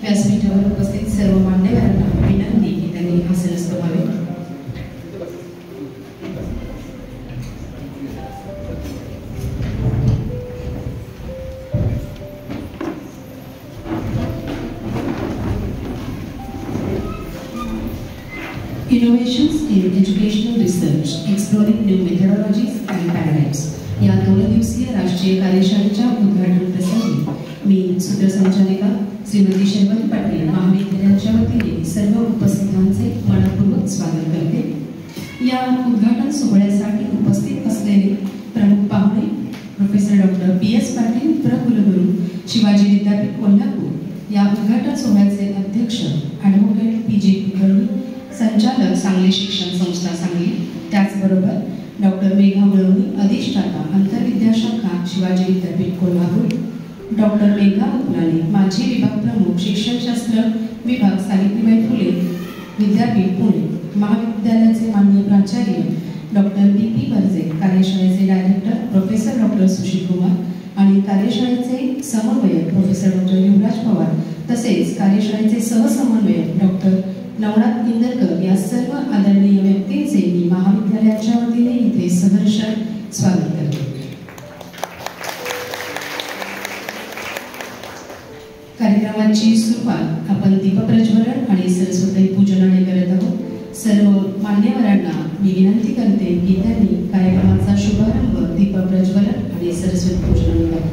व्यासपीठावर उपस्थित सर्व मान्यवरांना विनंती की त्यांनी आसनस्थ व्हावे. Innovations in Educational Research, Exploring New Methodologies and Paradigms या 2 दिवसीय राष्ट्रीय कार्यशाळेच्या उद्घाटन प्रसंगी मी सूत्रसंचालिका श्रीमती शर्वरी पाटील महाविद्यालयाच्या वतीने सर्व उपस्थितांचे मनपूर्वक स्वागत करते. या उद्घाटन सोहळ्यासाठी उपस्थित असलेले प्रमुख पाहुणे प्रोफेसर डॉक्टर PS पाटील, प्रकुलगुरू, शिवाजी विद्यापीठ कोल्हापूर. या उद्घाटन सोहळ्याचे अध्यक्ष ॲडव्होकेट PG कुलकर्णी, संचालक सांगली शिक्षण संस्था सांगली. त्याचबरोबर डॉक्टर मेघा वळवणी, अधिष्ठाता आंतरविद्याशाखा शिवाजी विद्यापीठ कोल्हापूर. डॉक्टर मेघा उपलानी, माजी विभाग प्रमुख शिक्षणशास्त्र विभाग सावित्रीबाई फुले विद्यापीठ पुणे. महाविद्यालयाचे माननीय प्राचार्य डॉक्टर BP बर्जे, कार्यशाळेचे director professor doctor Sushil Kumar आणि कार्यशाळेचे समन्वयक प्रोफेसर डॉक्टर युवराज पवार तसेच कार्यशाळेचे सहसमन्वयक डॉक्टर नवनाथ इंदरकर या सर्व आदरणीय व्यक्तींचे मी महाविद्यालयाच्या वतीने इथे सहर्ष स्वागत करते. कार्यक्रमाची सुरुवात आपण दीपप्रज्वलन आणि सरस्वती पूजनाने करत आहोत. सर्व मान्यवरांना मी विनंती करते की त्यांनी कार्यक्रमाचा शुभारंभ दीपप्रज्वलन आणि सरस्वती पूजनाने करावा.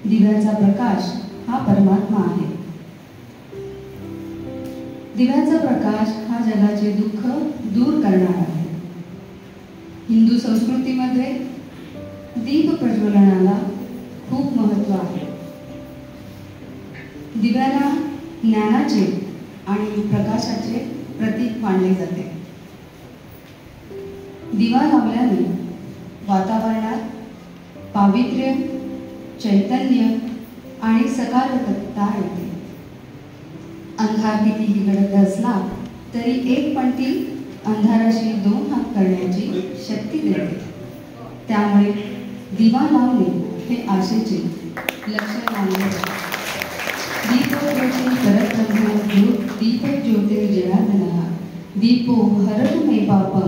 दिव्याचा प्रकाश हा परमात्मा आहे. दिव्याचा प्रकाश हा जगाचे दुःख दूर करणारा आहे. हिंदू संस्कृतीमध्ये दीप प्रज्वलनाला खूप महत्त्व आहे. दिव्याला ज्ञानाचे आणि प्रकाशाचे प्रतीक मानले जाते. दिवा लावल्याने वातावरणात पावित्र्य, चैतन्य आणि सकारात्मकता येते. अंधार कितीही गडद असला तरी एक पंथी अंधाराशी 2 हात करण्याची शक्ती देते. त्यामुळे दिवा लावणे हे आशेचे लक्षण मानले जाते. दीपज्योती परब्रह्म दीपज्योतिर्जनार्दनः दीपो हरतु मे पापं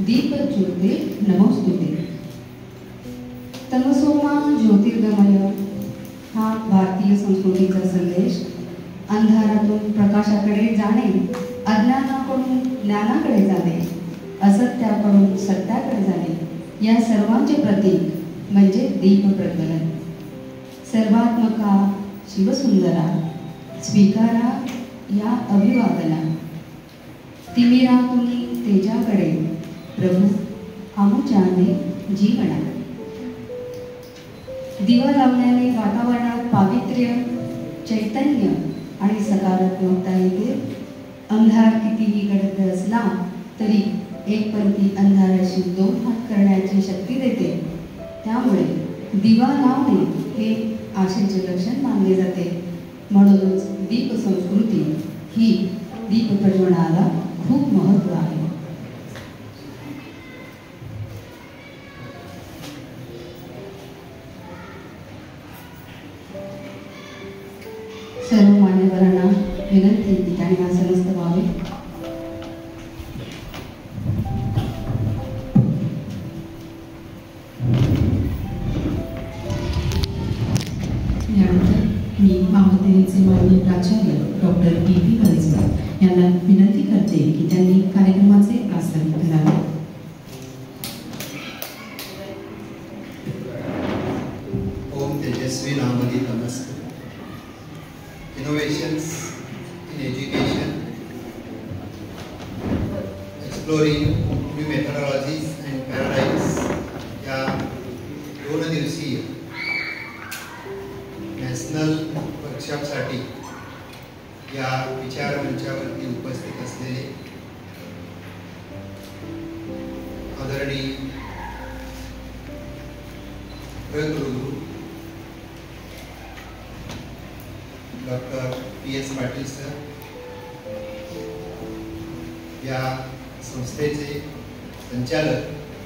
दीपज्योते नमोस्तुते. तमसोमा ज्योतिर्गमय हा भारतीय संस्कृतीचा संदेश. अंधारातून प्रकाशाकडे जाणे, अज्ञानाकडून ज्ञानाकडे जाणे, असत्याकडून सत्याकडे जाणे या सर्वांचे प्रतीक म्हणजे दीप प्रज्वलन. सर्वात्मका शिवसुंदरा स्वीकारा या अभिवादना. तिमिरा तुम्ही तेजाकडे प्रभू आमुच्याने जीवना. दिवा लावण्याने वातावरणात पावित्र्य, चैतन्य आणि सकारात्मकता येते. अंधार कितीही गडद असला तरी एक पंथी अंधाराशी 2 हात करण्याची शक्ती देते. त्यामुळे दिवा लावणे हे आशेचे लक्षण मानले जाते. म्हणूनच दीप संस्कृती ही दीप प्रज्वलनाला खूप महत्त्व आहे. सर्व मान्यवरांना विनंती की त्यांनी आसनस्थ व्हावे. यानंतर मी महाविद्यालयाचे माननीय प्राचार्य डॉक्टर पी कलेजकर यांना विनंती करते की त्यांनी कार्यक्रमाचे आसन करावे. ओम तेजस्वी नामदी नमस्ते. Innovations in education, exploring new methodologies and paradigms या 2 दिवसीय नॅशनल वर्कशॉपसाठी या विचार मंचावरती उपस्थित असलेले आदरणीय प्रगुरु डॉक्टर PS पाटील सर, या संस्थेचे संचालक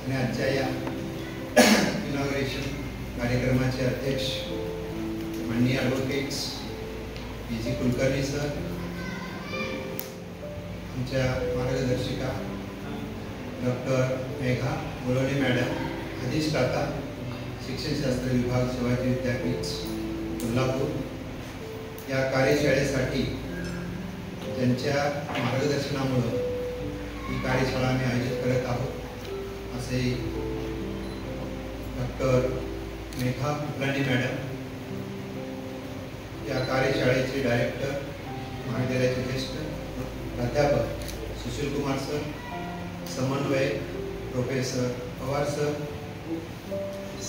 आणि आजच्या या इनॉग्रेशन कार्यक्रमाचे अध्यक्ष माननीय ॲडव्होकेट्स PG कुलकर्णी सर, आमच्या मार्गदर्शिका डॉक्टर मेघा बोलोने मॅडम, अधिष्ठाता शिक्षणशास्त्र विभाग शिवाजी विद्यापीठ कोल्हापूर, या कार्यशाळेसाठी त्यांच्या मार्गदर्शनामुळे ही कार्यशाळा आम्ही आयोजित करत आहोत असे डॉक्टर मेघा बोलोने मॅडम, या कार्यशाळेचे डायरेक्टर महाविद्यालयाचे ज्येष्ठ प्राध्यापक सुशील कुमार सर, समन्वय प्रोफेसर पवार सर,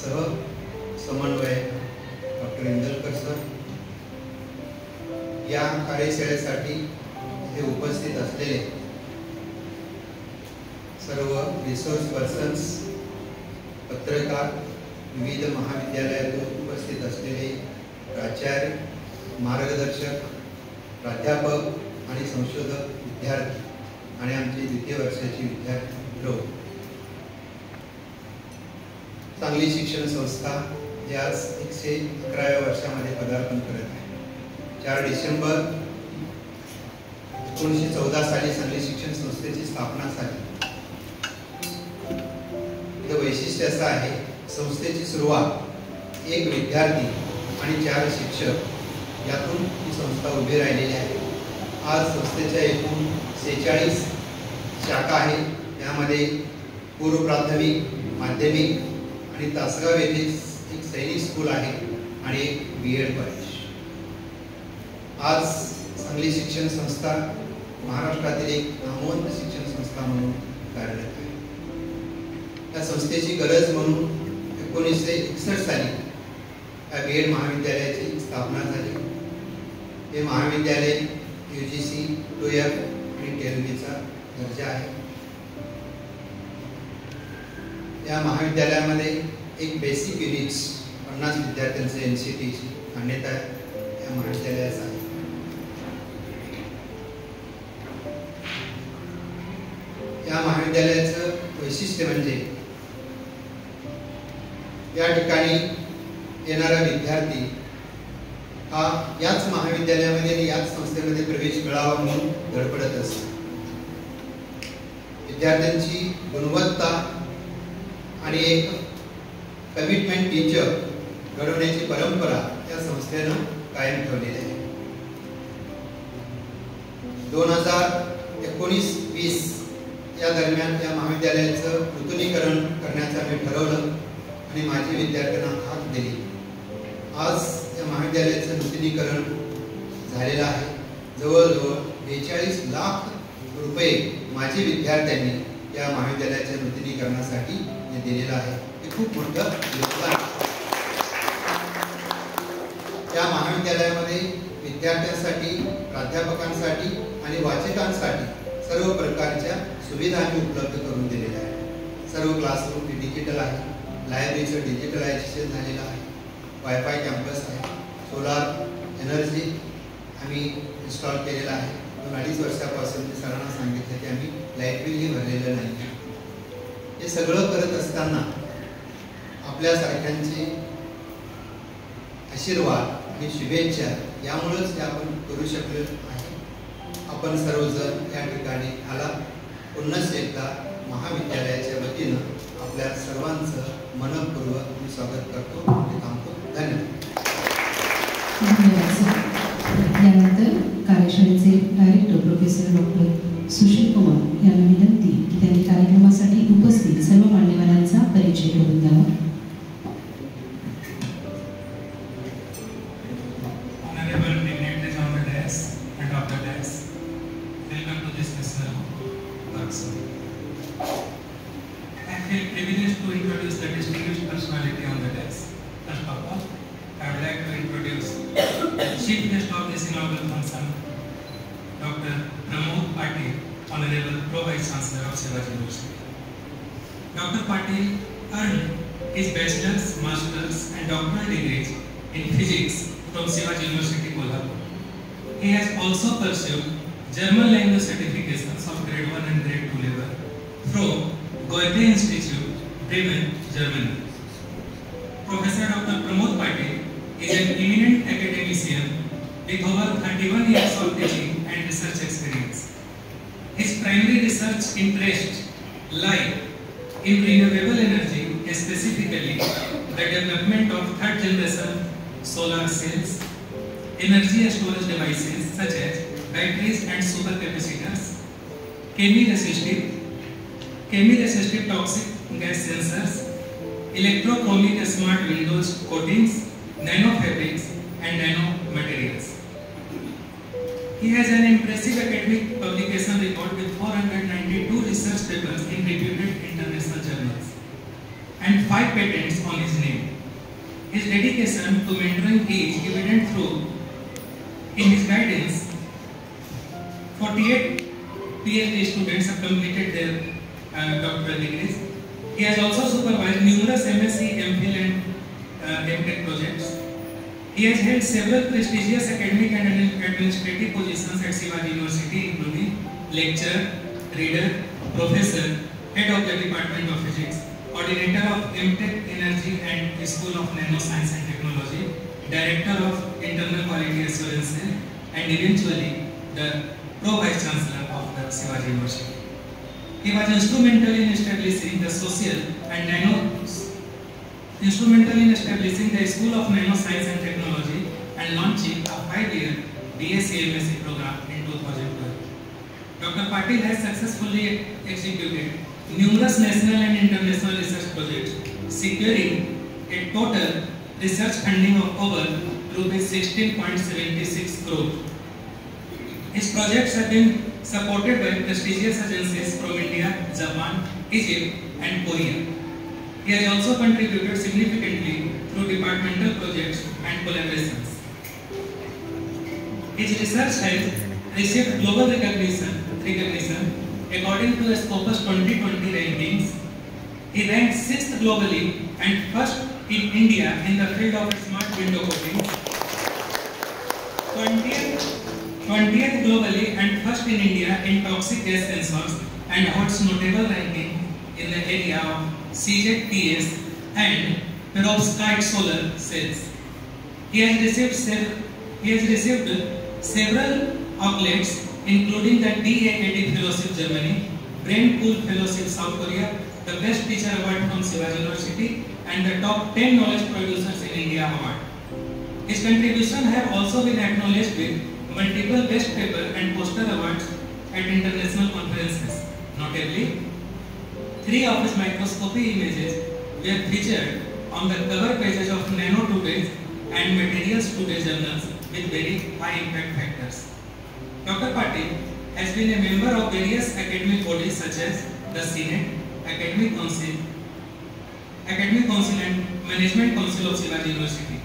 सह समन्वय डॉक्टर इंदलकर सर, या कार्यशाळेसाठी इथे उपस्थित असलेले सर्व रिसोर्स पर्सन्स, पत्रकार, विविध महाविद्यालयातून उपस्थित असलेले प्राचार्य, मार्गदर्शक, प्राध्यापक आणि संशोधक विद्यार्थी आणि आमचे द्वितीय वर्षाचे विद्यार्थी लोक, सांगली शिक्षण संस्था जे आज 111व्या वर्षामध्ये पदार्पण करत आहे. 4 डिसेंबर 1914 साली सांगली शिक्षण संस्थेची स्थापना झाली. हे वैशिष्ट्य असं आहे, संस्थेची सुरुवात 1 विद्यार्थी आणि 4 शिक्षक यातून ही संस्था उभी राहिलेली आहे. आज संस्थेच्या एकूण 46 शाखा आहेत. यामध्ये पूर्व प्राथमिक, माध्यमिक आणि तासगाव येथे एक सैनिक स्कूल आहे आणि एक B.Ed कॉलेज. आज सांगली शिक्षण संस्था महाराष्ट्रातील एक नामवंत शिक्षण संस्था म्हणून कार्यरत आहे. या संस्थेची गरज म्हणून 1961 साली या B.Ed महाविद्यालयाची स्थापना झाली. हे महाविद्यालय UGC, TOEFL आणि TLBचा दर्जा आहे. या महाविद्यालयामध्ये एक बेसिक युनिट्स 50 विद्यार्थ्यांचे NCTची मान्यता या महाविद्यालयाचा आहे. या महाविद्यालयाचं वैशिष्ट्य म्हणजे या ठिकाणी येणारा विद्यार्थी हा याच महाविद्यालयामध्ये आणि याच संस्थेमध्ये प्रवेश मिळावा म्हणून धडपडत असतो. विद्यार्थ्यांची गुणवत्ता आणि एक कमिटमेंट टीचर घडवण्याची परंपरा या संस्थेनं कायम ठेवलेली आहे. 2019-20 या दरम्यान या महाविद्यालयाचं नूतनीकरण करण्याचं आम्ही ठरवलं आणि माझी विद्यार्थ्यांना हाक दिली. आज या महाविद्यालयाचं नूतनीकरण झालेलं आहे. जवळजवळ 42 लाख रुपये माझी विद्यार्थ्यांनी या महाविद्यालयाच्या नूतनीकरणासाठी दिलेलं आहे. हे खूप मोठं योगदान आहे. या महाविद्यालयामध्ये विद्यार्थ्यांसाठी, प्राध्यापकांसाठी आणि वाचकांसाठी सर्व प्रकारच्या सुविधा आम्ही उपलब्ध करून दिलेल्या आहेत. सर्व क्लासरूम डिजिटल आहे. लायब्ररीचं डिजिटलायझेशन झालेलं आहे. वायफाय कॅम्पस आहे. सोलार एनर्जी आम्ही इन्स्टॉल केलेला आहे. 2-2.5 वर्षापासून मी सरांना सांगितलं की आम्ही लाईट बिलही भरलेलं नाही. हे सगळं करत असताना आपल्यासारख्यांची आशीर्वाद आणि शुभेच्छा यामुळेच हे आपण करू शकलो आहे. आपण सर्वजण या ठिकाणी आला. पुन्हा एकदा महाविद्यालयाच्या वतीनं आपल्या सर्वांचं मनपूर्वक मी स्वागत करतो आणि थांबतो. धन्यवाद. धन्यवाद सर. यानंतर कार्यशाळेचे director professor doctor Sushil Kumar यांना विनंती की त्यांनी कार्यक्रमासाठी उपस्थित सर्व मान्यवरांचा परिचय करून द्यावा. To introduce the distinguished personality on the desk. First of all, I would like to introduce the chief guest of this inaugural function, Dr. Pramod Patil, Honorable Pro Vice Chancellor of Shivaji University. Dr. Patil earned his bachelor's, master's and doctoral degrees in physics from Shivaji University, Kolhapur. He has also pursued German language certifications of grade 1 and grade 2 level from Goethe Institute, Bremen, Germany. Professor Dr. Pramod Patil is an eminent academician with over 31 years of teaching and research experience. His primary research interests lie in renewable energy, specifically the development of third generation solar cells, energy storage devices such as batteries and supercapacitors, chemi-resistive toxic gas sensors, electrochromic smart windows coatings, nanofabrics and nanomaterials. He has an impressive academic publication record with 492 research papers in reputed international journals and 5 patents on his name. His dedication to mentoring is evident through in his guidance. 48 PhD students have completed their doctoral degrees. He has also supervised numerous MSc, MPhil and MTech projects. He has held several prestigious academic and administrative positions at Shivaji University, including lecturer, reader, professor, head of the Department of Physics, coordinator of MTech Energy and School of Nanoscience and Technology, director of Internal Quality Assurance Cell, and eventually the Pro Vice Chancellor of the Shivaji University. He was instrumental in establishing the School of Nanoscience and Technology and launching a 5-year BSc MSc program in 2012. Dr. Patil has successfully executed numerous national and international research projects, securing a total research funding of over ₹16.76 crore. His projects have been supported by prestigious agencies from India, Japan, Egypt and Korea. He has also contributed significantly through departmental projects and collaborations. His research has received global recognition according to the Scopus 2020 rankings. He ranked 6th globally and 1st in India in the field of smart window coating, 20th globally and 1st in India in toxic gas sensors, and holds notable ranking in the area of CZTS and perovskite solar cells. He has received several accolades, including the DAAD Fellowship Germany, Brain Cool Fellowship South Korea, the Best Teacher Award from Shivaji University, and the Top 10 Knowledge Producers in India Award. His contributions have also been acknowledged with multiple Best Paper and Poster Awards at international conferences. Notably, 3 of his microscopy images were featured on the cover pages of Nano Today and Materials Today journals with very high impact factors. Dr. Patil has been a member of various academic bodies such as the Senate, Academic Council and Management Council of Shivaji University.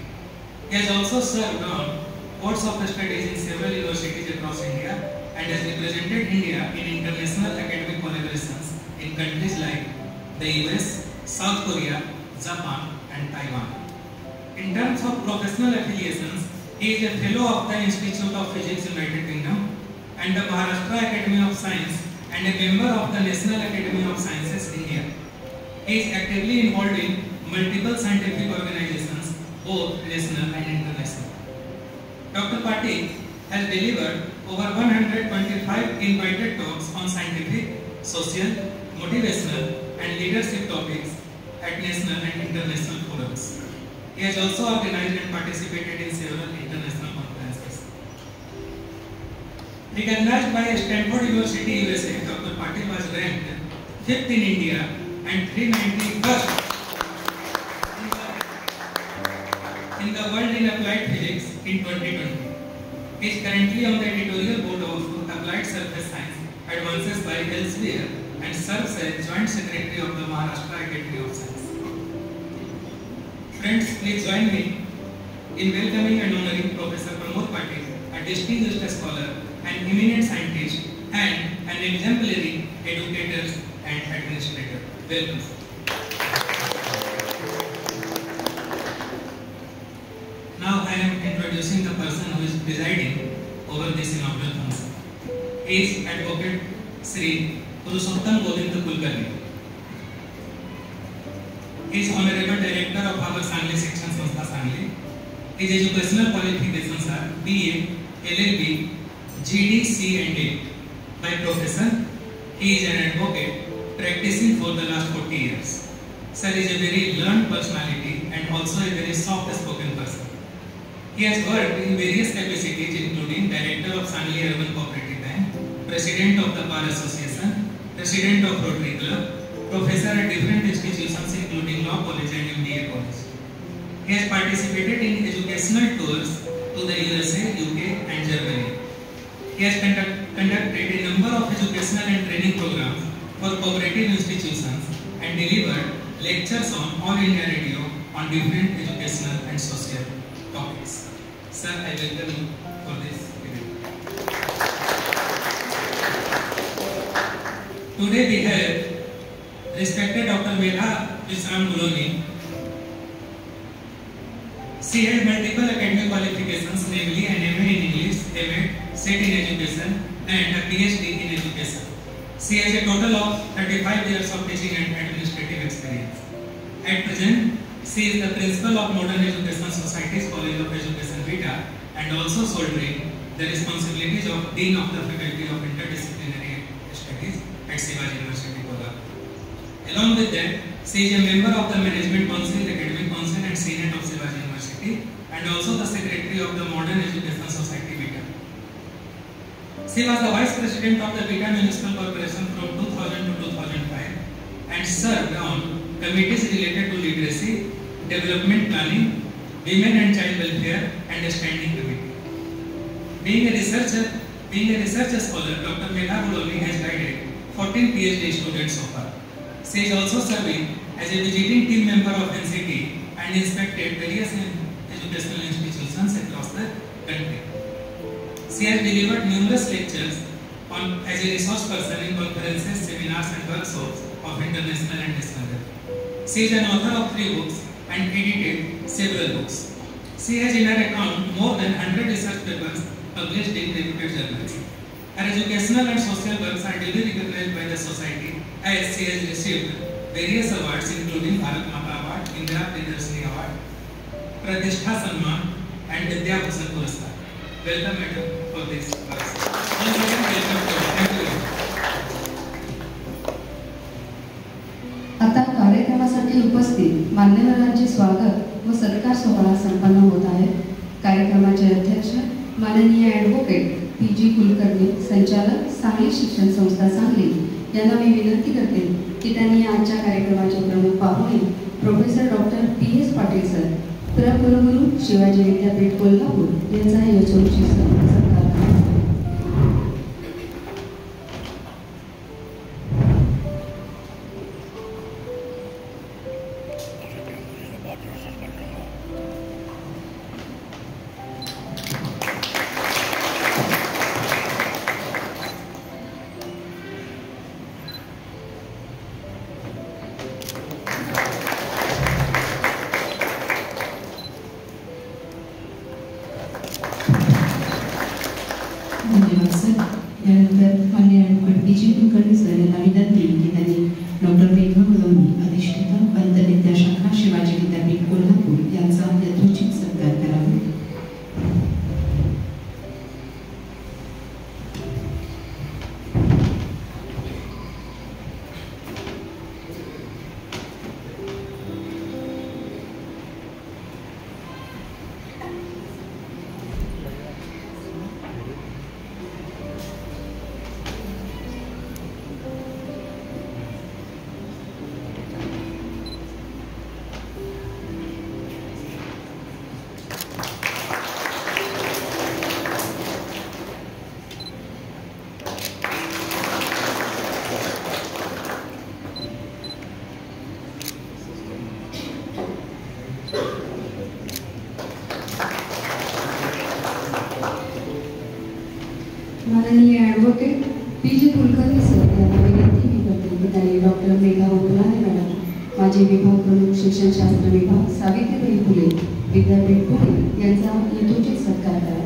He has also served on boards of studies in several universities across India and has represented India in international academic collaborations in countries like the US, South Korea, Japan and Taiwan. In terms of professional affiliations, he is a fellow of the Institute of Physics, United Kingdom and the Maharashtra Academy of Science and a member of the National Academy of Sciences, India. He is actively involved in multiple scientific organizations, both national and international. Dr. Patil has delivered over 125 invited talks on scientific, social, motivational, and leadership topics at national and international forums. He has also organized and participated in several international conferences. Recognized by Stanford University, USA, Dr. Patil was ranked 5th in India and 391st in the world in applied physics in 2020. He is currently on the editorial board of Applied Surface Science Advances by Elsevier and serves as Joint Secretary of the Maharashtra Academy of Science. Friends, please join me in welcoming and honoring Professor Pramod Patil, a distinguished scholar, an eminent scientist, and an exemplary educator and administrator. Welcome. Now I am introducing the person who is presiding over this inaugural function. He is Advocate Sri Purushottam Govinda Kulkarni. He is Honorable Director of our Sangli Section Sanstha Sangli. His educational qualifications are BA, LLB, GD, C and A. By profession, he is an advocate practicing for the last 40 years. Sir is a very learned personality and also a very soft-spoken person. He has worked in various capacities including Director of Sangli Urban Cooperative Bank, President of the Bar Association, President of Rotary Club, Professor at different institutions including Law College and MBA College. He has participated in educational tours to the USA, UK and Germany. He has conducted a number of educational and training programs for cooperative institutions and delivered lectures on All India Radio on different educational and social topics. Sir, I welcome you for this event. Today we have respected Dr. Megha Vishram Guloni. She had multiple academic qualifications, namely an MA in English, MA, SET in Education, and a PhD in Education. She has a total of 35 years of teaching and administrative experience. At present, she is the principal of Modern Education Society's College of Education Vita and also shouldering the responsibilities of Dean of the Faculty of Interdisciplinary Studies at Shivaji University, Kolkata. Along with that, she is a member of the Management Council, Academic Council and Senate of Shivaji University and also the Secretary of the Modern Education Society Vita. She was the Vice President of the Vita Municipal Corporation from 2000 to 2005 and served on committees related to literacy, development planning, women and child welfare and a standing committee. Being a research scholar, Dr. Megha Guloni has guided 14 PhD students so far. She is also serving as a visiting team member of NCT and inspected various educational institutions across the country. She has delivered numerous lectures as a resource person in conferences, seminars and workshops of international and national level. She is an author of 3 books and edited several books. She has in her account more than 100 research papers published in reputed journals. Her educational and social works are duly recognized by the society as she has received various awards including Bharat Mata Award, Indira Priyadarshini Award, Pratishtha Samman and Vidya Bhushan Puraskar. Welcome madam for this class. Once again welcome to you. Thank you. आता कार्यक्रमासाठी उपस्थित मान्यवरांचे स्वागत व सत्कार सोहळा संपन्न होत आहे. कार्यक्रमाचे अध्यक्ष माननीय ॲडव्होकेट पी.जी. कुलकर्णी, संचालक सांगली शिक्षण संस्था सांगली यांना मी विनंती करते की त्यांनी आजच्या कार्यक्रमाचे प्रमुख पाहुणे professor doctor P S. Patil sir, प्रकुलगुरू शिवाजी विद्यापीठ कोल्हापूर यांचा यशस्वी सत्कार करावा. माननीय ॲडव्होकेट पी.जी. कुलकर्णी सर यांना विनंती मी करते की त्यांनी डॉक्टर मेघा उपलाने मॅडम, माजी विभाग प्रमुख शिक्षणशास्त्र विभाग, सावित्रीबाई फुले विद्यापीठ पुणे यांचा यथोचित सत्कार करा.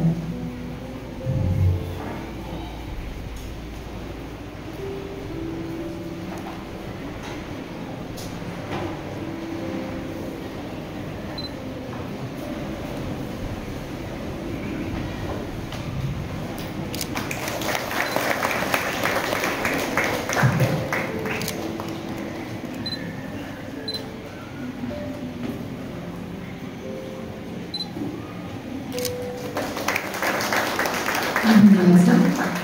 धन्यवाद सर.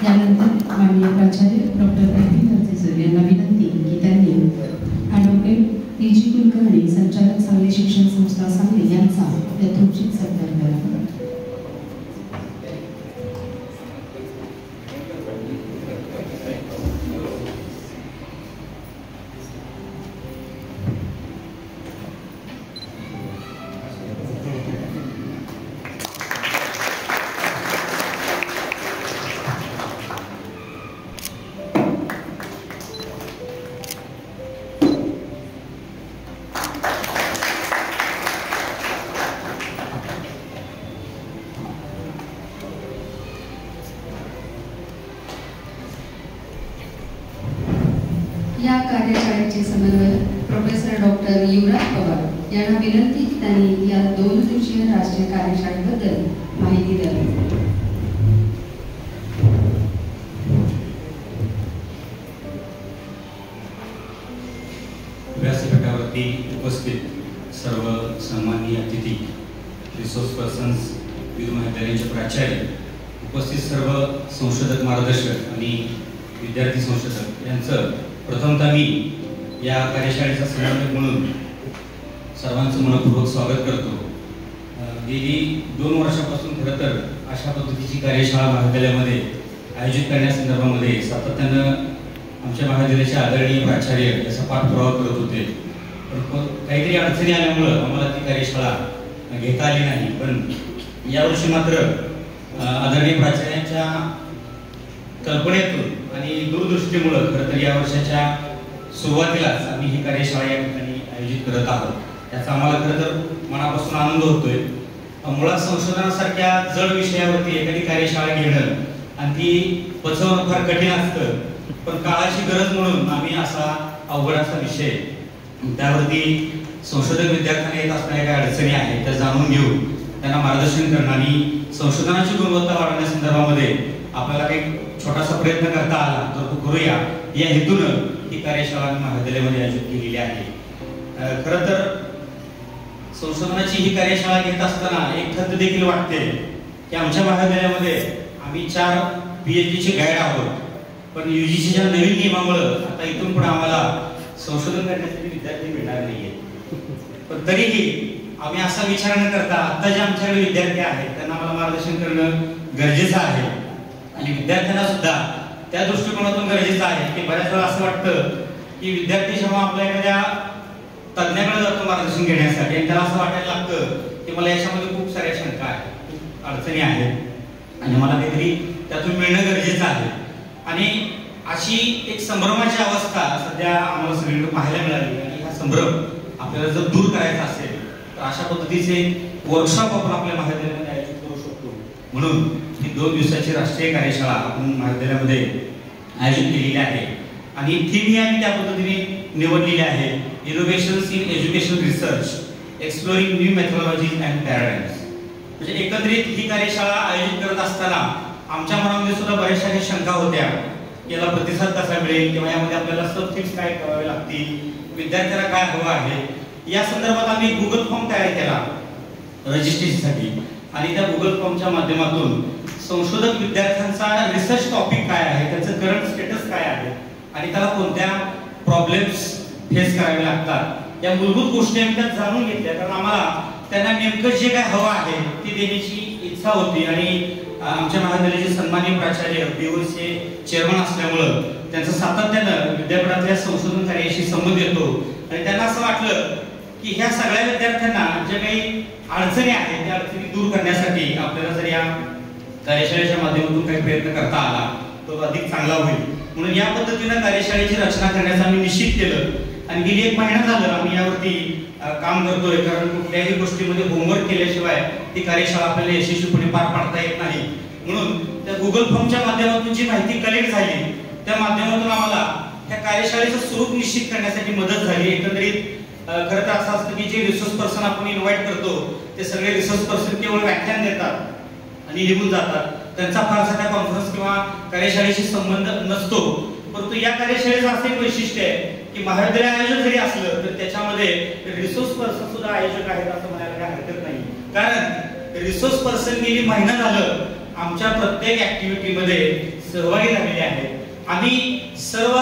यानंतर माननीय प्राचार्य डॉक्टर पी.पी. सर यांना विनंती की त्यांनी ॲडव्होकेट पी.जी. कुलकर्णी, संचालक सांगली शिक्षण संस्था सांगली यांचा यथोचित सत्कार करावा. या कार्यशाळेचे समन्वयक प्रोफेसर डॉक्टर युवराज पवार यांना विनंती की त्यांनी या 2 दिवसीय राष्ट्रीय कार्यशाळेबद्दल माहिती द्यावी. व्यासपीठावरती उपस्थित सर्व सन्माननीय अतिथी, रिसोर्स पर्सन्स, विविध महाविद्यालयांचे प्राचार्य, उपस्थित सर्व संशोधक मार्गदर्शक आणि विद्यार्थी संशोधक यांचं प्रथमतः मी या कार्यशाळेचा समन्वयक म्हणून सर्वांचं मनपूर्वक स्वागत करतो. गेली 2 वर्षापासून खरं तर अशा पद्धतीची कार्यशाळा महाविद्यालयामध्ये आयोजित करण्यासंदर्भामध्ये सातत्यानं आमच्या महाविद्यालयाचे आदरणीय प्राचार्य याचा पाठपुरावा करत होते. पण काहीतरी अडचणी आल्यामुळं आम्हाला ती कार्यशाळा घेता आली नाही. पण यावर्षी मात्र आदरणीय प्राचार्यांच्या कल्पनेतून आणि दूरदृष्टीमुळं खरं तर या वर्षाच्या सुरुवातीलाच आम्ही ही कार्यशाळा या ठिकाणी आयोजित करत आहोत. त्याचा आम्हाला खरं तर मनापासून आनंद होतोय. मुळात संशोधनासारख्या जड विषयावरती एखादी कार्यशाळा घेणं आणि ती पचवणं फार कठीण असतं. पण काळाची गरज म्हणून आम्ही असा अवघड असा विषय त्यावरती संशोधक विद्यार्थ्यांना येत असणाऱ्या काही अडचणी आहेत त्या जाणून घेऊन त्यांना मार्गदर्शन करणं आणि संशोधनाची गुणवत्ता वाढवण्यासंदर्भामध्ये आपल्याला काही छोटासा प्रयत्न करता आला तर तो करूया या हेतूनं ही कार्यशाळा महाविद्यालयामध्ये आयोजित केलेली आहे. खरं तर संशोधनाची ही कार्यशाळा घेत असताना एक खंत देखील वाटते की आमच्या महाविद्यालयामध्ये आम्ही 4 PhDचे गाईड आहोत. पण UGCच्या नवीन नियमामुळे आता इथून पुढे आम्हाला संशोधन करण्यासाठी विद्यार्थी मिळणार नाहीये. पण तरीही आम्ही असा विचार न करता आता जे आमच्याकडे विद्यार्थी आहेत त्यांना मला मार्गदर्शन करणं गरजेचं आहे आणि विद्यार्थ्यांना सुद्धा त्या दृष्टिकोनातून गरजेचं आहे की बऱ्याच वेळा असं वाटतं की विद्यार्थी जेव्हा आपल्या एखाद्या तज्ञाकडे जातो मार्गदर्शन घेण्यासाठी आणि त्याला असं वाटायला लागतं की मला याच्यामध्ये खूप साऱ्या शंका आहेत, खूप अडचणी आहेत आणि मला काहीतरी त्यातून मिळणं गरजेचं आहे. आणि अशी एक संभ्रमाची अवस्था सध्या आम्हाला सगळीकडे पाहायला मिळाली आणि हा संभ्रम आपल्याला जर दूर करायचा असेल तर अशा पद्धतीचे वर्कशॉप आपण आपल्या महाविद्यालयामध्ये आयोजित करू शकतो. म्हणून ही 2 दिवसाची राष्ट्रीय कार्यशाळा आपण महाविद्यालयामध्ये आयोजित केलेली आहे आणि थीम ही आम्ही त्या पद्धतीने निवडलेली आहे, innovations in education research exploring new methodologies and paradigms. म्हणजे एकत्रित ही कार्यशाळा आयोजित करत असताना आमच्या मनामध्ये सुद्धा बऱ्याचशा काही शंका होत्या, याला प्रतिसाद कसा मिळेल किंवा यामध्ये आपल्याला सब थिंग्स काय करावे लागतील, विद्यार्थ्यांना काय हवं आहे, या संदर्भात आम्ही गुगल फॉर्म तयार केला रजिस्ट्रेशनसाठी आणि त्या गुगल फॉर्मच्या माध्यमातून संशोधक विद्यार्थ्यांचा रिसर्च टॉपिक काय आहे, त्याचं करंट स्टेटस काय आहे आणि त्याला कोणत्या प्रॉब्लेम्स फेस करावे लागतात या मूलभूत गोष्टी आम्ही त्यात जाणून घेतल्या. कारण आम्हाला त्यांना नेमकं जे काय हवं आहे ते देण्याची इच्छा होती आणि आमच्या महाविद्यालयाचे सन्माननीय प्राचार्य BOचे चेअरमन असल्यामुळं त्यांचं सातत्यानं विद्यापीठातल्या संशोधन कार्याशी संबंध येतो आणि त्यांना असं वाटलं की ह्या सगळ्या विद्यार्थ्यांना ज्या काही अडचणी आहेत त्या अडचणी दूर करण्यासाठी आपल्याला जर या कार्यशाळेच्या माध्यमातून काही प्रयत्न करता आला तो अधिक चांगला होईल, म्हणून या पद्धतीनं कार्यशाळेची रचना करण्याचं आम्ही निश्चित केलं आणि गेली 1 महिना झालं आम्ही यावरती काम करतोय. कारण कुठल्याही गोष्टीमध्ये होमवर्क केल्याशिवाय ती कार्यशाळा आपल्याला यशस्वीपणे पार पाडता येत नाही. म्हणून त्या गुगल फॉर्मच्या माध्यमातून जी माहिती कलेक्ट झाली त्या माध्यमातून आम्हाला त्या कार्यशाळेचं स्वरूप निश्चित करण्यासाठी मदत झाली. एकंदरीत खरं तर असं असतं की जे रिसोर्स पर्सन आपण इन्व्हाइट करतो ते सगळे रिसोर्स पर्सन केवळ व्याख्यान देतात आणि निघून जातात. त्यांचा फारसा त्या कॉन्फरन्स किंवा कार्यशाळेशी संबंध नसतो. परंतु या कार्यशाळेचं असं एक वैशिष्ट्य आहे की महाविद्यालय आयोजन जरी असलं तर त्याच्यामध्ये रिसोर्स पर्सन सुद्धा आयोजक आहेत असं म्हणायला काही हरकत नाही. कारण रिसोर्स पर्सन गेली महिना झालं आमच्या प्रत्येक ऍक्टिव्हिटीमध्ये सहभागी झालेले आहेत. आम्ही सर्व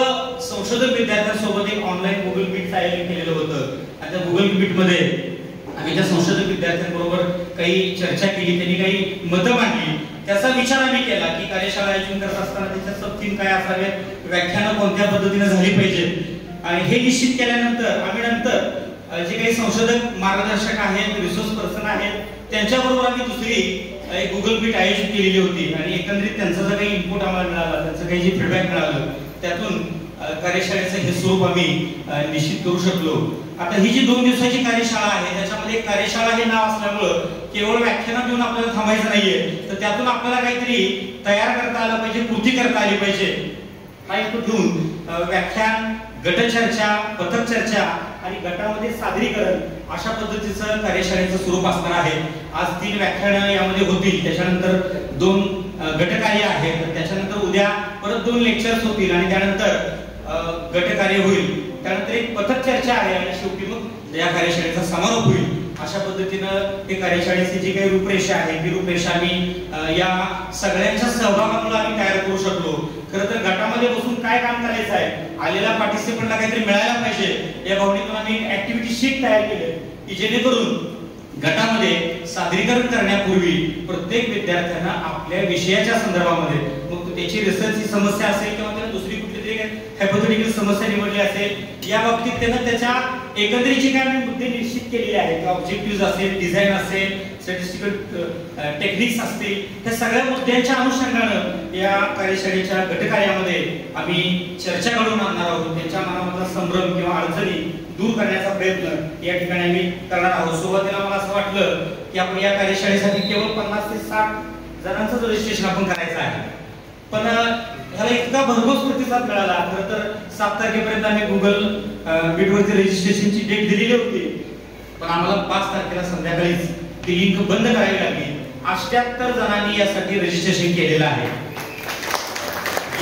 संशोधक विद्यार्थ्यांसोबत एक ऑनलाईन गुगल मीटचं आयोजन केलेलं होतं आणि त्या गुगल मीटमध्ये आम्ही त्या संशोधक विद्यार्थ्यांबरोबर काही चर्चा केली, त्यांनी काही मतं मांडली. त्याचा विचार आम्ही केला की कार्यशाळा आयोजन करत असताना त्याच्या सब थीम काय असावेत, व्याख्यानं कोणत्या पद्धतीने झाली पाहिजेत आणि हे निश्चित केल्यानंतर आम्ही नंतर जे काही संशोधक मार्गदर्शक आहेत, रिसोर्स पर्सन आहेत, त्यांच्याबरोबर आम्ही दुसरी एक गुगल मीट आयोजित केलेली होती आणि एकंदरीत त्यांचा जो काही इनपुट आम्हाला मिळाला, त्यांचं काही जे फीडबॅक मिळालं त्यातून कार्यशाळेचं हे स्वरूप आम्ही निश्चित करू शकलो. आता ही जी 2 दिवसाची कार्यशाळा आहे त्याच्यामध्ये कार्यशाळा हे नाव असल्यामुळं केवळ व्याख्यान देऊन आपल्याला थांबायचं नाहीये, तर त्यातून आपल्याला काहीतरी तयार करता आलं पाहिजे, कृती करता आली पाहिजे. हा इनपुट घेऊन व्याख्यान, गटचर्चा, पथक चर्चा आणि गटामध्ये सादरीकरण अशा पद्धतीचं कार्यशाळेचं स्वरूप असणार आहे. आज 3 व्याख्यानं यामध्ये होतील, त्याच्यानंतर 2 गटकार्य आहेत, त्याच्यानंतर उद्या परत 2 लेक्चर्स होतील आणि त्यानंतर गटकार्य होईल, त्यानंतर एक पथक चर्चा आहे आणि शेवटी मग या कार्यशाळेचा समारोप होईल. अशा पद्धतीनं हे कार्यशाळेची जी काही रूपरेषा आहे ती रूपरेषा आम्ही या सगळ्यांच्या सहभागामुळे आम्ही तयार करू शकलो. खरं तर गटामध्ये बसून काय काम करायचं आहे, आलेल्या पार्टिसिपंटला काहीतरी मिळायला पाहिजे या भावनेतून आम्ही ऍक्टिव्हिटी शीट तयार केले की जेणेकरून गटामध्ये सादरीकरण करण्यापूर्वी प्रत्येक विद्यार्थ्यांना आपल्या विषयाच्या संदर्भामध्ये, मग त्याची रिसर्चची समस्या असेल किंवा त्याला दुसरी कुठली तरी हायपोथेटिकल समस्या निवडली असेल, या बाबतीत त्यानं त्याच्या एकंदरीत जे काय मुद्दे निश्चित केलेले आहेत, ऑब्जेक्टिव्ह असेल, डिझाईन असेल, स्टॅटिस्टिकल टेक्निक्स असतील, त्या सगळ्या मुद्द्यांच्या अनुषंगानं या कार्यशाळेच्या गटकार्यामध्ये आम्ही चर्चा घडवून आणणार आहोत. त्यांच्या मनामधला संभ्रम किंवा अडचणी दूर करण्याचा प्रयत्न या ठिकाणी आम्ही करणार आहोत. सुरुवातीला मला असं वाटलं की आपण या कार्यशाळेसाठी केवळ 50 ते 60 जणांचं रजिस्ट्रेशन आपण करायचं आहे, पण ह्याला इतका भरघोस प्रतिसाद मिळाला. खरं तर 7 तारखेपर्यंत आम्ही गुगल मीटवरती रजिस्ट्रेशनची डेट दिलेली होती, पण आम्हाला 5 तारखेला संध्याकाळीच ती लिंक बंद करावी लागली. 78 जणांनी यासाठी रजिस्ट्रेशन केलेलं आहे.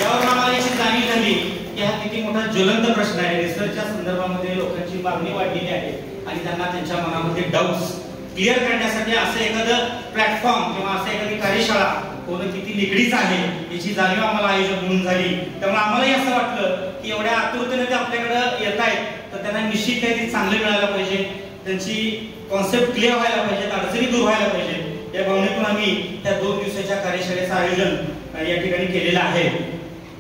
यावर आम्हाला याची जाणीव झाली की हा किती मोठा ज्वलंत प्रश्न आहे. रिसर्चच्या संदर्भामध्ये लोकांची मागणी वाढलेली आहे आणि त्यांना त्यांच्या मनामध्ये डाऊट्स क्लिअर करण्यासाठी असं एखादं प्लॅटफॉर्म किंवा असं एखादी कार्यशाळा होणं किती निगडीच आहे याची जाणीव आम्हाला आयोजक म्हणून झाली. त्यामुळे आम्हालाही असं वाटलं की एवढ्या आतुरतेने ते आपल्याकडे येत आहेत तर त्यांना निश्चित काहीतरी चांगलं मिळायला पाहिजे, त्यांची कॉन्सेप्ट क्लिअर व्हायला पाहिजे, अडचणी दूर व्हायला पाहिजे. या भावनेतून आम्ही त्या 2 दिवसाच्या कार्यशाळेचं आयोजन या ठिकाणी केलेलं आहे.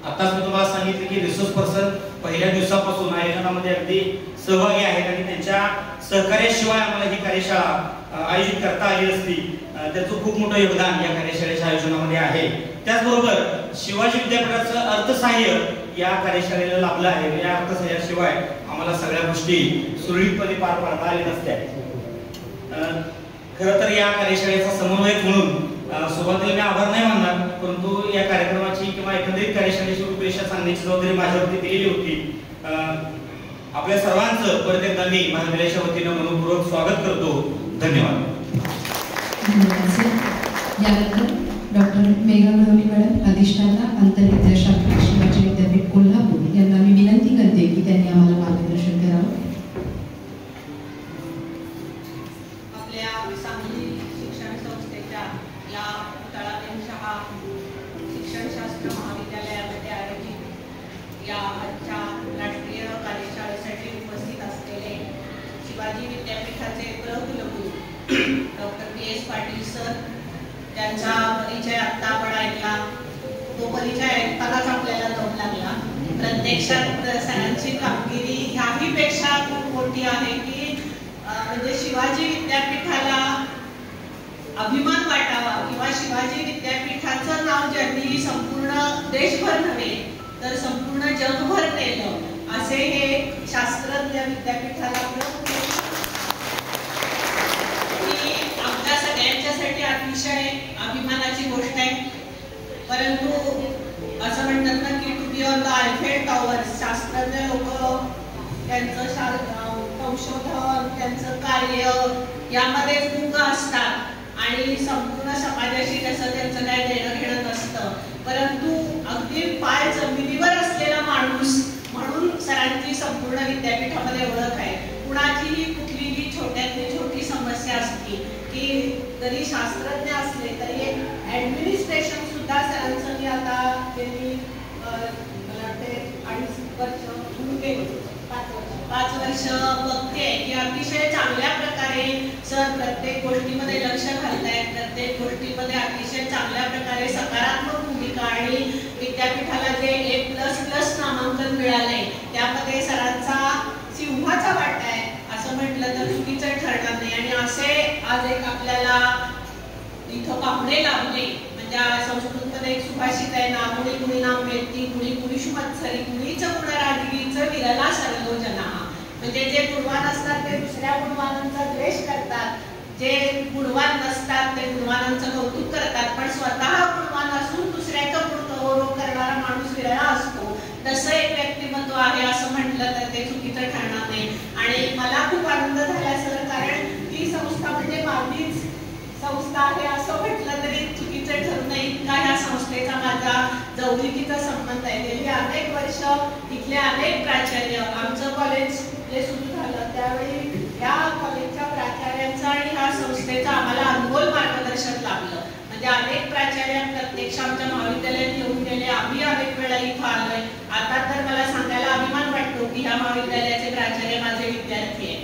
आताच मी तुम्हाला सांगितलं की रिसोर्स पर्सन पहिल्या दिवसापासून आयोजनामध्ये अगदी सहभागी आहेत आणि त्यांच्या सहकार्याशिवाय आम्हाला ही कार्यशाळा आयोजित करता आली असती. त्याचं खूप मोठं योगदान या कार्यशाळेच्या आयोजनामध्ये आहे. त्याचबरोबर शिवाजी विद्यापीठाचं अर्थसहाय्य या कार्यशाळेला लाभलं आहे. या अर्थसहाय्याशिवाय आम्हाला सगळ्या गोष्टी सुरळीतपणे पार पाडता आल्या नसत्या. खरं तर या कार्यशाळेचा समन्वयक म्हणून सुरुवातीला मी आभार नाही मानणार, परंतु या कार्यक्रमाची किंवा एकंदरीत कार्यशाळेची रूपरेषा सांगण्याची जबाबदारी माझ्यावरती दिलेली होती. आपल्या सर्वांचं परत एकदा मी महाविद्यालयाच्या वतीनं मनपूर्वक स्वागत करतो. धन्यवाद. यानंतर डॉक्टर मेघा मेहमी मॅडम, अधिष्ठाता आंतरविद्याशाखा शिवाजी विद्यापीठ कोल्हापूर यांना मी विनंती करते की त्यांनी आम्हाला मार्गदर्शन करावं. आपल्या सांगली शिक्षण संस्थेच्या या तळापेशा शिक्षणशास्त्र महाविद्यालयामध्ये आयोजित या आजच्या राष्ट्रीय कार्यशाळेसाठी उपस्थित असलेले शिवाजी विद्यापीठाचे प्रकुलगुरू डॉक्टर PS पाटील सर, त्यांचा परिचय आता आपण ऐकला. तो परिचय ऐकतानाच आपल्याला दम लागला. प्रत्यक्षात सरांची कामगिरी ह्याही पेक्षा खूप मोठी आहे की म्हणजे शिवाजी विद्यापीठाला अभिमान वाटावा किंवा शिवाजी विद्यापीठाचं नाव ज्यांनी संपूर्ण देशभर नव्हे तर संपूर्ण जगभर नेलं असे हे शास्त्रज्ञ विद्यापीठाला ही आमच्या सगळ्यांच्यासाठी अतिशय अभिमानाची गोष्ट आहे. परंतु असं म्हणतात ना की to be on the Eiffel Tower, शास्त्रज्ञ लोक त्यांचं संशोधन त्यांचं कार्य यामध्ये गुंग असतात आणि संपूर्ण समाजाशी त्याचं त्यांचं काय देणं घेणं नसतं. परंतु अगदी पाय जमिनीवर असलेला माणूस म्हणून सरांची संपूर्ण विद्यापीठामध्ये ओळख आहे. कुणाचीही कुठलीही छोट्यातली छोटी समस्या असली की जरी शास्त्रज्ञ असले तरी एक ऍडमिनिस्ट्रेशन सुद्धा सरांचं मी आता त्यांनी मला वाटते 2.5 वर्ष होऊन गेले, 5 वर्ष बघते की अतिशय चांगल्या प्रकारे सर प्रत्येक गोष्टीमध्ये लक्ष घालतायत, प्रत्येक गोष्टीमध्ये अतिशय चांगल्या प्रकारे सकारात्मक भूमिका आणि विद्यापीठाला जे A++ नामांकन मिळालंय त्यामध्ये सरांचा सिंहाचा वाटा आहे असं म्हटलं तर चुकीचं ठरणार नाही. आणि असे आज एक आपल्याला इथं पाहुणे लाभले. म्हणजे संस्कृतमध्ये एक सुभाषित आहे ना, मुळी मुळी नाम वेत्ती मुळी पुरुष मत्सरी मुळीच गुणराजगीचं विरला सर्व जना. म्हणजे जे गुणवान असतात ते दुसऱ्या गुणवानांचा द्वेष करतात, जे गुणवान नसतात ते गुणवानांचं कौतुक करतात, पण स्वतः गुणवान असून दुसऱ्याचं गुणगौरव करणारा माणूस विरळा असतो. तसं एक व्यक्तिमत्व आहे असं म्हटलं तर ते चुकीचं ठरणार नाही. आणि मला खूप आनंद झाला सर, कारण ही संस्था म्हणजे माझीच संस्था आहे असं म्हटलं तरी चुकीचं ठरू नये. इतका ह्या संस्थेचा माझा जवळीकीचा संबंध आहे. गेली अनेक वर्ष इथले अनेक प्राचार्य, आमचं कॉलेज जे सुरू झालं त्यावेळी या कॉलेजच्या प्राचार्यांचा आणि ह्या संस्थेचा आम्हाला अनमोल मार्गदर्शन लाभलं. म्हणजे अनेक प्राचार्य प्रत्यक्ष आमच्या महाविद्यालयात येऊन गेले, आम्ही अनेक वेळा इथं आलोय. आता तर मला सांगायला अभिमान वाटतो की ह्या महाविद्यालयाचे प्राचार्य माझे विद्यार्थी आहेत.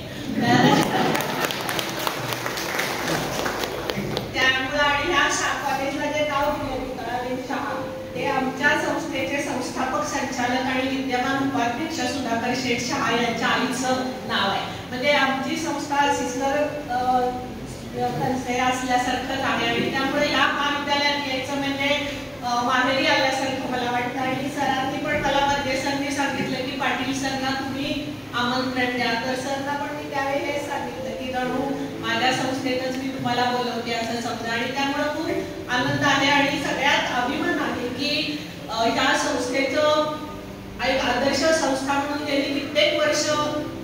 त्यामुळे आणि ह्या कॉलेजला जे नाव दिले शहा ते आमच्या संस्थेचे संस्थापक संचालक आणि विद्यमान उपाध्यक्ष सुधाकर शेठ शहा यांच्या आईचं नाव आहे. म्हणजे आमची संस्था सिस्टर असल्यासारखंच आहे आणि त्यामुळे या महाविद्यालयात यायचं म्हणजे माहेरी आल्यासारखं मला वाटतं. आणि सरांनी पण मला मध्यस्थांनी सांगितलं की पाटील सरना तुम्ही आमंत्रण द्या, तर सरना पण मी त्यावेळी हेच सांगितलं की जणू माझ्या संस्थेतच मी तुम्हाला बोलवते असं समजा. आणि त्यामुळे खूप आनंद आहे आणि सगळ्यात अभिमान आहे की या संस्थेचं एक आदर्श संस्था म्हणून गेली कित्येक वर्ष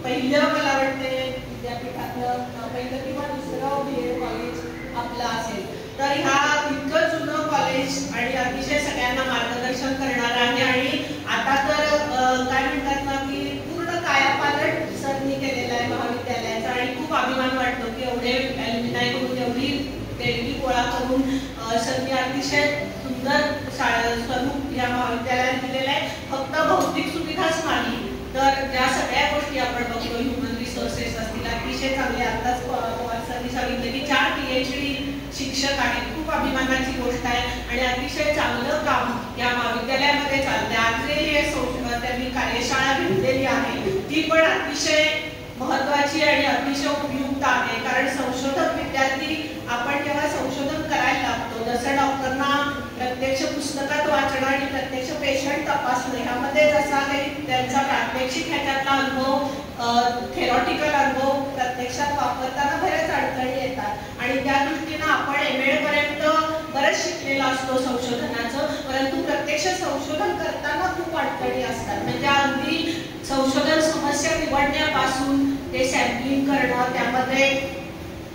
पहिलं मला वाटते विद्यापीठातलं पहिलं किंवा दुसरं BA कॉलेज आपलं असेल. तर ह्या इतकं जुनं कॉलेज आणि अतिशय सगळ्यांना मार्गदर्शन करणार आहे. आणि आता तर काय म्हणतात ना की पूर्ण कायापालट सरनी केलेला आहे महाविद्यालयाचा आणि खूप अभिमान वाटतो की एवढे ॲल्युमिनाय करून एवढी देणगी गोळा करून सरनी अतिशय सुंदर स्वरूप या महाविद्यालयात दिलेलं आहे. फक्त भौतिक सुविधाच नाही तर ज्या सगळ्या गोष्टी आपण बघतो, ह्युमन रिसोर्सेस असतील अतिशय चांगले. आताच पवार सरांनी सांगितलं की 4 PhD शिक्षक आहेत, खूप अभिमानाची गोष्ट आहे. आणि अतिशय चांगलं काम या महाविद्यालयामध्ये चालते. आजही हे त्यांनी कार्यशाळा घेतलेली आहे ती पण अतिशय महत्वाची आणि अतिशय उपयुक्त आहे. कारण संशोधक विद्यार्थी आपण जेव्हा संशोधन करायला लागतो, जसं डॉक्टरना प्रत्यक्ष पुस्तकात वाचणं आणि प्रत्यक्ष पेशंट तपासणं ह्यामध्ये जसा काही त्यांचा प्रात्यक्षिक ह्याच्यातला अनुभव, थेरॉटिकल अनुभव प्रत्यक्षात वापरताना बऱ्याच अडचणी येतात आणि त्या दृष्टीनं आपण MA पर्यंत बरंच शिकलेला असतो संशोधनाचं, परंतु प्रत्यक्ष संशोधन करताना खूप अडचणी असतात. म्हणजे अगदी संशोधन समस्या निवडण्यापासून ते सॅम्पलिंग करणं, त्यामध्ये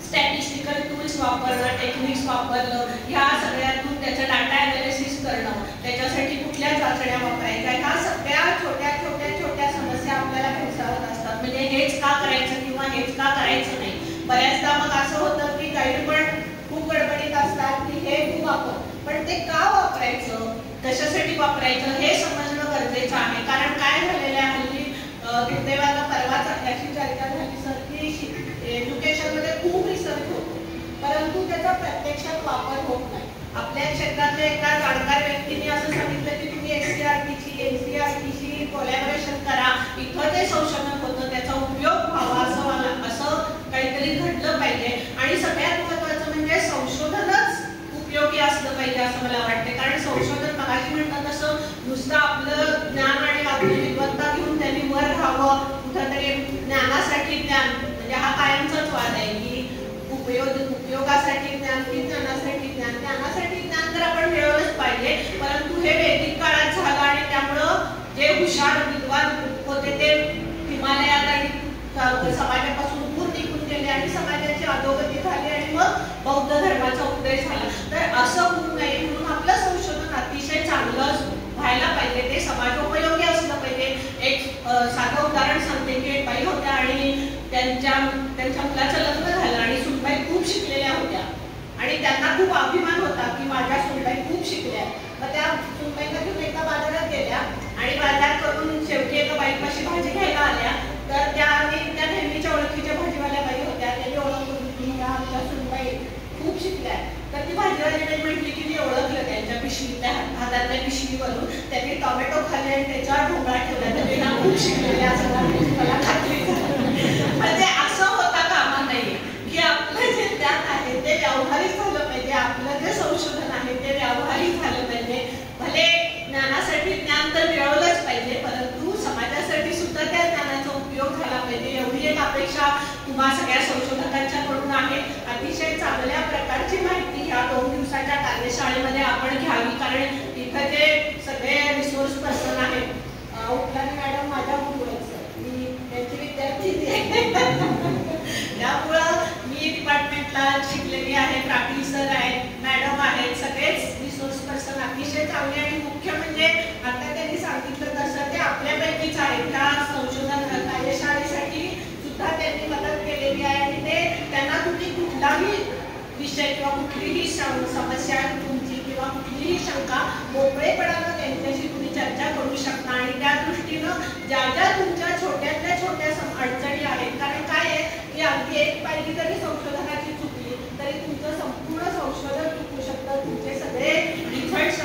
स्टॅटिस्टिकल टूल्स वापरणं, टेक्निक्स वापरणं, ह्या सगळ्यातून त्याचं डाटा ॲनालिसिस करणं, त्याच्यासाठी कुठल्या चाचण्या वापरायच्या, ह्या सगळ्या छोट्या छोट्या छोट्या समस्या आपल्याला भेडसावत असतात. म्हणजे हेच का करायचं किंवा हेच का करायचं नाही. बऱ्याचदा मग असं होतं की गाईड पण खूप गडबडीत असतात की हे खूप वापर, पण ते का वापरायचं, कशासाठी वापरायचं हे समजणं गरजेचं आहे. कारण काय झालेलं आहे हल्ली दुर्दैवाला परवाच याची चर्चा झाली सर की एज्युकेशनमध्ये खूप रिसर्च होतो परंतु त्याचा प्रत्यक्षात वापर होत नाही. आपल्या क्षेत्रातल्या एका जाणकार व्यक्तीने असं सांगितलं की तुम्ही SCERTची NCERTशी कोलॅबोरेशन करा, इथं ते संशोधन होतं त्याचा उपयोग व्हावा असं काहीतरी घडलं पाहिजे. आणि सगळ्यात महत्त्वाचं म्हणजे संशोधनच उपयोग पाहिजे असं मला वाटते. कारण संशोधन मगाशी म्हणतात तसं नुसतं आपलं ज्ञान आणि आपली विद्वत्ता घेऊन त्यांनी वर राहावं, कुठंतरी ज्ञानासाठी ज्ञान, म्हणजे हा कायमचाच वाद आहे की उपयोगासाठी ज्ञान की ज्ञानासाठी ज्ञान. ज्ञानासाठी ज्ञान तर आपण मिळवलंच पाहिजे, परंतु हे वैदिक काळात झालं आणि त्यामुळं जे हुशार विद्वान होते ते हिमालयात आणि समाजापासून दूर निघून गेले आणि समाजाची अधोगती झाली आणि मग बौद्ध धर्माचा उदय झाला. तर असं होऊ नये म्हणून आपलं संशोधन अतिशय चांगलं व्हायला पाहिजे, ते समाजोपयोगी असलं पाहिजे. एक साधं उदाहरण सांगते की एक बाई होत्या आणि त्यांच्या मुलाचं लग्न झालं आणि सुनबाई खूप शिकलेल्या होत्या आणि त्यांना खूप अभिमान होता की माझ्या सुनबाई खूप शिकल्या. मग त्या सुनबाईला घेऊन एका बाजारात गेल्या आणि बाजार करून शेवटी एका बाईपाशी भाजी घ्यायला आल्या. तर त्या नेहमीच्या ओळखीच्या भाजीवाल्या बाई होत्या, त्यांनी ओळखून आमच्या सुनबाई खूप शिकल्या. तर ती भाजीवाली म्हटली की मी ओळखलं त्यांच्या पिशवीतल्या हातातल्या पिशवीवरून त्यांनी टोमॅटो खाल्ले आणि त्याच्यावर ढोकळा ठेवला, तर ना खूप शिकलेले असं मला खात्री झाली. म्हणजे असं होता कामा नाहीये की आपलं जे ज्ञान आहे ते व्यावहारिक झालं पाहिजे, आपलं जे संशोधन आहे ते व्यावहारिक झालं पाहिजे. भले ज्ञानासाठी ज्ञान तर मिळवलंच पाहिजे, परंतु समाजासाठी सुद्धा त्या ज्ञानाचा उपयोग झाला पाहिजे, एवढी एक अपेक्षा तुम्हा सगळ्या संशोधकांच्याकडून आहे. अतिशय चांगल्या प्रकारची माहिती ह्या 2 दिवसाच्या कार्यशाळेमध्ये आपण घ्यावी, कारण इथं जे सगळे रिसोर्स पर्सन आहेत, उपलानी मॅडम माझ्या मुलीच, मी त्यांची विद्यार्थी त्यामुळं मी डिपार्टमेंटला शिकलेली आहे, पाटील सर आहेत, मॅडम आहेत, सगळेच रिसोर्स पर्सन अतिशय चांगले. आणि मुख्य म्हणजे आता त्यांनी सांगितलं तसं ते आपल्यापैकीच आहेत. त्या संशोधन कार्यशाळेसाठी सुद्धा त्यांनी मदत केलेली आहे आणि ते त्यांना तुम्ही कुठलाही विषय किंवा कुठलीही समस्या तुमची किंवा कुठलीही शंका मोकळेपणानं त्यांच्याशी तुम्ही चर्चा करू शकता. आणि त्या दृष्टीनं ज्या ज्या तुमच्या छोट्यातल्या छोट्या अडचणी आहेत, कारण काय आहे की अगदी एक पाहिजे तरी संशोधनाची चुकली तरी तुमचं संपूर्ण संशोधन चुकू शकतं, तुमचे सगळे रिझल्ट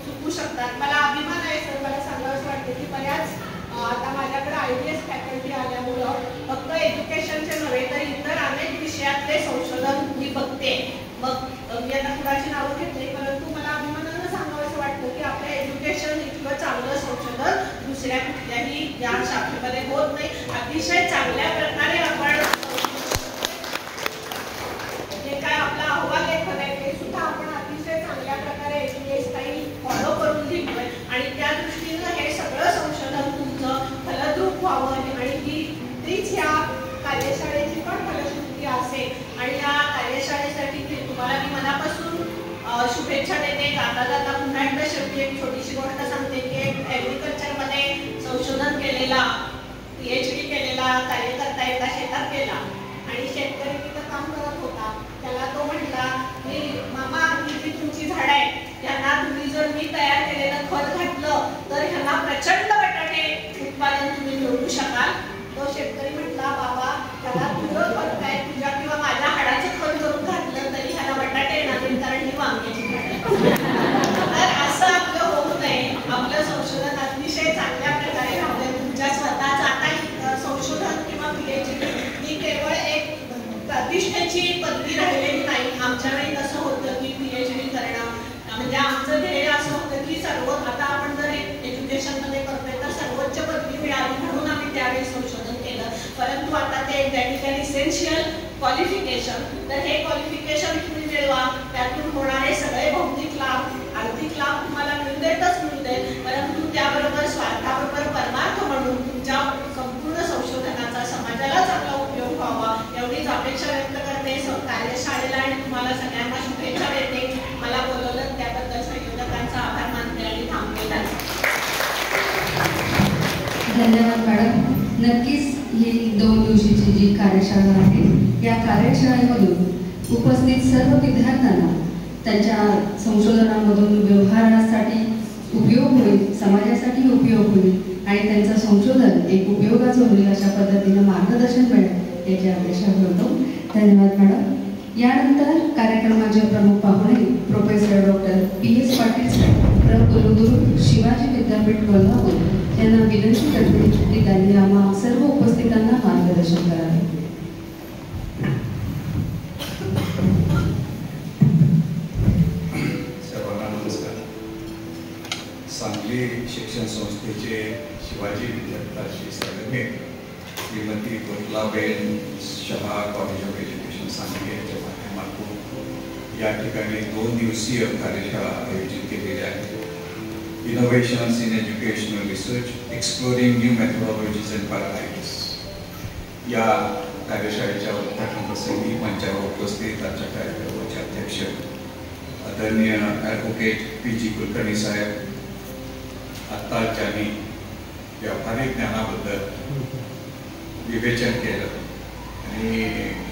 चुकू शकतात. मला अभिमान आहे सर, मला सांगावंच वाटते की बऱ्याच आता माझ्याकडे IAS फॅकल्टी आल्यामुळं फक्त एज्युकेशनचे नव्हे तर इतर अनेक विषयातले संशोधन मी बघते. मग मी आता कुणाची नावं घेतली, परंतु मला अभिमानानं सांगावंसं वाटतं की आपलं एज्युकेशन इतकं चांगलं संशोधन दुसऱ्या कुठल्याही या शाखेमध्ये होत नाही. अतिशय चांगल्या प्रकारे आपण जे काय आपला अहवाल लेखन आहे ते सुद्धा आपण अतिशय चांगल्या प्रकारे ABA स्टाईल फॉलो करून लिहितोय आणि त्या दृष्टीनं हे सगळं संशोधन तुमचं फलद्रूप व्हावं आणि तीच ह्या कार्यशाळेची पण फलश्रुती असेल. आणि या कार्यशाळेसाठी तुम्हाला मी मनापासून शुभेच्छा देते. जाता जाता पुन्हा एकदा शेवटी एक छोटीशी गोष्ट सांगते की ॲग्रिकल्चरमध्ये संशोधन केलेला PhD केलेला कार्यकर्ता एका शेतात गेला आणि शेतकरी तिथं काम करत होता. त्याला तो म्हटला की मामा ही जी तुमची झाडं आहेत यांना तुम्ही जर मी तयार केलेलं खत घातलं तर ह्यांना प्रचंड बटाटे उत्पादन तुम्ही मिळवू शकाल. तो शेतकरी म्हटला बाबा त्याला तुझं खत काय, तुझ्या किंवा माझ्या हाडाचं खत करून घातलं तरी ह्याला बटाटे येणार नाही, कारण ही वांग्याची झाडं. तर असं आपलं होऊ नये. आपलं संशोधन अतिशय चांगल्या प्रकारे राहतं. तुमच्या स्वतःच आता संशोधन किंवा PhD ही केवळ एक प्रतिष्ठेची पदवी राहिलेली नाही. आमच्या वेळी कसं होतं की PhD करणं म्हणजे आमचं ध्येय असं होतं की सर्व आता आपण जर एज्युकेशनमध्ये करतोय तर सर्वोच्च पदवी मिळावी म्हणून आम्ही त्यावेळी संशोधन केलं. परंतु आता ते दॅट इसेन्शियल क्वालिफिकेशन, तर हे क्वालिफिकेशन तुम्ही मिळवा, त्यातून होणारे सगळे भौतिक लाभ, आर्थिक लाभ तुम्हाला मिळतेच मिळते, परंतु त्याबरोबर स्वार्थाबरोबर परमार्थ म्हणून तुमच्या संपूर्ण संशोधनाचा समाजाला चांगला उपयोग व्हावा एवढीच अपेक्षा व्यक्त करते. कार्यशाळेला आणि तुम्हाला सगळ्यांना शुभेच्छा देते. मला बोलवलं त्याबद्दल संयोजकांचा आभार मानते आणि थांबते. धन्यवाद मॅडम. नक्कीच ही 2 दिवशीची जी कार्यशाळा आहे या कार्यशाळेमधून उपस्थित सर्व विद्यार्थ्यांना त्यांच्या संशोधनामधून व्यवहारासाठी उपयोग होईल, समाजासाठी उपयोग होईल आणि त्यांचं संशोधन एक उपयोगाचं होईल अशा पद्धतीनं मार्गदर्शन मिळेल याची अपेक्षा करतो. धन्यवाद मॅडम. यानंतर कार्यक्रमाचे प्रमुख पाहुणे प्रोफेसर डॉक्टर PS पाटील साहेब, कुलगुरू शिवाजी विद्यापीठ कोल्हापूर यांना विनंती करते की त्यांनी आम्हा सर्व उपस्थितांना मार्गदर्शन करावे. सर्वांना सांगली शिक्षण संस्थेचे शिवाजी विद्यापीठाची संलग्निक Shrimati Kokilaben Shah college of education Sangli यांच्या माध्यमातून या ठिकाणी 2 दिवसीय कार्यशाळा आयोजित केलेल्या आहेत. Innovations in educational research exploring new methodologies and paradigms या कार्यशाळेच्या उद्घाटन प्रसंगी मंचावर उपस्थित आजच्या कार्यक्रमाचे अध्यक्ष आदरणीय ॲडव्होकेट PG कुलकर्णी साहेब आत्ता ज्यांनी व्यावहारिक ज्ञानाबद्दल विवेचन केलं आणि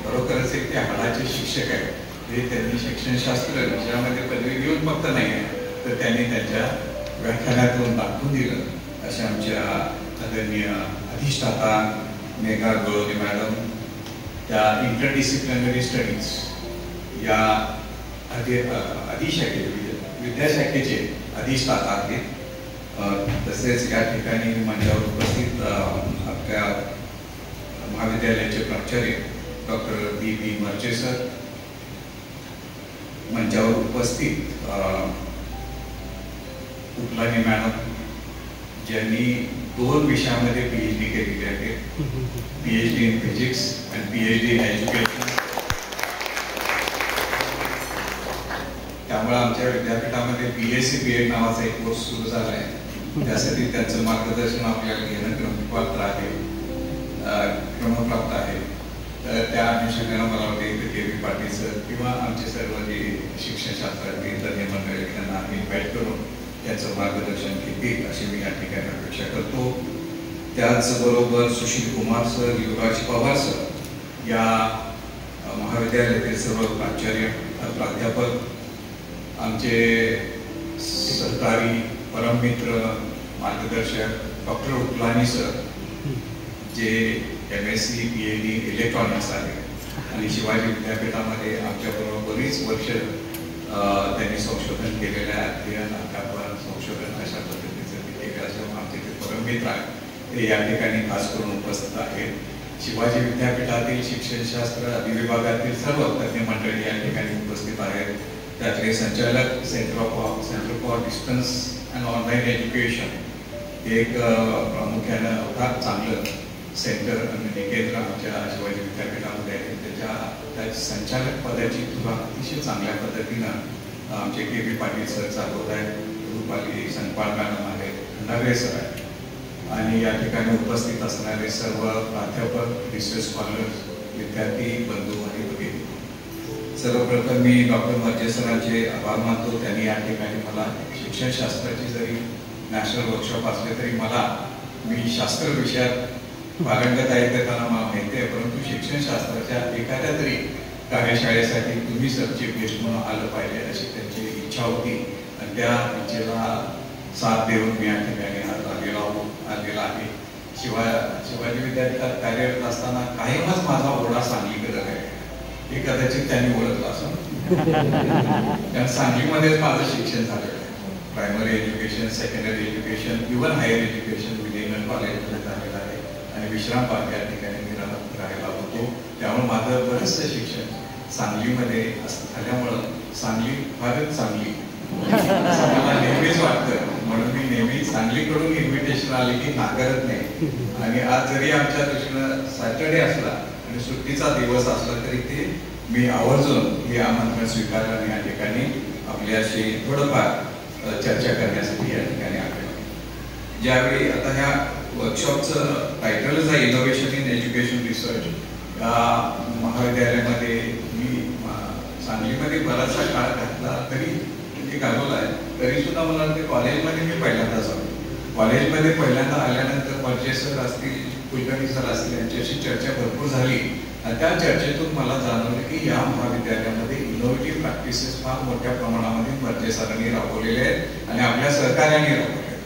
खरोखरच एक ते हाडाचे शिक्षक आहेत. हे त्यांनी शिक्षणशास्त्र विषयामध्ये पदवी घेऊन फक्त नाही आहे तर त्यांनी त्यांच्या व्याख्यानातून दाखवून दिलं अशा आमच्या आदरणीय अधिष्ठाता मेघा गोळवणे मॅडम त्या इंटरडिसिप्लिनरी स्टडीज या विद्याशाखेचे अधिष्ठाता आहेत. तसेच या ठिकाणी मंचावर उपस्थित आपल्या महाविद्यालयाचे प्राचार्य डॉक्टर B.B. मर्चे सर, मंचावर उपस्थित उपलानी मॅडम ज्यांनी 2 विषयामध्ये PhD केलेली आहे, PhD इन फिजिक्स आणि PhD इन एज्युकेशन. त्यामुळे आमच्या विद्यापीठामध्ये BSc BEd नावाचा एक कोर्स सुरू झाला आहे. त्यासाठी त्यांचं मार्गदर्शन आपल्याला घेणं क्रमप्राप्त आहे. तर त्या अनुषंगाने मला वाटते KV पाटील सर किंवा आमचे सर्व जे शिक्षणशास्त्राचे तज्ञ मंडळी त्यांना इन्व्हाइट करून त्याचं मार्गदर्शन घेतील अशी मी या ठिकाणी अपेक्षा करतो. त्याचबरोबर सुशील कुमार सर, युवराज पवार सर या महाविद्यालयातील सर्व प्राचार्य प्राध्यापक, आमचे सहकारी परममित्र मार्गदर्शक डॉक्टर उपलानी सर जे MSc PhD इलेक्ट्रॉनिक्स आहे आणि शिवाजी विद्यापीठामध्ये आमच्याबरोबर बरीच वर्ष त्यांनी संशोधन केलेलं आहे. अध्ययन अध्यापन संशोधन अशा पद्धतीचं ते केलं. आमचे ते परममित्र आहेत ते या ठिकाणी खास करून उपस्थित आहेत. शिवाजी विद्यापीठातील शिक्षणशास्त्र अधिविभागातील सर्व तज्ञ मंडळी या ठिकाणी उपस्थित आहेत. त्यातले संचालक centre for distance and online education एक प्रामुख्यानं फार चांगलं सेंटर आणि केंद्र आमच्या शिवाजी विद्यापीठामध्ये आहे. त्या संचालक पदाची तुला अतिशय चांगल्या पद्धतीनं आमचे KV पाटील सर चालवत आहेत. रुपाली संपाळ मॅडम आहेत, खंडागळे सर आहेत आणि या ठिकाणी उपस्थित असणारे सर्व प्राध्यापक, रिसर्च स्कॉलर्स, विद्यार्थी बंधू आणि भगिनी. सर्वप्रथम मी डॉक्टर मर्चे सरांचे आभार मानतो. त्यांनी या ठिकाणी मला शिक्षणशास्त्राची जरी नॅशनल वर्कशॉप असले तरी मी शास्त्र विषयात पारंगत आहे ते त्यांना मला माहिती आहे, परंतु शिक्षणशास्त्राच्या एखाद्या तरी कार्यशाळेसाठी तुम्ही सर चीफ गेस्ट म्हणून आलं पाहिजे अशी त्यांची इच्छा होती आणि त्या इच्छेला साथ देऊन मी या ठिकाणी आज आलेला आहे. शिवाजी विद्यापीठात कार्यरत असताना कायमच माझा ओढा सांगलीकडे आहे. हे कदाचित त्यांनी ओळखलं असं कारण सांगलीमध्येच माझं शिक्षण झालेलं आहे. Primary education, secondary education, even higher education William कॉलेजमध्ये झालेलं आहे आणि विश्राम पार्क या ठिकाणी मी राहायला होतो. त्यामुळे माझं बरंचसं शिक्षण सांगलीमध्ये झाल्यामुळं सांगली फारच चांगली असं मला नेहमीच वाटतं. म्हणून मी नेहमी सांगलीकडून इन्व्हिटेशन आले की नाकारत नाही. आणि आज जरी आमच्या दृष्टीनं सॅटर्डे असला आणि सुट्टीचा दिवस असला तरी ते मी आवर्जून हे आमंत्रण स्वीकारलं आणि या ठिकाणी आपल्याशी थोडंफार चर्चा करण्यासाठी या ठिकाणी आले. ज्यावेळी आता ह्या वर्कशॉपचं टायटलच आहे इनोव्हेशन इन एज्युकेशन रिसर्च. या महाविद्यालयामध्ये मी सांगलीमध्ये बराचसा काळ घातला तरी घालवला आहे तरी सुद्धा मला वाटते कॉलेजमध्ये मी पहिल्यांदाच आलो. कॉलेजमध्ये पहिल्यांदा आल्यानंतर मर्चे सर असतील, कुलकर्णी सर असतील यांच्याशी चर्चा भरपूर झाली आणि त्या चर्चेतून मला जाणवलं की या महाविद्यालयामध्ये इनोव्हेटिव्ह प्रॅक्टिसेस फार मोठ्या प्रमाणामध्ये मर्चे सरांनी राबवलेले आहेत आणि आपल्या सहकार्याने राबवले.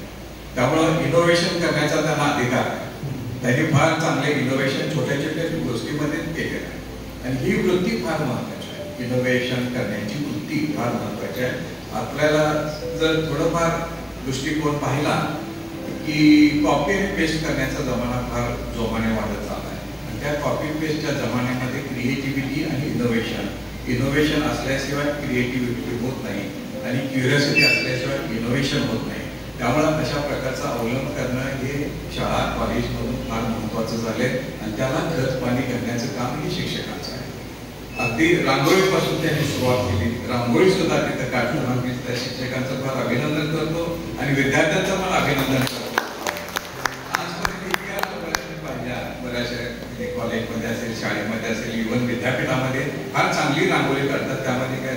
त्यामुळं इनोव्हेशन करण्याचा त्यांना अधिकार आहे. त्यांनी फार चांगले इनोव्हेशन छोट्या छोट्या गोष्टीमध्ये केले आहे आणि ही वृत्ती फार महत्वाची आहे. इनोव्हेशन करण्याची वृत्ती फार महत्वाची आहे. आपल्याला जर थोडंफार दृष्टिकोन पाहिला की कॉपी आणि पेस्ट करण्याचा जमाना फार जोमाने वाढत चालला आहे आणि त्या कॉपी पेस्टच्या जमान्यामध्ये क्रिएटिव्हिटी आणि इनोव्हेशन असल्याशिवाय क्रिएटिव्हिटी होत नाही आणि क्युरियोसिटी असल्याशिवाय इनोव्हेशन होत नाही. त्यामुळे अशा प्रकारचा अवलंब करणं हे शाळा कॉलेजमधून फार महत्त्वाचं झालंय आणि त्याला खत पाणी घालण्याचं काम हे शिक्षकांचं आहे. अगदी रांगोळीपासून त्यांनी सुरुवात केली. रांगोळी सुद्धा तिथं काढताना मी त्या शिक्षकांचं फार अभिनंदन करतो आणि विद्यार्थ्यांचं पण अभिनंदन करतो. बऱ्याचशा कॉलेजमध्ये असेल, शाळेमध्ये असेल, इव्हन विद्यापीठामध्ये फार चांगली रांगोळी काढतात, त्यामध्ये काय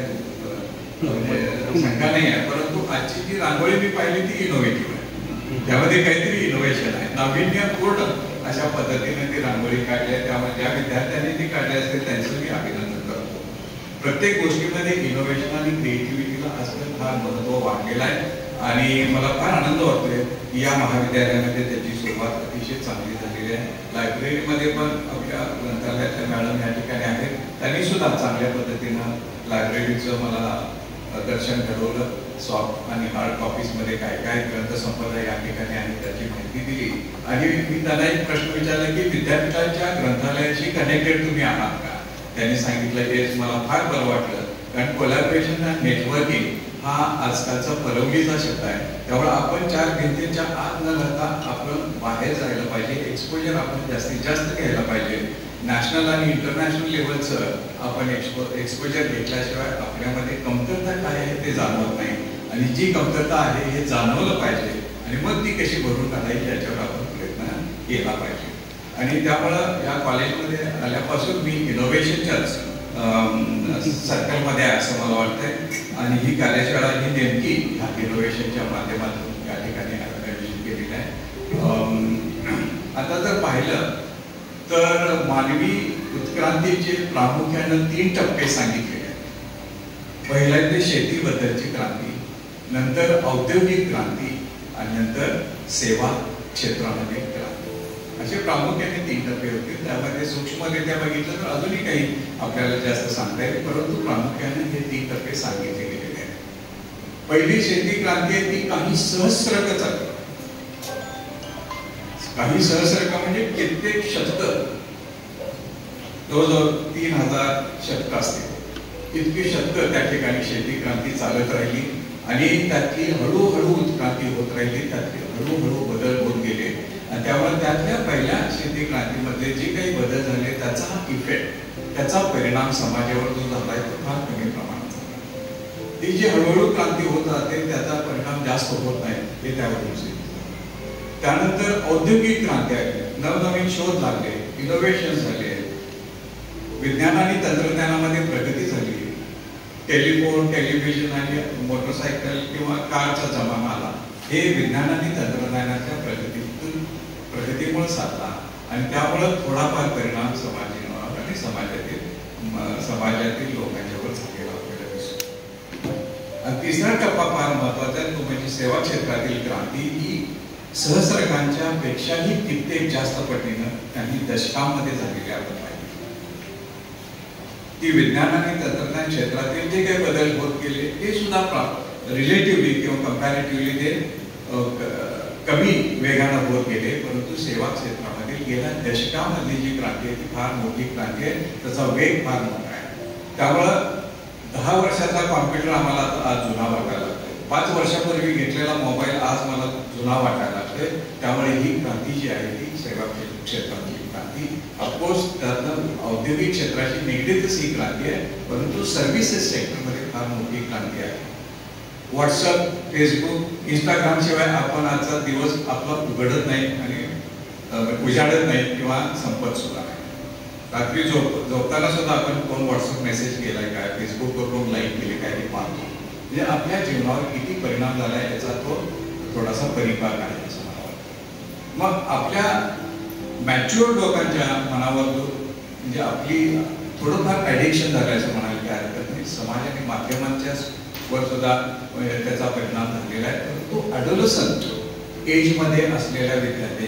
शंका नाही आहे. परंतु आजची जी रांगोळी मी पाहिली ती इनोव्हेटिव्ह आहे, त्यामध्ये काहीतरी इनोव्हेशन आहे, नाविन्यपूर्ण अशा पद्धतीने ती रांगोळी काढली आहे. त्यामुळे ज्या विद्यार्थ्यांनी ती काढली असेल त्यांचं मी अभिनंदन करतो. प्रत्येक गोष्टीमध्ये इनोव्हेशन आणि क्रिएटिव्हिटीला आजकाल फार महत्त्व वाढलेलं आहे आणि मला फार आनंद वाटतोय की या महाविद्यालयामध्ये त्याची सुरुवात अतिशय चांगली झालेली आहे. लायब्ररीमध्ये पण आपल्या ग्रंथालयातल्या मॅडम या ठिकाणी आहेत, त्यांनी सुद्धा चांगल्या पद्धतीनं लायब्ररीचं मला दर्शन घडवलं. सॉफ्ट आणि हार्ड कॉपीजमध्ये काय काय ग्रंथसंपदा या ठिकाणी आहे त्याची माहिती दिली आणि मी त्यांना एक प्रश्न विचारला की विद्यापीठाच्या ग्रंथालयाशी कनेक्टेड तुम्ही आहात का? त्यांनी सांगितलं येस. मला फार बरं वाटलं, कारण कोलॅबोरेशन आणि नेटवर्किंग हा आजकालचा परवलीचा शब्द आहे. त्यामुळे आपण चार भिंतींच्या आत न राहता आपण बाहेर जायला पाहिजे, एक्सपोजर आपण जास्तीत जास्त घ्यायला पाहिजे. नॅशनल आणि इंटरनॅशनल लेवलचं आपण एक्सपोजर घेतल्याशिवाय आपल्यामध्ये कमतरता काय आहे ते जाणवत नाही आणि जी कमतरता आहे हे जाणवलं पाहिजे आणि मग ती कशी भरून काढायची याच्यावर आपण प्रयत्न केला पाहिजे. आणि त्यामुळं या कॉलेजमध्ये आल्यापासून मी इनोव्हेशनच्याच सर्कलमध्ये आहे असं मला वाटतंय आणि ही कार्यशाळा ही नेमकी ह्या इनोव्हेशनच्या माध्यमातून या ठिकाणी आयोजित केलेली आहे. आता जर पाहिलं तर मानवी उत्क्रांतीचे प्रामुख्यानं 3 टप्पे सांगितलेले आहेत. पहिला ते शेतीबद्दलची क्रांती, नंतर औद्योगिक क्रांती आणि नंतर सेवा क्षेत्रामध्ये क्रांती, असे प्रामुख्याने 3 टप्पे होते. त्यामध्ये सूक्ष्मरित्या बघितलं तर अजूनही काही आपल्याला जास्त सांगता येईल, परंतु प्रामुख्याने हे 3 टप्पे सांगितले गेलेले आहेत. पहिली शेती क्रांती आहे ती काही सहस्रक चालते. काही सहस्रक म्हणजे कित्येक शतक, जवळजवळ 3000 शतक असते, इतकी शतक त्या ठिकाणी शेती क्रांती चालत राहिली आणि त्यातली हळूहळू उत्क्रांती होत राहिली, त्यातले हळूहळू बदल होत गेले आणि त्यामुळे त्यातल्या पहिल्या शेती क्रांतीमध्ये जे काही बदल झाले त्याचा इफेक्ट, त्याचा परिणाम समाजावर जो झालाय तो फार कमी प्रमाणात झाला. ती जी हळूहळू क्रांती होत राहते त्याचा परिणाम जास्त होत नाही हे त्यावर. त्यानंतर औद्योगिक क्रांती आहे, नवनवीन शोध लागले, इनोव्हेशन झाले, विज्ञान आणि तंत्रज्ञानामध्ये प्रगती झाली, टेलिफोन, टेलिव्हिजन आणि मोटरसायकल किंवा कारचा जमाना आला. हे विज्ञान आणि तंत्रज्ञानाच्या प्रगतीमुळे साधला आणि त्यामुळे थोडाफार परिणाम समाजावर आणि समाजातील लोकांच्यावर झालेला आपल्याला दिसतो. तिसरा टप्पा फार महत्वाचा आहे, तो म्हणजे सेवा क्षेत्रातील क्रांती. ही सहस्रकांच्या पेक्षाही कित्येक जास्त पटीनं त्यांनी दशकांमध्ये झालेली आपण पाहिली. ती विज्ञान आणि तंत्रज्ञान क्षेत्रातील जे काही बदल होत गेले ते सुद्धा रिलेटिव्हली किंवा कंपॅरेटिव्हली ते कमी वेगानं होत गेले, परंतु सेवा क्षेत्रामध्ये गेल्या दशकांमधली जी क्रांती आहे ती फार मोठी क्रांती आहे, त्याचा वेग फार मोठा आहे. त्यामुळं 10 वर्षाचा कॉम्प्युटर आम्हाला आज जुना वाटायला लागतो, 5 वर्षापूर्वी घेतलेला मोबाईल आज मला जुना वाटायला लागतोय. त्यामुळे ही क्रांती जी आहे ती सेवा क्षेत्रातली क्रांती. ऑफकोर्स त्यातनं औद्योगिक क्षेत्राची निगडीतच ही क्रांती आहे, परंतु सर्व्हिसेस सेक्टरमध्ये फार मोठी क्रांती आहे. व्हॉट्सअप, फेसबुक, इंस्टाग्राम शिवाय आपण आजचा दिवस आपला उघडत नाही आणि उजाडत नाही किंवा संपत सुद्धा नाही. रात्री झोपताना सुद्धा आपण कोण व्हॉट्सअप मेसेज केलाय काय, फेसबुकवर कोण लाईक केले काय हे पाहतो. म्हणजे आपल्या जीवनावर किती परिणाम झाला आहे याचा तो थोडासा परिपाक आहे असं मला वाटतं. मग आपल्या मॅच्युअर लोकांच्या मनावर म्हणजे आपली थोडंफार ॲडिक्शन झालं असं म्हणायला काय हरकत नाही. समाज आणि माध्यमांच्या वर सुद्धा त्याचा परिणाम झालेला आहे. परंतु ॲडोलसंट एजमध्ये असलेल्या विद्यार्थी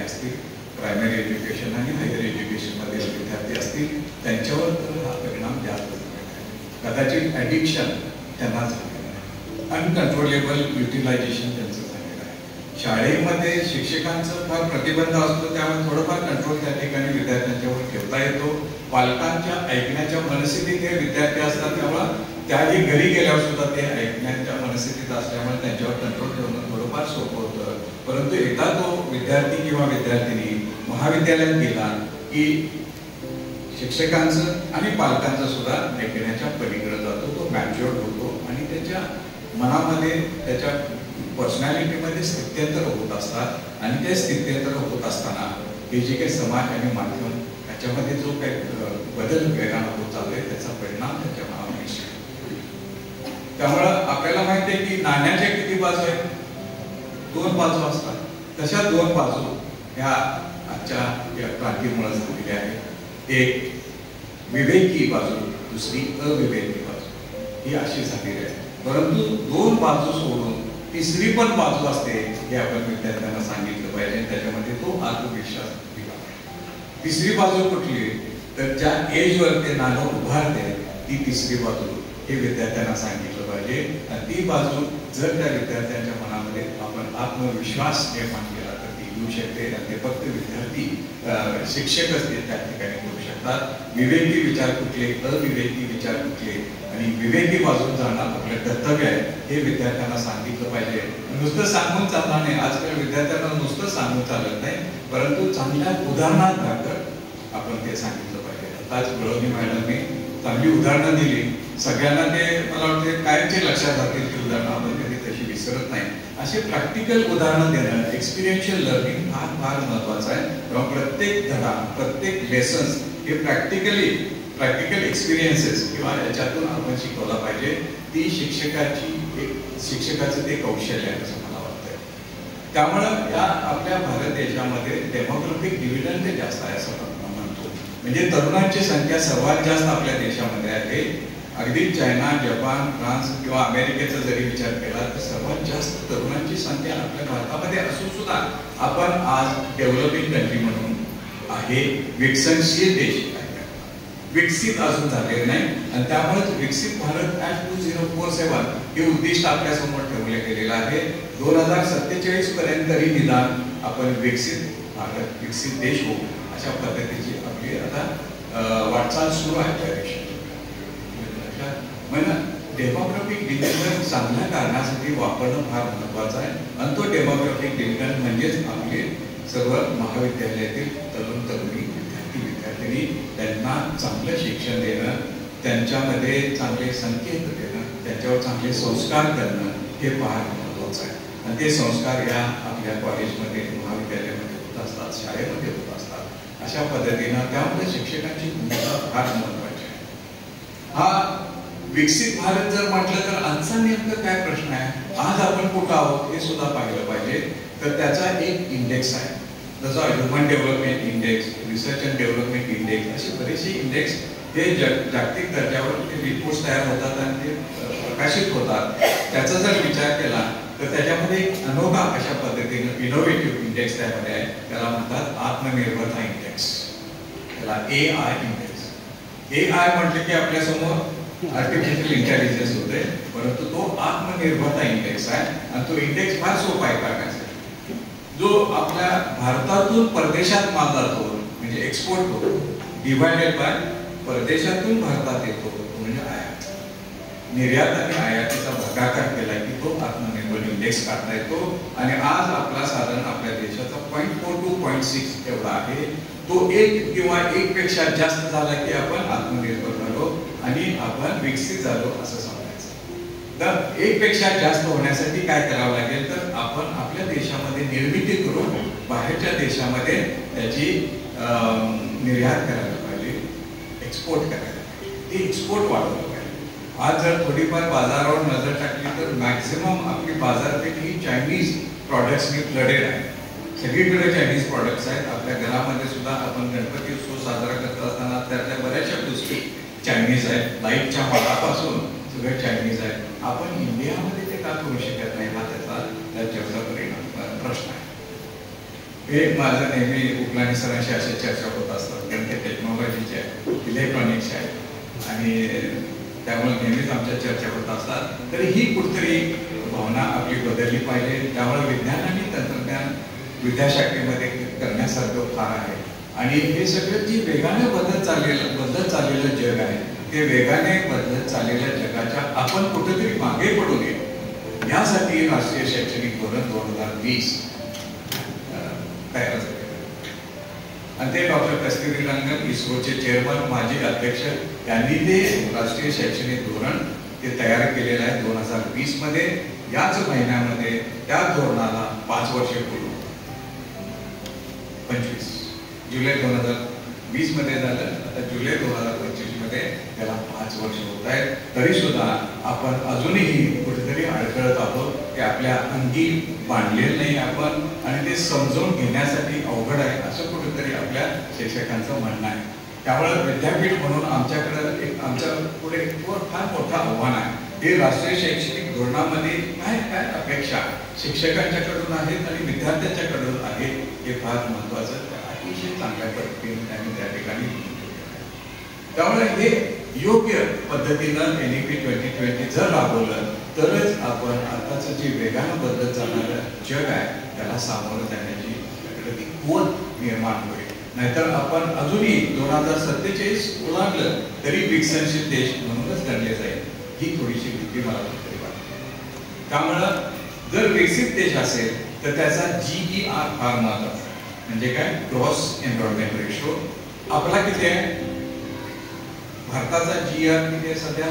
असतील, प्रायमरी एज्युकेशन आणि हायर एज्युकेशनमध्ये विद्यार्थी असतील, त्यांच्यावर तर हा परिणाम जास्त झालेला आहे. कदाचित ॲडिक्शन त्यांना झालेलं आहे, अनकंट्रोलेबल युटिलायझेशन त्यांचं झालेलं आहे. शाळेमध्ये शिक्षकांचं फार प्रतिबंध असतो, त्यामुळे थोडंफार कंट्रोल त्या ठिकाणी विद्यार्थ्यांच्यावर ठेवता येतो. पालकांच्या ऐकण्याच्या मनस्थितीत हे विद्यार्थी असतात, त्यामुळे त्याही घरी गेल्यावर सुद्धा ते ऐकण्याच्या मनस्थितीत असल्यामुळे त्यांच्यावर कंट्रोल ठेवणं थोडंफार विद्यार्थी किंवा विद्यार्थिनी महाविद्यालयात गेला की शिक्षकांचं आणि पालकांचं सुद्धा ऐकण्याच्या पलीकडे जातो, तो मॅच्युअर्ड होतो आणि त्याच्या मनामध्ये त्याच्या पर्सनॅलिटीमध्ये स्थित्यंतर होत असतात आणि ते स्थित्यंतर होत असताना हे जे काही समाज आणि माध्यम याच्यामध्ये जो काही बदल वेगाने होत चाललाय त्याचा परिणाम त्याच्या मनावर निश्चित. त्यामुळं आपल्याला माहिती आहे की नाण्याच्या किती बाजू आहेत, 2 बाजू असतात. तशा 2 बाजू ह्या आजच्या या क्रांतीमुळे झालेल्या आहेत. एक विवेकी बाजू, दुसरी अविवेकी बाजू, ही अशी झालेली आहे. परंतु 2 बाजू सोडून तिसरी पण बाजू असते हे आपण विद्यार्थ्यांना सांगितलं पाहिजे. त्याच्यामध्ये तो आत्मविश्वास दिला. तिसरी बाजू कुठली तर ज्या एजवर ते नाणं उभारते ती तिसरी बाजू हे विद्यार्थ्यांना सांगितलं पाहिजे. आणि ती बाजू जर त्या विद्यार्थ्यांच्या मनामध्ये आपण आत्मविश्वास निर्माण केला तर ती येऊ शकते. आणि ते फक्त विद्यार्थी शिक्षक असते त्या ठिकाणी करू शकतात. विवेकी विचार कुठले, अविवेकी विचार कुठले आणि विवेकी बाजून जाणं आपलं कर्तव्य आहे हे विद्यार्थ्यांना सांगितलं पाहिजे. नुसतं सांगून चालणार नाही. आजकाल विद्यार्थ्यांना नुसतं सांगून चालत नाही, परंतु चांगल्या उदाहरणात आपण ते सांगितलं पाहिजे. आताच बळवणी मॅडमने चांगली उदाहरणं दिली. सगळ्यांना ते मला वाटते कायमचे लक्षात राहतील ती उदाहरणं, आपण कधी तशी विसरत नाही. असे प्रॅक्टिकल उदाहरणं देणं, एक्सपिरियन्शियल लर्निंग फार फार महत्वाचं आहे. तेव्हा प्रत्येक धडा, प्रत्येक लेसन्स हे प्रॅक्टिकल एक्सपिरियन्सेस किंवा याच्यातून आपण शिकवला पाहिजे. ती शिक्षकाचं ते कौशल्य आहे असं मला वाटतं. त्यामुळं या आपल्या भारत देशामध्ये डेमोग्राफिक डिव्हिडंड जास्त आहे असं म्हणतो. म्हणजे तरुणांची संख्या सर्वात जास्त आपल्या देशामध्ये आहे. अगदी चायना, जपान, फ्रान्स किंवा अमेरिकेचा जरी विचार केला तर सर्वात जास्त तरुणांची संख्या आपल्या भारतामध्ये असून सुद्धा आपण आज डेव्हलपिंग कंट्री म्हणून आहे, विकसनशील देश आहे, विकसित अजून झालेले नाही. आणि त्यामुळेच विकसित भारत ॲट 2047 हे उद्दिष्ट आपल्या समोर ठेवले गेलेलं आहे. 2047 पर्यंत तरी निदान आपण विकसित भारत, विकसित देश होऊ अशा पद्धतीची आपली आता वाटचाल सुरू आहे त्या देशात. म्हणजे डेमोग्राफिक डिव्हिजन चांगल्या कारणासाठी वापरणं फार महत्वाचं आहे. आणि तो डेमोग्राफिक डिव्हिजन म्हणजेच आपले सर्व महाविद्यालयातील तरुण तरुणी, विद्यार्थी त्यांना चांगलं शिक्षण देणं, त्यांच्यामध्ये चांगले संकेत देणं, त्यांच्यावर चांगले संस्कार करणं हे फार महत्वाचं आहे. आणि ते संस्कार या आपल्या कॉलेजमध्ये, महाविद्यालयामध्ये होत असतात, शाळेमध्ये होत असतात. अशा पद्धतीनं त्यामुळे शिक्षकांची भूमिका फार महत्वाची आहे. हा विकसित भारत जर म्हटलं तर आजचा नेमकं काय प्रश्न आहे, आज आपण कुठं आहोत हे सुद्धा पाहिलं पाहिजे. तर त्याचा एक इंडेक्स आहे, जसा human development index, research and development index, असे बरेचसे इंडेक्स हे जागतिक दर्जावर ते रिपोर्ट्स तयार होतात आणि ते प्रकाशित होतात. त्याचा जर विचार केला तर त्याच्यामध्ये एक अनोखा अशा पद्धतीनं इनोव्हेटिव्ह इंडेक्स त्यामध्ये आहे. त्याला म्हणतात आत्मनिर्भरता इंडेक्स, त्याला AI इंडेक्स. AI म्हटलं की आपल्या समोर आर्टिफिशियल इंटेलिजन्स होते, परंतु तो आत्मनिर्भरता इंडेक्स आहे. आणि तो इंडेक्स फार सोपा आहे करण्यासाठी. जो आपल्या भारतातून परदेशात माल जातो म्हणजे एक्सपोर्ट होतो, डिवायडेड बाय परदेशातून भारतात येतो म्हणजे आयात. निर्यात आणि आयातीचा भागाकार केला की तो आत्मनिर्भर इंडेक्स काढता येतो. आणि आज आपला साधारण आपल्या देशाचा 0.4 to 0.6 एवढा आहे. तो 1 किंवा 1 पेक्षा जास्त झाला की आपण आत्मनिर्भर झालो आणि आपण विकसित झालो असं समजायचं. तर 1 पेक्षा जास्त होण्यासाठी काय करावं लागेल तर आपण आपल्या देशामध्ये निर्मिती करून बाहेरच्या देशामध्ये त्याची निर्यात करायला पाहिजे, एक्सपोर्ट करायला पाहिजे, ती एक्सपोर्ट वाढवलं पाहिजे. आज जर थोडीफार बाजारावर नजर टाकली तर मॅक्झिमम आपली बाजारपेठ ही चायनीज प्रॉडक्ट्सनी फ्लडेड आहे. सगळीकडे चायनीज प्रॉडक्ट्स आहेत. आपल्या घरामध्ये सुद्धा आपण गणपती उत्सव साजरा करत असताना त्यातल्या बऱ्याचशा गोष्टी चायनीज आहेत. लाईटच्या मालापासून सगळं चायनीज आहे. आपण इंडियामध्ये ते का करू शकत नाही हा त्याचा परिणाम प्रश्न आहे. हे माझं नेहमी उपलानी सरांशी अशा चर्चा होत असतात, कारण ते टेक्नॉलॉजीचे आहे, इलेक्ट्रॉनिक्सचे आहे आणि त्यामुळे नेहमीच आमच्या चर्चा होत असतात. तरी ही कुठतरी भावना आपली बदलली पाहिजे. त्यामुळे विज्ञान आणि तंत्रज्ञान विद्याशाखेमध्ये करण्यासारखं फार आहे. आणि हे सगळं जी वेगाने बदलत चाललेलं जग आहे, ते वेगाने बदलत चाललेल्या जगाच्या आपण कुठेतरी मागे पडू नये यासाठी राष्ट्रीय शैक्षणिक धोरण 2020 तयार झाले आणि ते डॉक्टर कस्तुरी रंगन, इस्रोचे चेअरमन, माजी अध्यक्ष यांनी ते राष्ट्रीय शैक्षणिक धोरण ते तयार केलेलं आहे 2020 मध्ये. याच महिन्यामध्ये त्या धोरणाला 5 वर्षे पूर्ण, 25 जुलै 2020 मध्ये झालं. आता जुलै 2025 मध्ये त्याला 5 वर्ष होत आहेत. तरी सुद्धा आपण अजूनही कुठेतरी अडखळत आहोत की आपल्या अंगी बांधलेलं नाही आपण आणि ते समजून घेण्यासाठी अवघड आहे असं कुठेतरी आपल्या शिक्षकांचं म्हणणं आहे. त्यामुळे विद्यापीठ म्हणून आमच्याकडे आमच्या पुढे फार मोठं आव्हान आहे. हे राष्ट्रीय शैक्षणिक धोरणामध्ये काय काय अपेक्षा शिक्षकांच्याकडून आहेत आणि विद्यार्थ्यांच्याकडून आहेत हे फार महत्वाचं अतिशय चांगल्या पद्धतीने त्यांनी त्या ठिकाणी. त्यामुळे हे योग्य पद्धतीनं NEP 2020 जर राबवलं तरच आपण आताचं जे वेगानं बदलत जाणारं जग आहे त्याला सामोरं जाण्याची आपल्याकडे ती कुवत निर्माण होईल. नाहीतर आपण अजूनही 2047 ओलांडलं तरी विकसनशील देश म्हणूनच गणले जाईल ही थोडीशी भीती मला तरी वाटते. त्यामुळं जर विकसित देश असेल तर त्याचा GER फार महत्वाचा. म्हणजे काय? ग्रॉस एनरोलमेंट रेशो आपला किती आहे? भारताचा GER किती आहे सध्या?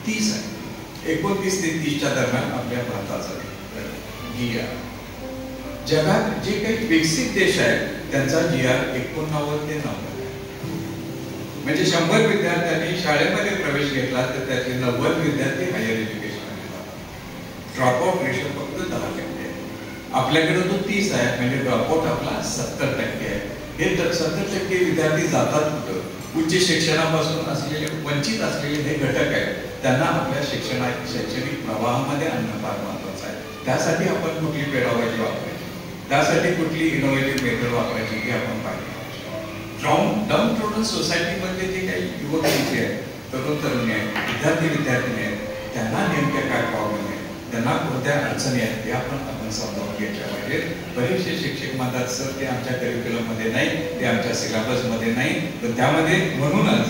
30 आहे. 29 ते 30च्या दरम्यान आपल्या भारताचा GER. जगात जे काही विकसित देश आहेत त्यांचा GER 89 ते 90 आहे. म्हणजे 100 विद्यार्थ्यांनी शाळेमध्ये प्रवेश घेतला तर त्याचे 90 विद्यार्थी हायर एज्युकेशनमध्ये जातात. ड्रॉपआउट रेशो फक्त 10% आहे. आपल्याकडे तो 30 आहे. म्हणजे ड्रॉपआउट आपला 70% आहे. हे 70% विद्यार्थी जातात कुठं? उच्च शिक्षणापासून असलेले वंचित असलेले हे घटक आहेत त्यांना आपल्या शैक्षणिक प्रवाहामध्ये आणणं फार महत्वाचं आहे. त्यासाठी आपण कुठली पेडागॉजी वापरायची, त्यासाठी कुठली इनोव्हेटिव्ह मेथड वापरायची हे आपण पाहिजे. डाऊन टोटल सोसायटीमध्ये जे काही युवक आहेत, तरुण तरुणी आहेत, विद्यार्थिनी आहेत, त्यांना नेमक्या काय प्रॉब्लेम आहे, त्यांना कोणत्या अडचणी आहेत हे आपण समजावून घ्यायच्या पाहिजे. बरेचसे शिक्षक म्हणतात सर ते आमच्या करिक्युलम मध्ये नाही, ते आमच्या सिलेबस मध्ये नाही. तर त्यामध्ये म्हणूनच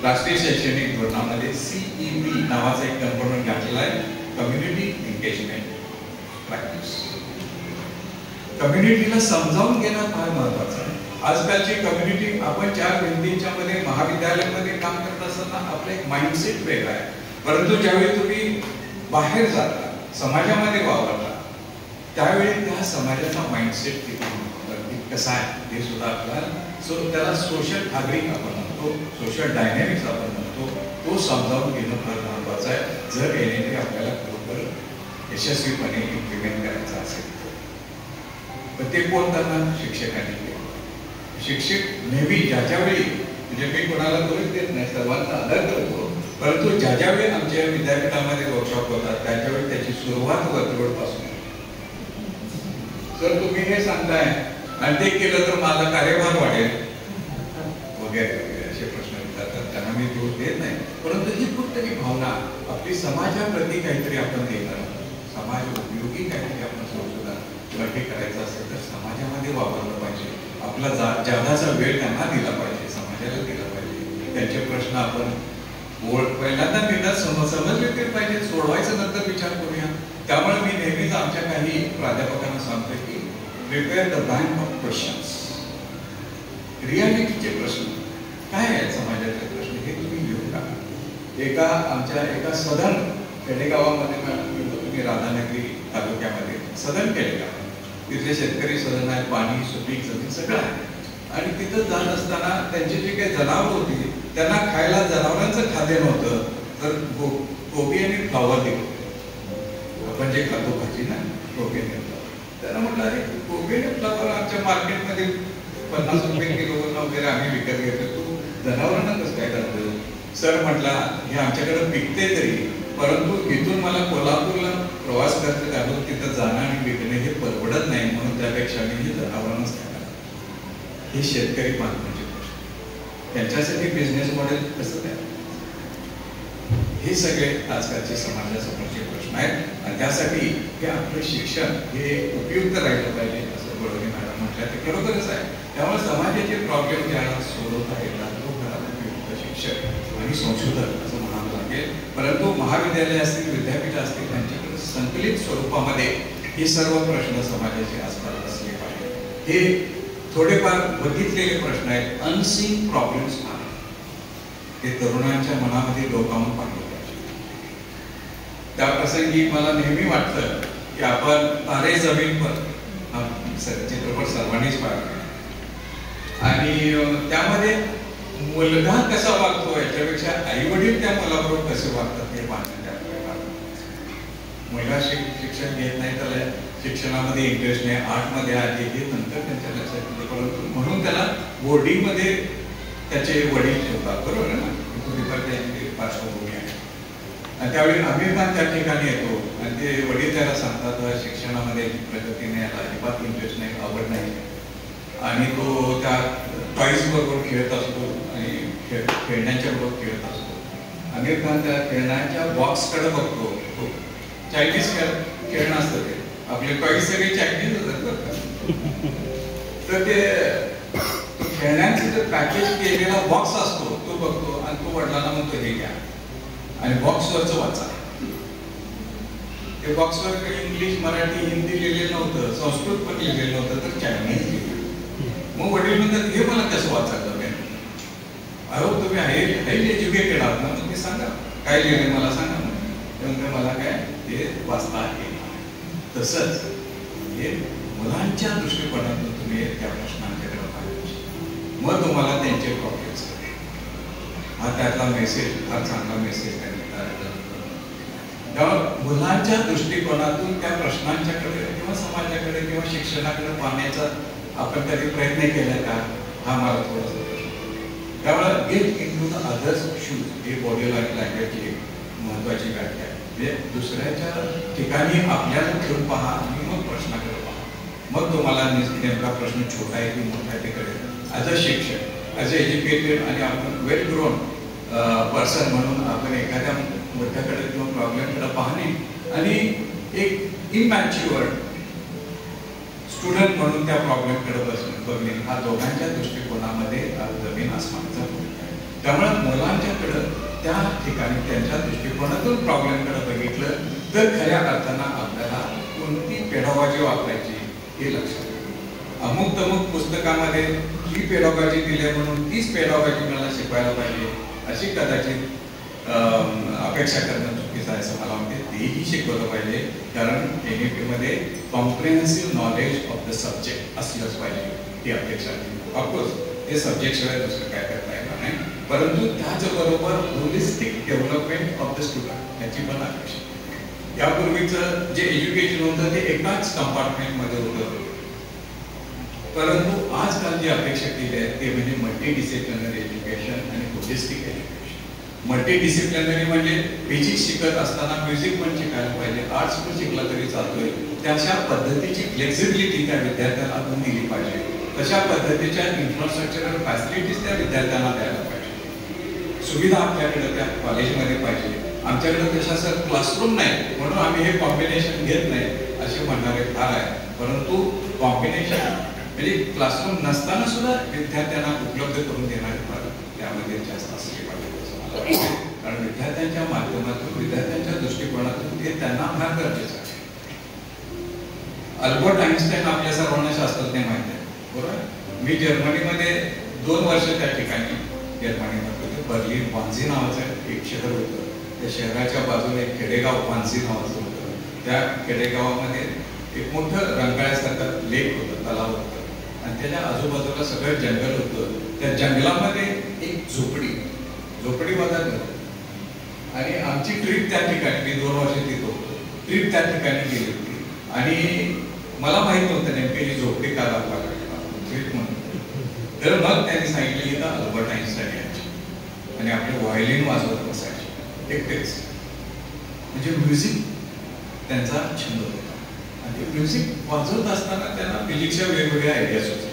राष्ट्रीय शैक्षणिक धोरणामध्ये CEP नावाचा एक कंपोनंट घातलेला आहे, कम्युनिटी एंगेजमेंट प्रॅक्टिस. कम्युनिटीला समजावून घेणं फार महत्वाचं आहे. आजकालची कम्युनिटी आपण 4 भिंतींच्या मध्ये महाविद्यालयामध्ये काम करत असताना आपला एक माइंडसेट वेगळा आहे. परंतु ज्यावेळी तुम्ही बाहेर जाता, समाजामध्ये वावरता, त्यावेळी त्या समाजाचा माइंडसेट कसा आहे हे सुद्धा आपल्याला त्याला सोशल फॅब्रिक आपण म्हणतो, सोशल डायनॅमिक्स आपण म्हणतो, तो समजावून घेणं फार महत्वाचं आहे. जर NEP आपल्याला बरोबर यशस्वीपणे इम्प्लिमेंट करायचं असेल तर ते कोण करणार? शिक्षकांनी. शिक्षक नेहमी ज्याच्या वेळी, म्हणजे मी कोणाला करूच देत नाही, सर्वांचा आदर करतो, परंतु ज्या वेळी आमच्या विद्यापीठामध्ये वर्कशॉप होतात त्याच्यावेळी त्याची सुरुवात वर्तुळ पासून. सर तुम्ही हे सांगताय आणि ते केलं तर माझा कार्यभार वाढेल वगैरे वगैरे असे प्रश्न विचारतात. त्यांना मी दोष देत नाही, परंतु ही कुठतरी भावना आपली समाजाप्रती काहीतरी आपण देणार, समाज उपयोगी काहीतरी आपण संशोधन किंवा हे करायचं असेल तर समाजामध्ये वापरलं पाहिजे. आपला जादाचा वेळ त्यांना दिला पाहिजे, समाजाला दिला पाहिजे. त्यांचे प्रश्न आपण पहिल्यांदा निर्णय समजले ते पाहिजे, सोडवायचं नंतर विचार करूया. त्यामुळे मी नेहमीच आमच्या काही प्राध्यापकांना सांगतो की prepare the bank of questions. रियालिटीचे प्रश्न काय आहेत, समाजाचे प्रश्न हे तुम्ही घेऊन टाका. आमच्या सदन खेडेगावामध्ये तुम्ही राधानगरी तालुक्यामध्ये सदन खेडेगाव, तिथले शेतकरी सदन आहे, पाणी सुपीक जमीन सगळं आहे. आणि तिथं जात असताना त्यांची जी काही जनावर होती त्यांना खायला जनावरांचं खाद्य नव्हतं, तर कोबी आणि फ्लावर दिलं. आपण जे खातो भाजी ना, कोबी आणि फ्लावर. त्यांना म्हटलं अरे कोबी आणि फ्लावर आमच्या मार्केटमध्ये 50 रुपये किलो वगैरे आम्ही विकत घेतो, तू जनावरांना कसं काय करतो? सर म्हटला हे आमच्याकडे पिकते तरी, परंतु इथून मला कोल्हापूरला प्रवास करत घालून तिथं जाणं आणि विकणे हे परवडत नाही, म्हणून त्यापेक्षा मी हे जनावरांनाच खायला. हे शेतकरी बांधवांचे प्रश्न, त्यांच्यासाठी बिझनेस मॉडेल कसं काय, हे सगळे आजकालचे समाजासमोरचे प्रश्न आहेत. आणि त्यासाठी हे आपलं शिक्षण हे उपयुक्त राहिलं पाहिजे असं बळवणी मॅडम म्हटलं ते खरोखरच आहे. त्यामुळे समाजाचे प्रॉब्लेम ज्याला सोडवता येतात तो खरा उपयुक्त शिक्षक आणि संशोधक असं म्हणावं लागेल. परंतु महाविद्यालय असतील, विद्यापीठ असतील, त्यांच्याकडे संकलित स्वरूपामध्ये हे सर्व प्रश्न समाजाचे आसपास असले पाहिजे. हे थोडेफार बघितलेले प्रश्न आहेत, अनसीन प्रॉब्लेम्स आहेत, ते तरुणांच्या मनामध्ये डोकावून पाडले पाहिजे. त्या प्रसंगी मला नेहमी वाटतं की आपण तारे जमीन पर चित्रपट सर्वांनीच पाहिला आणि त्यामध्ये मुलगा कसा वागतो याच्यापेक्षा आई वडील त्या मुलाबरोबर कसे वागतात हे पाहण्यात आपल्याला. मुलगा शिक्षण घेत नाही, त्याला शिक्षणामध्ये इंटरेस्ट नाही, आर्टमध्ये आले हे नंतर त्यांच्या लक्षात येते, परंतु म्हणून त्याला बोर्डिंगमध्ये त्याचे वडील ठेवतात. बरोबर आहे ना, थोडीफार त्यांची पार्श्वभूमी आहे. आणि त्यावेळी आमिर खान त्या ठिकाणी येतो आणि ते वडील त्याला सांगतात शिक्षणामध्ये प्रगती नाही, अजिबात इंटरेस्ट नाही, आवड नाही, आणि तो त्या टॉईज बरोबर खेळत असतो आणि खेळण्याच्या बरोबर खेळत असतो. आमिर खान त्या खेळण्याच्या बॉक्सकडे बघतो, चायनीज खेळणं असतं ते, आपले टॉईज सगळे चायनीज होतात. तर ते खेळण्याचं जे पॅकेज केलेला बॉक्स असतो तो बघतो आणि तो वडिलांना म्हणतो हे घ्या आणि बॉक्सवरचं वाचा. ते बॉक्सवर इंग्लिश, मराठी, हिंदी लिहिलेलं नव्हतं, संस्कृत पण लिहिलेलं नव्हतं, तर चायनीज लिहिलेलं. मग वडील म्हणतात हे मला कसं वाचायचं? अहो तुम्ही हायली एज्युकेटेड आहात ना, तुम्ही सांगा काय लिहिलं मला सांगा. म्हणजे मला काय ते वाचता येईल. तसंच हे मुलांच्या दृष्टिकोनातून तुम्ही त्या प्रश्नांकडे पाहिजे, मग तुम्हाला त्यांचे प्रॉब्लेम्स हा त्यातला मेसेज फार चांगला मेसेज मुलांच्या दृष्टिकोनातून त्या प्रश्नांच्याकडे किंवा समाजाकडे किंवा शिक्षणाकडे पाहण्याचा आपण कधी प्रयत्न केला का, हा मला थोडासा त्यामुळे get in to the others shoes हे बॉडी लँग्वेजची महत्वाची व्याख्या आहे. म्हणजे दुसऱ्याच्या ठिकाणी आपल्याला ठेवून पहा आणि मग प्रश्नाकडे पहा, मग तुम्हाला नेमका प्रश्न छोटा आहे की मोठा आहे ते कळेल. ॲज अ शिक्षक, ॲज अ एज्युकेटेड आणि आपण वेल ग्रोन पर्सन म्हणून आपण एखाद्या मुद्द्याकडे किंवा प्रॉब्लेमकडे पाहणे आणि एक इमॅच्युअर्ड स्टुडंट म्हणून त्या प्रॉब्लेमकडे बघणे हा दोघांच्या दृष्टिकोनामध्ये जमीन आसमानाचा फरक आहे. त्यामुळे मुलांच्याकडे त्या ठिकाणी त्यांच्या दृष्टिकोनातून प्रॉब्लेमकडे बघितलं तर खऱ्या अर्थानं आपल्याला कोणती पेडॉलॉजी वापरायची हे लक्षात येईल. अमुक तमुक पुस्तकामध्ये ही पेडॉलॉजी दिली म्हणून तीच पेडॉलॉजी मला शिकवायला पाहिजे अशी कदाचित अपेक्षा करणं चुकीचं आहे असं मला वाटते. तेही शिकवलं पाहिजे, कारण NEP मध्ये comprehensive knowledge of the subject असलंच पाहिजे ही अपेक्षा. ऑफकोर्स ते सब्जेक्ट शिवाय दुसरं काय करता येणार नाही, परंतु त्याचबरोबर holistic development of the student याची पण अपेक्षा. यापूर्वीचं जे एज्युकेशन होतं ते एकाच कंपार्टमेंटमध्ये होतं, परंतु आजकाल जी अपेक्षा केली आहे ते म्हणजे मल्टीडिसिप्लिनरी एज्युकेशन आणि होलिस्टिक एज्युकेशन. मल्टीडिसिप्लिनरी म्हणजे फिजिक्स शिकत असताना म्युझिक पण शिकायला पाहिजे, आर्ट्स पण शिकला तरी चालतोय. त्याच्या पद्धतीची फ्लेक्झिबिलिटी त्या विद्यार्थ्याला आपण दिली पाहिजे, तशा पद्धतीच्या इन्फ्रास्ट्रक्चरल फॅसिलिटीज त्या विद्यार्थ्यांना द्यायला पाहिजे. सुविधा आपल्याकडे त्या कॉलेजमध्ये पाहिजे. आमच्याकडे तशा सर क्लासरूम नाही म्हणून आम्ही हे कॉम्बिनेशन घेत नाही असे म्हणणारे फार आहे, परंतु कॉम्बिनेशन म्हणजे क्लासरूम नसताना सुद्धा विद्यार्थ्यांना उपलब्ध करून देणारे फार त्यामध्ये जास्त असले पाहिजे असं मला वाटतं. कारण विद्यार्थ्यांच्या माध्यमातून, विद्यार्थ्यांच्या दृष्टिकोनातून ते त्यांना फार गरजेचं आहे. अल्बर्ट आइन्स्टाईन आपल्या सर्वांना शास्त्रज्ञ माहिती आहे, बरोबर. मी जर्मनीमध्ये 2 वर्ष त्या ठिकाणी जर्मनीमध्ये बर्लिन वांझी नावाचं एक शहर होतं. त्या शहराच्या बाजूने एक खेडेगाव वांझी नावाचं होतं. त्या खेडेगावामध्ये एक मोठं रंकाळ्यासारखं लेक होतं, तलाव होतं आणि त्याच्या आजूबाजूला सगळं जंगल होतं. त्या जंगलामध्ये एक झोपडी बाजार आणि आमची ट्रिप त्या ठिकाणी, मी 2 वर्ष तिथं होतो, ट्रिप त्या ठिकाणी गेली होती आणि मला माहित नव्हतं नेमकी ही झोपडी का दाखवा ट्रिप म्हणून. तर मग त्यांनी सांगितलं की अल्बर्ट आइन्स्टाईन यायचे आणि आपले व्हायोलिन वाजवत बसायचे एकटेच. म्हणजे म्युझिक त्यांचा छंद होता आणि ते म्युझिक वाजवत असताना त्यांना फिजिक्सच्या वेगवेगळ्या आयडियाज होत्या.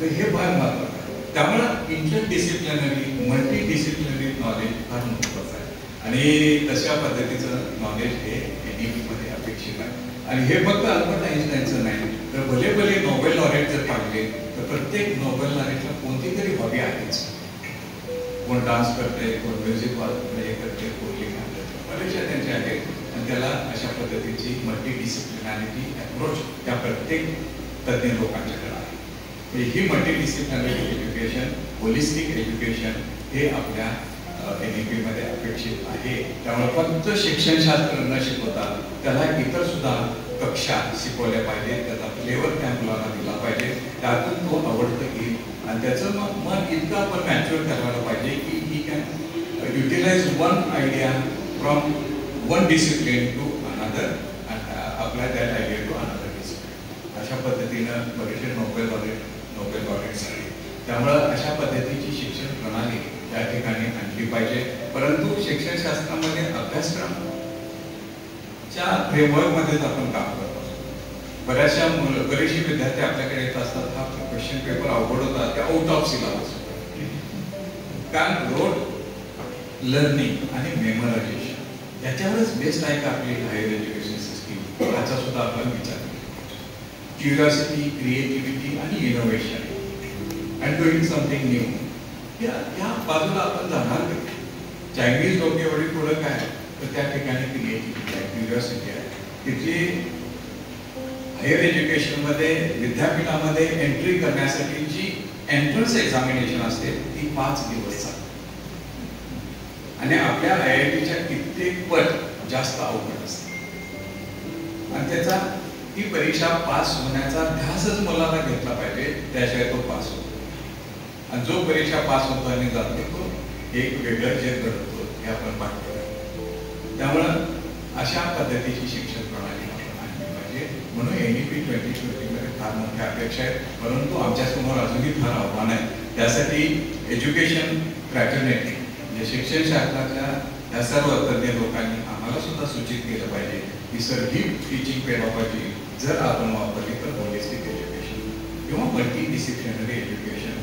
हे फार महत्वाचं आहे. त्यामुळे इंटरडिसिप्लिनरी, मल्टीडिसिप्लिनरी नॉलेज फार महत्वाचं आहे आणि तशा पद्धतीचं नॉलेज हे NEP मध्ये अपेक्षित आहे. आणि हे फक्त अल्बर्ट आइन्स्टाईनचं नाही, तर भले भले नोबेल लॉरेट जर पाहिले तर प्रत्येक नोबेल लॉरेटला कोणती तरी हॉबी आहेच. कोण डान्स करते, कोण म्युझिक करते, कोण लिखाण करते. बरेचशा त्यांचे आहेत आणि त्याला अशा पद्धतीची मल्टीडिसिप्लिनॅरिटी अप्रोच त्या प्रत्येक तज्ज्ञ लोकांच्याकडे आहे. म्हणजे ही मल्टीडिसिप्लिनरी एज्युकेशन, होलिस्टिक एज्युकेशन हे आपल्या NEP मध्ये अपेक्षित आहे. त्यामुळे फक्त शिक्षणशास्त्र न शिकवता त्याला इतर सुद्धा कक्षा शिकवल्या पाहिजे, त्याचा फ्लेवर त्या मुलांना दिला पाहिजे, त्यातून तो आवडतं येईल आणि त्याचं मग मन इतकं आपण मॅच्युअर करायला पाहिजे की he can utilise one idea from one discipline to another and apply that idea to another discipline. अशा पद्धतीनं बरेचसे नोबेल लॉरेट्स आहेत. त्यामुळं अशा पद्धतीची शिक्षण प्रणाली या ठिकाणी आणली पाहिजे. परंतु शिक्षणशास्त्रामध्ये अभ्यासक्रमच्या फ्रेमवर्कमध्येच आपण काम करत असतो. बरेचसे विद्यार्थी आपल्याकडे येत असतात, हा क्वेश्चन पेपर अवघड होता, ते आउट ऑफ सिलेबस होता. कारण रोड लर्निंग आणि मेमोरायझेशन याच्यावरच बेस्ट आहे का आपली हायर एज्युकेशन सिस्टीम, याचा सुद्धा आपण विचार केला. क्युरिओसिटी, क्रिएटिव्हिटी आणि innovation and doing something new या बाजूला आपण जाणार नाही. चायनीज लोक एवढी पुढं काय तर त्या ठिकाणी क्रिएटिव्हिटी आहे, क्युरिओसिटी आहे. तिथली हायर एज्युकेशनमध्ये विद्यापीठामध्ये एंट्री करण्यासाठी जी एंट्रन्स एक्झामिनेशन असते ती 5 दिवस चालते आणि आपल्या IITच्या कित्येक पट जास्त अवघड असते आणि त्याचा ती परीक्षा पास होण्याचा ध्यासच मुलाला घेतला पाहिजे, त्याशिवाय तो पास होतो. आणि जो परीक्षा पास होतो आणि जातो तो एक वेगळं जग घडतो हे आपण पाहतो. त्यामुळं अशा पद्धतीची शिक्षण प्रणाली आपण आणली पाहिजे. म्हणून NEP 2020 मध्ये फार मोठ्या अपेक्षा आहेत, परंतु आमच्या समोर अजूनही फार आव्हान आहे. त्यासाठी एज्युकेशन फ्रॅटर्निटी म्हणजे शिक्षणशास्त्राच्या या सर्व तज्ञ लोकांनी आम्हाला सुद्धा सूचित केलं पाहिजे की सर ही टीचिंग पेडॉलॉजी जर आपण वापरली तर होलिस्टिक एज्युकेशन किंवा मल्टी डिसिप्लिनरी एज्युकेशन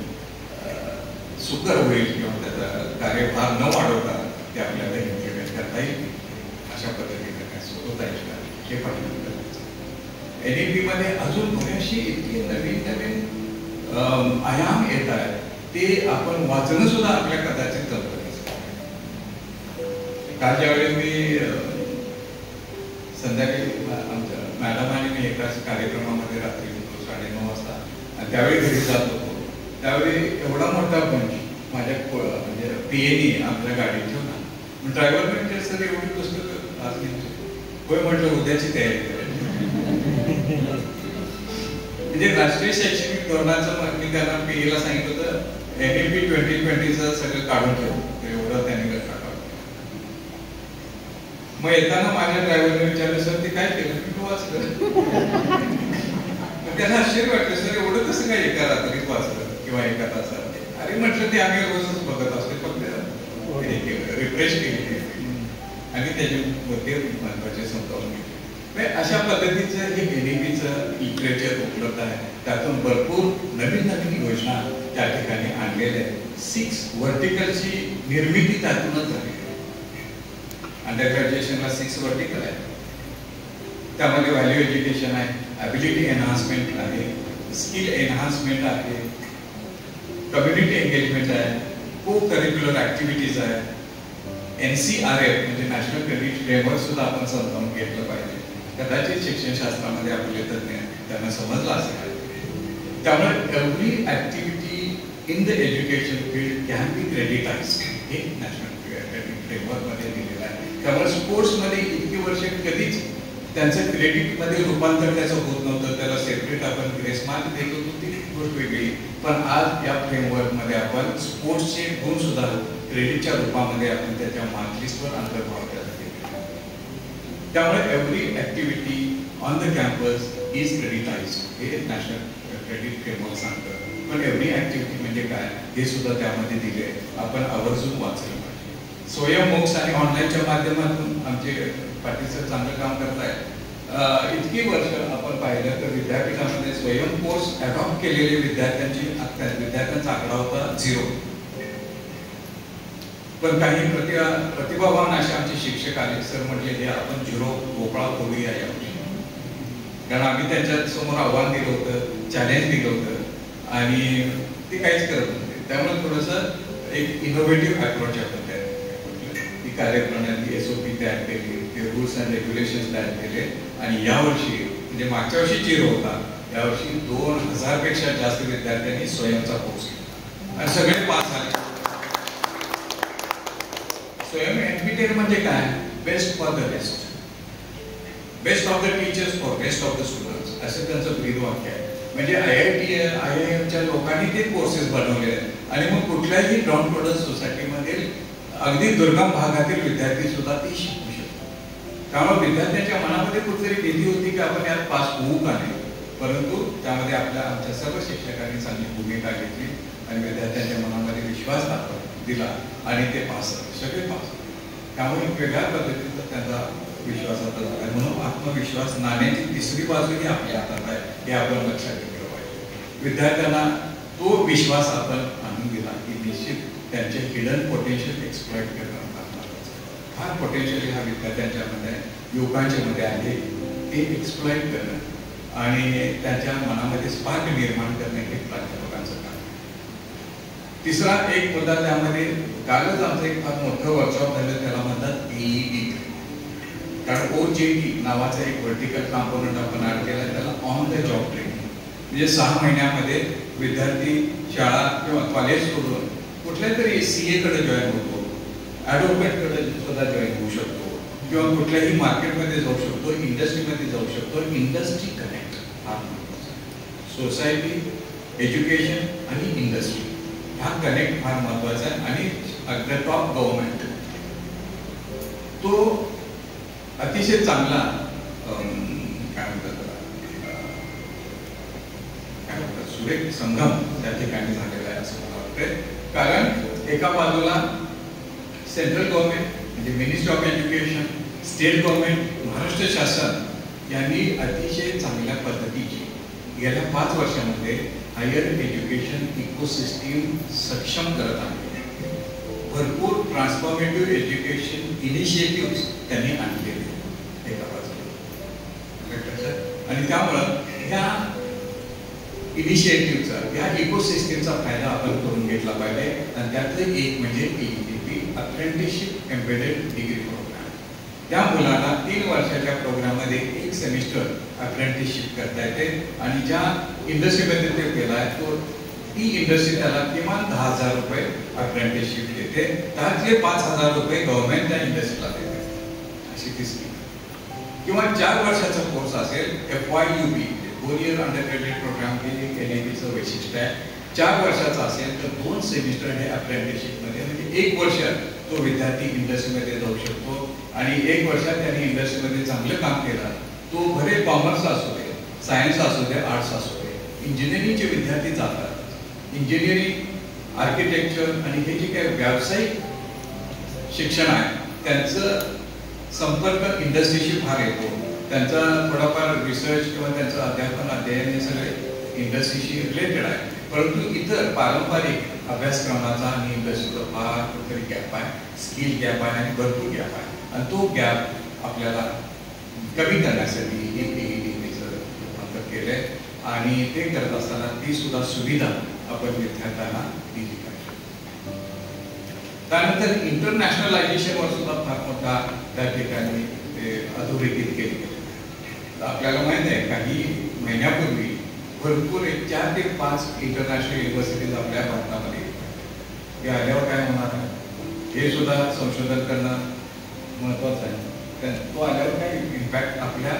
सुकर होईल किंवा त्याचा कार्यभार न वाढवता ते आपल्याला इम्प्लिमेंट करता येईल. अशा पद्धतीने काय सोडवता येईल का हे पाहिजे. NEP मध्ये अजून बरेचशी इतकी नवीन आयाम येत आहेत ते आपण वाचणं सुद्धा आपल्या कदाचित जमतं. काल ज्यावेळी मी संध्याकाळी आमच्या मॅडम आणि मी एकाच कार्यक्रमामध्ये रात्री होतो 9:30 वाजता आणि त्यावेळी घरी जात होतो. त्यावेळी एवढा मोठा पंच माझ्या म्हणजे PAने आपल्या गाडीत ठेवला. ड्रायव्हर म्हणजे सर एवढी पुस्तकं आज घ्यायची होय म्हटलं उद्याची तयारी करायची. म्हणजे राष्ट्रीय शैक्षणिक धोरणाचं मी त्यांना PAला सांगितलं होतं NEP 2020चं सगळं काढून ठेवलं, एवढं त्यांनी टाकावं. मग येताना माझ्या ड्रायव्हरने विचारलं सर ते काय केलं, मी तो वाचलं. त्यांना आश्चर्य वाटलं सर एवढं कसं काय एका रात्रीत वाचलं किंवा एका तासात. अरे म्हटलं ते आम्ही रोजच बघत असतो, फक्त रिफ्रेश केली आणि त्याच्यामध्ये महत्वाचे समजावून घेतले. अशा पद्धतीचं हे NEPचं लिटरेचर उपलब्ध आहे. त्यातून भरपूर नवीन योजना त्या ठिकाणी आणलेल्या आहेत. 6 व्हर्टिकलची निर्मिती त्यातूनच झाली. अंडर ग्रॅज्युएशनला 6 व्हर्टिकल आहे. त्यामध्ये व्हॅल्यू एज्युकेशन आहे, ॲबिलिटी एनहान्समेंट आहे, स्किल एनहान्समेंट आहे, कम्युनिटी एंगेजमेंट आहे, को करिक्युलर ऍक्टिव्हिटीज आहे, NCRF म्हणजे नॅशनल क्रेडिट फ्रेमवर्क सुद्धा आपण समजावून घेतलं पाहिजे. कदाचित शिक्षणशास्त्रामध्ये आपले तज्ञ त्यांना समजलं असेल. त्यामुळे every activity in the education field can be creditized हे नॅशनल क्रेडिट फ्रेमवर्क मध्ये दिलेलं आहे. त्यामुळे स्पोर्ट्समध्ये इतकी वर्ष कधीच त्यांचं क्रेडिटमध्ये रूपांतर त्याचं होत नव्हतं. त्याला सेपरेट आपण ग्रेस मार्क देत होतो, ती गोष्ट वेगळी. पण आज या फ्रेमवर्कमध्ये आपण स्पोर्ट्सचे गुण सुद्धा क्रेडिटच्या रूपामध्ये आपण त्याच्या मार्क लिस्टवर अंतर्भाव करत. त्यामुळे every activity on the campus is creditized हे नॅशनल क्रेडिट फ्रेमवर्क सांगतं. पण एव्हरी ऍक्टिव्हिटी म्हणजे काय हे सुद्धा त्यामध्ये दिले, आपण आवर्जून वाचलं पाहिजे. स्वयं मोक्ष आणि ऑनलाईनच्या माध्यमातून आमचे पाटील सर चांगलं काम करतायत. इतकी वर्ष आपण पाहिलं तर विद्यापीठामध्ये स्वयं कोर्स अडॉप्ट केलेले विद्यार्थ्यांचा आकडा होता 0. पण काही प्रतिभावान असे आमचे शिक्षक आले. सर म्हटले हे आपण 0 भोपळा करूया यावर्षी. कारण आम्ही त्यांच्या समोर आव्हान दिलं होतं, चॅलेंज दिलं होतं आणि ते काहीच करत नव्हते. त्यामुळे थोडंसं एक इनोव्हेटिव्ह अप्रोच आपण की कार्यप्रणाली SOP तयार केली, ते रूल्स अँड रेग्युलेशन्स तयार केले आणि यावर्षी म्हणजे मागच्या वर्षी 0 होता, यावर्षी 2000 पेक्षा जास्त विद्यार्थ्यांनी स्वयंचा कोर्स केला आणि सगळे पास झाले. स्वयं NPTEL म्हणजे काय? Best for the best, best of the teachers for best of the students, असं त्यांचं ब्रीद वाक्य आहे. म्हणजे IIMच्या लोकांनी ते कोर्सेस बनवले आहेत आणि मग कुठल्याही डाऊन टोडन सोसायटीमधील अगदी दुर्गम भागातील विद्यार्थी सुद्धा ते शिकू शकतात. त्यामुळे विद्यार्थ्यांच्या मनामध्ये कुठेतरी भीती होती की आपण यात पास होऊ का नाही, परंतु त्यामध्ये आमच्या सर्व शिक्षकांनी चांगली भूमिका घेतली आणि विद्यार्थ्यांच्या मनामध्ये विश्वास दिला आणि ते पास झाले, सगळे पास झाले. त्यामुळे वेगळ्या पद्धतीचा त्यांचा विश्वासाचा झाला. म्हणून आत्मविश्वास नाण्याची तिसरी बाजूही आपल्या हातात आहे हे आपण लक्षात घेतलं पाहिजे. विद्यार्थ्यांना तो विश्वास आपण आणून दिला की निश्चित त्यांचे हिडन पोटेन्शियल एक्सप्लॉइट करणं फार पोटेन्शियल ह्या विद्यार्थ्यांच्या मध्ये युवकांच्या मध्ये आहे, ते एक्सप्लॉइट करणं आणि त्यांच्या मनामध्ये स्पार्क निर्माण करणे हे प्राध्यापकांचं काम. तिसरा एक मुद्दा त्यामध्ये कालच आमचं एक फार मोठं वर्कशॉप झालं, त्याला म्हणतात AED. कारण OJT नावाचा एक व्हर्टिकल कॉम्पोनंट आपण ऍड केला, त्याला ऑन द जॉब ट्रेनिंग. म्हणजे 6 महिन्यामध्ये विद्यार्थी शाळा किंवा कॉलेज सोडून कुठल्या तरी CA कडे जॉईन होतो, ॲडव्होकेट कडे सुद्धा जॉईन होऊ शकतो किंवा कुठल्याही मार्केटमध्ये जाऊ शकतो, इंडस्ट्रीमध्ये जाऊ शकतो. इंडस्ट्री कनेक्ट हा सोसायटी, एज्युकेशन आणि इंडस्ट्री हा कनेक्ट फार महत्वाचा आहे. आणि ॲट द टॉप गव्हर्नमेंट तो अतिशय चांगला काय म्हणतात सुरेख संगम त्या ठिकाणी झालेला आहे असं मला वाटतंय. कारण एका बाजूला सेंट्रल गव्हर्नमेंट म्हणजे ministry of education, state government, Maharashtra शासन यांनी अतिशय चांगल्या पद्धतीची गेल्या 5 वर्षामध्ये हायर एज्युकेशन इकोसिस्टीम सक्षम करत आहे. भरपूर ट्रान्सफॉर्मेटिव्ह एज्युकेशन इनिशिएटिव्ह त्यांनी आणलेले एका बाजूला आणि त्यामुळं ह्या इनिशिएटिव्हचा या इकोसिस्टीमचा फायदा आपण करून घेतला पाहिजे. आणि त्यातलं एक म्हणजे AEDP apprenticeship embedded degree programme. त्या मुलाला 3 वर्षाच्या प्रोग्राममध्ये 1 सेमिस्टर अप्रेंटिसशिप करता येते आणि ज्या इंडस्ट्रीमध्ये ते केला आहे तो ती इंडस्ट्री त्याला किमान 10,000 रुपये अप्रेंटिसशिप देते, त्यातले 5,000 रुपये गव्हर्नमेंट त्या इंडस्ट्रीला देते. अशी ती स्कीम. किंवा 4 वर्षाचा कोर्स असेल FYUP 4 year undergraduate programme हे NAPचं वैशिष्ट्य आहे. 4 वर्षाचा असेल तर 2 सेमिस्टर हे अप्रेंटिसशिपमध्ये म्हणजे 1 वर्ष तो विद्यार्थी इंडस्ट्रीमध्ये जाऊ शकतो आणि 1 वर्षात त्यांनी इंडस्ट्रीमध्ये चांगलं काम केलं, तो भले कॉमर्स असू दे, सायन्स असू दे, आर्ट्स असू दे, इंजिनिअरिंगचे विद्यार्थी जातात. इंजिनिअरिंग, आर्किटेक्चर आणि हे जे काही व्यावसायिक शिक्षण आहे त्यांचं संपर्क इंडस्ट्रीशी फार येतो. त्यांचा थोडाफार रिसर्च किंवा त्यांचं अध्ययन हे सगळे इंडस्ट्रीशी रिलेटेड आहे. परंतु इतर पारंपरिक अभ्यासक्रमाचा आणि इंडस्ट्रीचा फार कुठेतरी गॅप आहे, स्किल गॅप आहे आणि भरपूर गॅप आहे. आणि तो गॅप आपल्याला कमी करण्यासाठी हे AEDPचं रूपांतर केलंय आणि ते करत असताना ती सुद्धा सुविधा आपण विद्यार्थ्यांना दिली पाहिजे. त्यानंतर इंटरनॅशनलायझेशनवर सुद्धा फार मोठा त्या ठिकाणी अधोरेखित केली गेली. आपल्याला माहिती आहे काही महिन्यापूर्वी भरपूर 4 ते 5 इंटरनॅशनल युनिव्हर्सिटीज आपल्या भारतामध्ये हे आल्यावर काय होणार आहे हे सुद्धा संशोधन करणं महत्वाचं आहे. तो आल्यावर काय इम्पॅक्ट आपल्या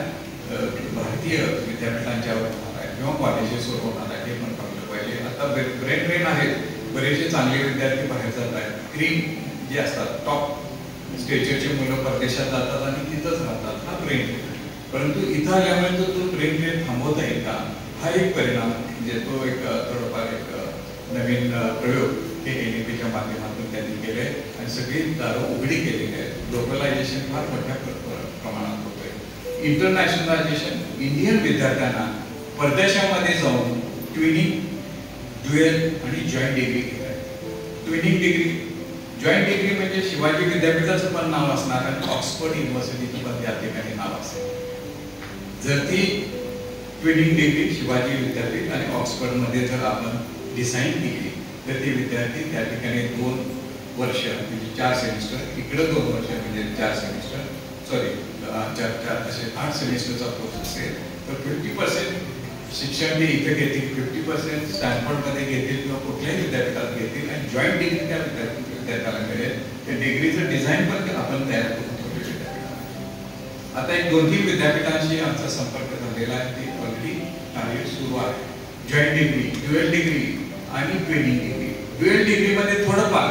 भारतीय विद्यापीठांच्यावर होणार आहे किंवा कॉलेजेसवर होणार आहे हे पण पाहिलं पाहिजे. आता ब्रेन ड्रेन आहेत, बरेचसे चांगले विद्यार्थी बाहेर जात आहेत. क्रीम जे असतात टॉप स्टेजचे मुलं परदेशात जातात आणि तिथंच राहतात, हा ब्रेन ड्रेन. परंतु इथं आल्यामुळे तो ब्रेन ड्रेन थांबवता येईल का हा एक परिणाम म्हणजे तो एक थोडंफार एक नवीन प्रयोग हे NAPच्या माध्यमातून त्यांनी केले आणि सगळी दारं उघडी केलेली आहेत. ग्लोबलायझेशन फार मोठ्या प्रमाणात होतंय. इंटरनॅशनलायझेशन इंडियन विद्यार्थ्यांना परदेशामध्ये जाऊन ट्विनिंग, ड्युएल आणि जॉईंट डिग्री घेत आहे. ट्विनिंग डिग्री, जॉईंट डिग्री म्हणजे शिवाजी विद्यापीठाचं पण नाव असणार आणि ऑक्सफर्ड युनिव्हर्सिटीचं पण त्या ठिकाणी नाव असेल. जर ती ट्विनिंग डिग्री शिवाजी विद्यापीठ आणि ऑक्सफर्डमध्ये जर आपण डिझाईन केली तर ते विद्यार्थी त्या ठिकाणी 2 वर्ष म्हणजे 4 सेमिस्टर, इकडं 2 वर्ष म्हणजे 4 सेमिस्टर, सॉरी 4 असे 8 सेमिस्टरचा कोर्स असेल तर 50% शिक्षण ते इथे घेतील, 50% स्टॅनफोर्डमध्ये घेतील किंवा कुठल्याही विद्यापीठात घेतील आणि जॉईंट डिग्री त्या विद्यार्थ्याला मिळेल. त्या डिग्रीचं डिझाईन पण आपण तयार करून ठेवले विद्यापीठात. आता एक 2-3 विद्यापीठांशी आमचा संपर्क झालेला आहे, ते ऑलरेडी कार्य सुरू आहे. जॉईंट डिग्री, ड्युअल डिग्री आणि ट्रेनिंग डिग्री. ड्युअल डिग्रीमध्ये थोडंफार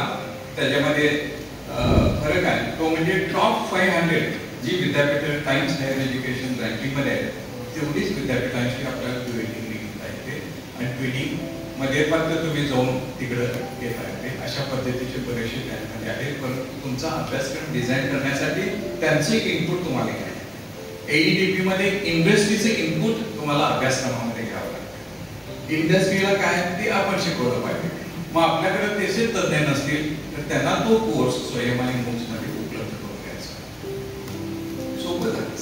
त्याच्यामध्ये फरक आहे, तो म्हणजे टॉप 500 जी विद्यापीठ टाइम्स हायर एज्युकेशन रँकिंगमध्ये आहे तेवढीच विद्यापीठांशी आपल्याला ड्युअल डिग्री घेता येते आणि ट्रेनिंग मध्ये फक्त तुम्ही जाऊन तिकडं घेता येते. अशा पद्धतीचे बरेचसे त्यामध्ये आहेत. परंतु तुमचा अभ्यासक्रम डिझाईन करण्यासाठी त्यांचे इनपुट तुम्हाला घ्यायचे. AEDP मध्ये इंडस्ट्रीचे इनपुट तुम्हाला अभ्यासक्रमामध्ये घ्यावं लागतं. इंडस्ट्रीला काय ते आपण शिकवलं पाहिजे. मग आपल्याकडे त्याचे तज्ञ नसतील तर त्यांना तो कोर्स स्वयं आणि मूक्समध्ये उपलब्ध करून द्यायचा. सोपं झालं,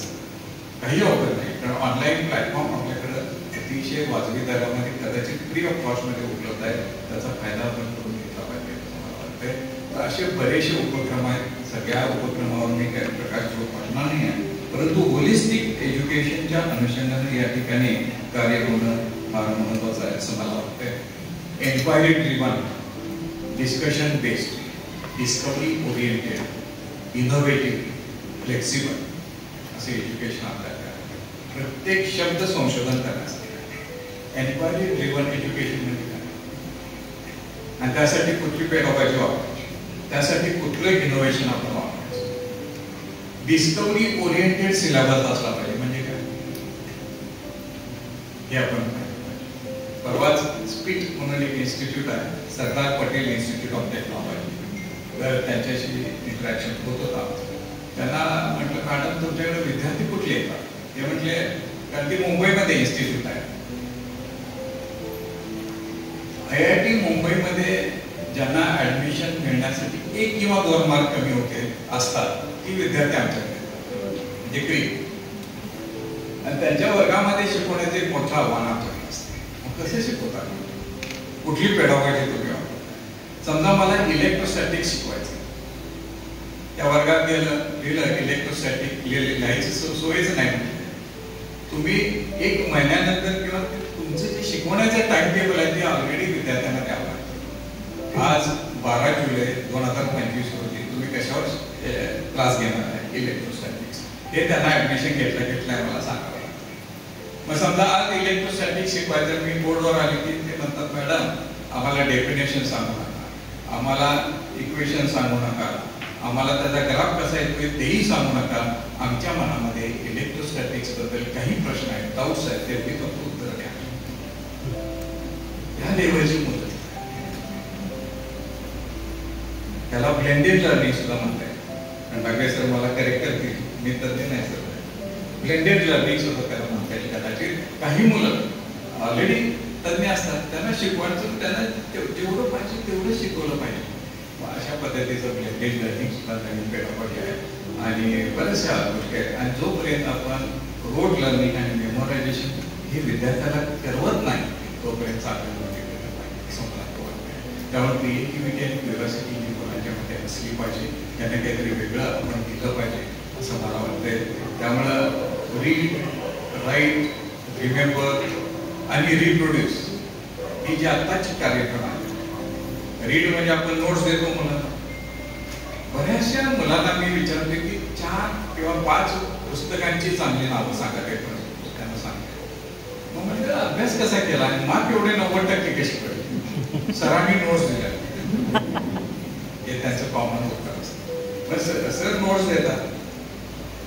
काही अवघड नाही. कारण ऑनलाईन प्लॅटफॉर्म आपल्याकडे अतिशय वाजवी दरामध्ये कदाचित फ्री ऑफ कॉस्टमध्ये उपलब्ध आहे. त्याचा फायदा आपण करून घेतला पाहिजे असं मला वाटतंय. तर असे बरेचसे उपक्रम आहेत. सगळ्या उपक्रमावर मी काही प्रकाश पाठवणार नाही आहे, परंतु होलिस्टिक एज्युकेशनच्या अनुषंगाने या ठिकाणी कार्य होणं फार महत्त्वाचं आहे असं मला वाटतंय. Enquiry driven, discussion based, discovery oriented, innovative, flexible असे एज्युकेशन आपल्याकडे प्रत्येक शब्द संशोधन करण्यासाठी. एन्क्वायरी ड्रिवन एज्युकेशन म्हणजे काय आणि त्यासाठी कुठली पेडॉलॉजी वापरायची, त्यासाठी कुठलं इनोव्हेशन आपण वापरायचं. डिस्कवरी ओरिएंटेड सिलेबस असला पाहिजे. म्हणजे काय हे आपण परवाच स्पीट म्हणून एक इन्स्टिट्यूट आहे, Sardar Patel institute of technology, तर त्यांच्याशी इंटरॅक्शन होत होता. त्यांना म्हटलं मॅडम तुमच्याकडे विद्यार्थी कुठले येतात? ते म्हटले कारण की मुंबईमध्ये इन्स्टिट्यूट आहे. IIT मुंबईमध्ये ज्यांना ऍडमिशन मिळण्यासाठी 1 किंवा 2 मार्क कमी होते असतात ती विद्यार्थी आमच्याकडे डिग्री आणि त्यांच्या वर्गामध्ये शिकवण्याचे एक मोठं आव्हान आमच्याकडे असते. कसे शिकवतात? कुठली पेडॉलॉजी तुम्ही वापरता? समजा मला इलेक्ट्रोस्टॅटिक शिकवायचं, त्या वर्गात लिहिलं इलेक्ट्रोस्टॅटिक लिहायची सोयच नाही. तुम्ही 1 महिन्यानंतर किंवा तुमचं जे शिकवण्याचं टाइम टेबल आहे ते ऑलरेडी विद्यार्थ्यांना द्यावं लागतं. आज 12 जुलै 2025 रोजी तुम्ही कशावर क्लास घेणार आहे? इलेक्ट्रोस्टॅटिक्स. हे त्यांना ऍडमिशन घेतल्या मला सांगावं लागतं. मग समजा आज इलेक्ट्रोस्टॅटिक शिकवायचं, मी बोर्डवर आले की ते म्हणतात मॅडम आम्हाला डेफिनेशन सांगू नका, आम्हाला इक्वेशन सांगू नका, आम्हाला त्याचा ग्राफ कसा येतोय तेही सांगू नका. आमच्या मनामध्ये इलेक्ट्रोस्टॅटिक्स बद्दल काही प्रश्न आहेत, डाऊट्स आहेत, ते फक्त उत्तर द्या. ह्या लेवलची मुदत, त्याला ब्लेंडेड लर्निंग सुद्धा म्हणताय. कारण सर मला करेक्ट करतील, मी तर ते नाही सर. ब्लेंडेड लर्निंग सुद्धा त्याला म्हणता येईल. कदाचित काही मुलं ऑलरेडी तज्ञ असतात, त्यांना शिकवायचं, त्यांना जेवढं पाहिजे तेवढं शिकवलं पाहिजे. अशा पद्धतीचं ब्लेंडेड लर्निंग सुद्धा नवीन पेडॉलॉजी आहे आणि बऱ्याचशा गोष्टी आहेत. आणि जोपर्यंत आपण रोड लर्निंग आणि मेमोरायझेशन हे विद्यार्थ्याला करवत नाही तोपर्यंत चांगल्या गोष्टी केल्या पाहिजे असं मला वाटतं. त्यामुळे क्रिएटिव्हिटी आणि क्युरिओसिटी ही मुलांच्यामध्ये असली पाहिजे. त्यांना काहीतरी वेगळं आपण दिलं पाहिजे असं मला वाटतंय. त्यामुळं रीड, राईट, रिमेंबर आणि रिप्रोड्यूस ही जी आत्ताची कार्यक्रम आहे. रीड म्हणजे आपण नोट्स देतो मुलांना. बऱ्याचशा मुलांना मी विचारते की 4 किंवा 5 पुस्तकांची चांगली नावं सांगा, त्यांना सांगते. मग म्हणजे अभ्यास कसा केला आणि मार्क एवढे 90% कशी पडले? सरांनी नोट्स दिल्या, हे त्यांचं कॉमन उत्तर असतं. सर नोट्स देतात,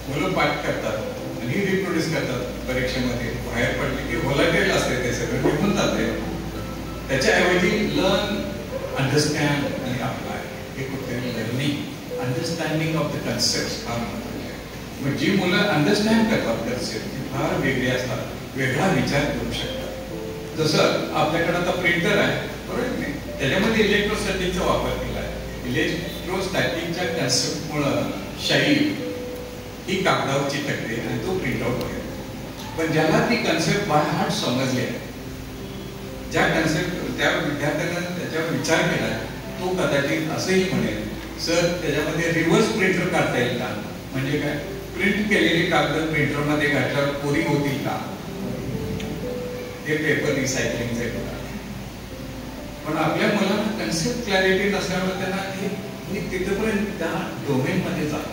मुलं पाठ करतात आणि रिप्रोड्यूस करतात परीक्षेमध्ये. बाहेर पडले की व्होलाटाईल असते, ते सगळं निघून जाते. त्याच्याऐवजी लर्न, अंडरस्टँड आणि अप्लाय हे कुठेतरी learning, understanding of the concept फार महत्त्वाचे आहे. मग जी मुलं अंडरस्टँड करतात कन्सेप्ट ती फार वेगळी असतात, वेगळा विचार करू शकतात. जसं आपल्याकडे आता प्रिंटर आहे बरोबर नाही, त्याच्यामध्ये इलेक्ट्रोस्टॅटिकचा वापर केला आहे. इलेक्ट्रोस्टॅटिकच्या कन्सेप्टमुळं शाई ही कागदावर चिटकते आणि तो प्रिंटआउट होतो. पण ज्याला ती कन्सेप्ट बाय हार्ट समजली आहे, ज्या कन्सेप्ट त्या विद्यार्थ्यानं त्याच्यावर विचार केला, तो कदाचित असंही म्हणेल सर त्याच्यामध्ये रिव्हर्स प्रिंटर काढता येईल का? म्हणजे काय, प्रिंट केलेली कागद प्रिंटरमध्ये घातल्यावर कोरी होतील का? ते पेपर रिसायकलिंगचे होतात. पण आपल्या मुलांना कन्सेप्ट क्लॅरिटी नसल्यामुळे त्यांना हे तिथपर्यंत त्या डोमेनमध्ये जात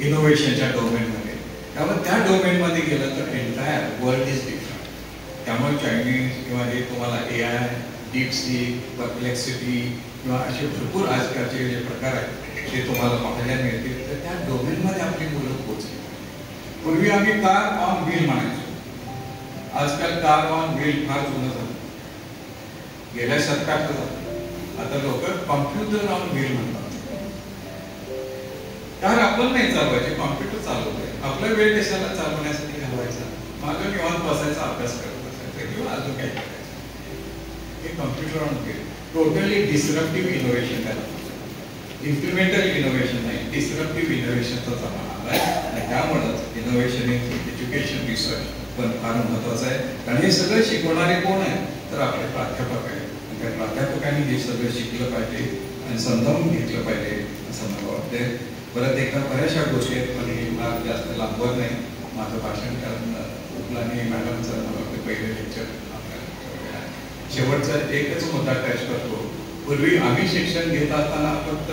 इनोव्हेशनच्या डोमेनमध्ये. त्यामुळे त्या डोमेनमध्ये गेलं तर एंटायर वर्ल्ड इज डिफरंट. त्यामुळे चायनीज किंवा हे तुम्हाला AI, डीपसीक, परप्लेक्सिटी किंवा असे भरपूर आजकालचे जे प्रकार आहेत ते तुम्हाला पाहायला मिळतील. तर त्या डोमेनमध्ये आपली मुलं पोहोचली. पूर्वी आम्ही कार ऑन व्हील म्हणायचो. आजकाल कार ऑन व्हील फार जुनं झालं, गेल्या शतकात झालं. आता लोक कॉम्प्युटर ऑन व्हील म्हणतात. कार आपण नाही चालवायचे, कॉम्प्युटर चालवतोय. आपला वेळ देशाला चालवण्यासाठी घालवायचा, मागं निवांत बसायचा, अभ्यास करत बसायचा किंवा अजून काही करायचं. हे computer on wheel totally डिसरप्टिव्ह innovation त्याला. इन्क्रिमेंटल इनोव्हेशन नाही, डिसरप्टिव्ह इनोव्हेशनचा जमाना आलाय. आणि त्यामुळेच इनोव्हेशन इन एज्युकेशन रिसर्च पण फार महत्वाचं आहे. कारण हे सगळं शिकवणारे कोण आहे तर आपले प्राध्यापक आहेत. त्या प्राध्यापकांनी हे सगळं शिकलं पाहिजे आणि समजावून घेतलं पाहिजे असं मला वाटतंय. परत एकदा बऱ्याचशा गोष्टी आहेत, पण हे फार जास्त लांबवत नाही माझं भाषण. कारण उपलानी मॅडमचं मला वाटतं पहिलं लेक्चर आपल्याला शेवटचा एकच मुद्दा टच करतो. पूर्वी आम्ही शिक्षण घेत असताना फक्त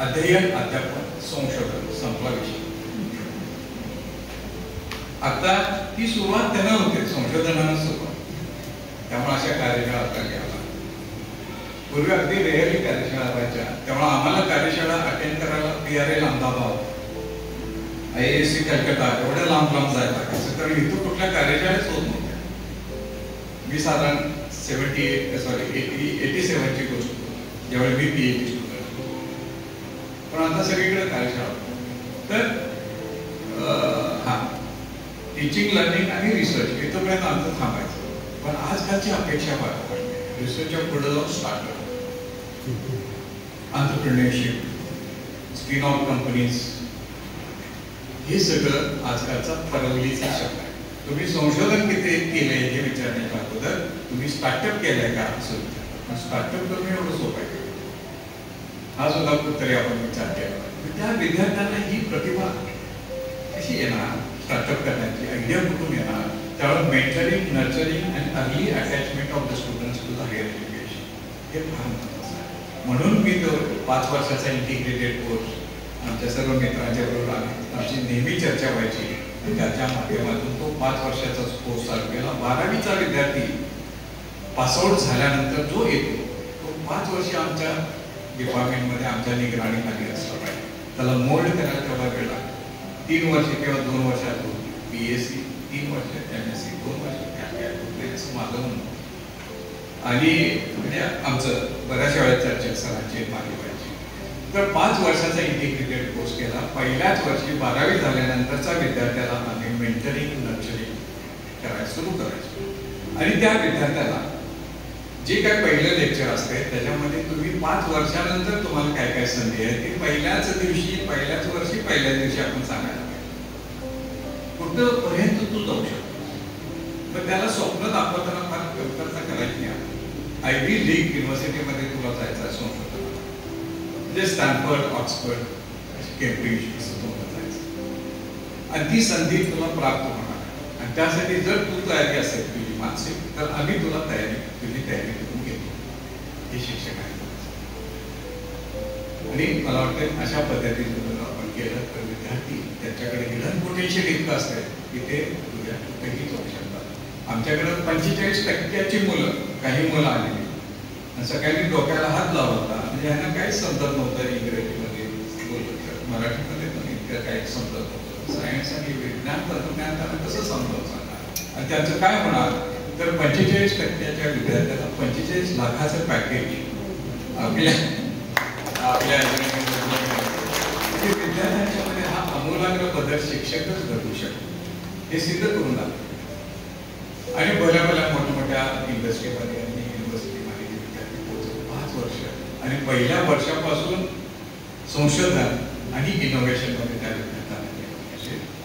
अध्ययन, अध्यापन, संशोधन संपला विषय. आता ती सुरुवात त्यांना होते, संशोधनानं सुरुवात. त्यामुळे अशा कार्यशाळा आता घ्याव्या. पूर्वी अगदी रेअरली कार्यशाळा व्हायच्या. त्यामुळे आम्हाला कार्यशाळा अटेंड करायला PRL अहमदाबाद, IISc कलकत्ता एवढ्या लांब जायला लागायचं. कारण इथं कुठल्या कार्यशाळेच होत नव्हत्या. मी साधारण 87ची गोष्ट ज्यावेळी मी PhD स्टुडंट. पण आता सगळीकडे कार्यशाळा. तर टीचिंग, लर्निंग आणि रिसर्च इथपर्यंत आमचं थांबायचं. पण आजकालची अपेक्षा फार रिसर्चच्या पुढे जाऊन startup, entrepreneurship, spin off companies, हे सगळं आजकालचा परवलीचा शब्द आहे. तुम्ही संशोधन किती केलंय हे विचारण्याच्या अगोदर तुम्ही स्टार्टअप केलंय का असं विचार. स्टार्टअप करणं एवढं सोपं आहे हा सुद्धा कुठतरी आपण विचार केला. त्या विद्यार्थ्यांना ही प्रतिभा कशी येणार, स्टार्टअप करण्याची आयडिया कुठून येणार. त्यामुळे मेंटरिंग, नर्चरिंग आणि early attachment of the students to the higher education हे फार महत्त्वाचं आहे. म्हणून मी तो 5 वर्षाचा इंटिग्रेटेड कोर्स आमच्या सर्व मित्रांच्या बरोबर आमची नेहमी चर्चा व्हायची. त्याच्या माध्यमातून तो 5 वर्षाचा कोर्स चालू केला. 12वीचा विद्यार्थी पासआउट झाल्यानंतर जो येतो तो 5 वर्ष आमच्या डिपार्टमेंटमध्ये आमच्या निगराणीखाली असला पाहिजे. त्याला मोल्ड करायला तेवढा वेळ लागतो. 3 वर्ष किंवा 2 वर्षात BSc, 3 वर्ष MSc, 2 वर्ष असं माझं म्हणणं. आणि म्हणजे आमचं बऱ्याचशा वेळेस चर्चा सरांची मागे व्हायची. तर 5 वर्षाचा इंटिग्रेटेड कोर्स केला. पहिल्याच वर्षी 12वी झाल्यानंतरचा विद्यार्थ्याला आम्ही मेंटरिंग, नर्चरिंग करायला सुरू करायचो. आणि त्या विद्यार्थ्याला जे काय पहिलं लेक्चर असते त्याच्यामध्ये तुम्ही 5 वर्षानंतर तुम्हाला काय काय संधी आहे ते पहिल्याच दिवशी, पहिल्याच वर्षी, पहिल्या दिवशी आपण सांगायला कुठपर्यंत तू जाऊ शकतो. पण त्याला स्वप्न दाखवताना फार कल्पना करायची नाही. आयव्ही लीग युनिव्हर्सिटीमध्ये तुला जायचं आहे संशोधनाला, म्हणजे स्टॅनफर्ड, ऑक्सफर्ड, केम्ब्रिज असं तुम्हाला जायचं. आणि ती संधी तुला प्राप्त होणार. आणि त्यासाठी जर तू तयारी असेल तुझी मानसिक, तर आम्ही तुला तुझी तयारी करून घेतो. हे शिक्षक आहे. आणि मला वाटतं अशा पद्धतीने आपण केलं तर विद्यार्थी त्यांच्याकडे हिडन पोटेन्शियल इतकं असतं की ते तुझ्या कुठेही जाऊ शकतात. आमच्याकडे 45% मुलं, काही मुलं आलेली सगळ्यांनी डोक्याला हात लावला होता. म्हणजे ह्यांना काहीच समजत नव्हतं. इंग्रजीमध्ये बोलत, मराठीमध्ये पण इतकं काही समजत नव्हतं. सायन्स आणि विज्ञान, तंत्रज्ञान त्यांना कसं समजावून सांगणार. आणि त्यांचं काय होणार तर 45% विद्यार्थ्यांना 45 लाखाचं पॅकेज आपल्या विद्यार्थ्यांच्या मध्ये हा आमूलाग्र बदल शिक्षकच घडवू शकतो. हे सिद्ध करून दाखवतो. आणि भल्या मोठमोठ्या इंडस्ट्रीमध्ये आणि युनिव्हर्सिटीमध्ये विद्यार्थी पोहोचले 5 वर्ष. आणि पहिल्या वर्षापासून संशोधन आणि इनोव्हेशनमध्ये त्या विद्यार्थ्यांना केलं.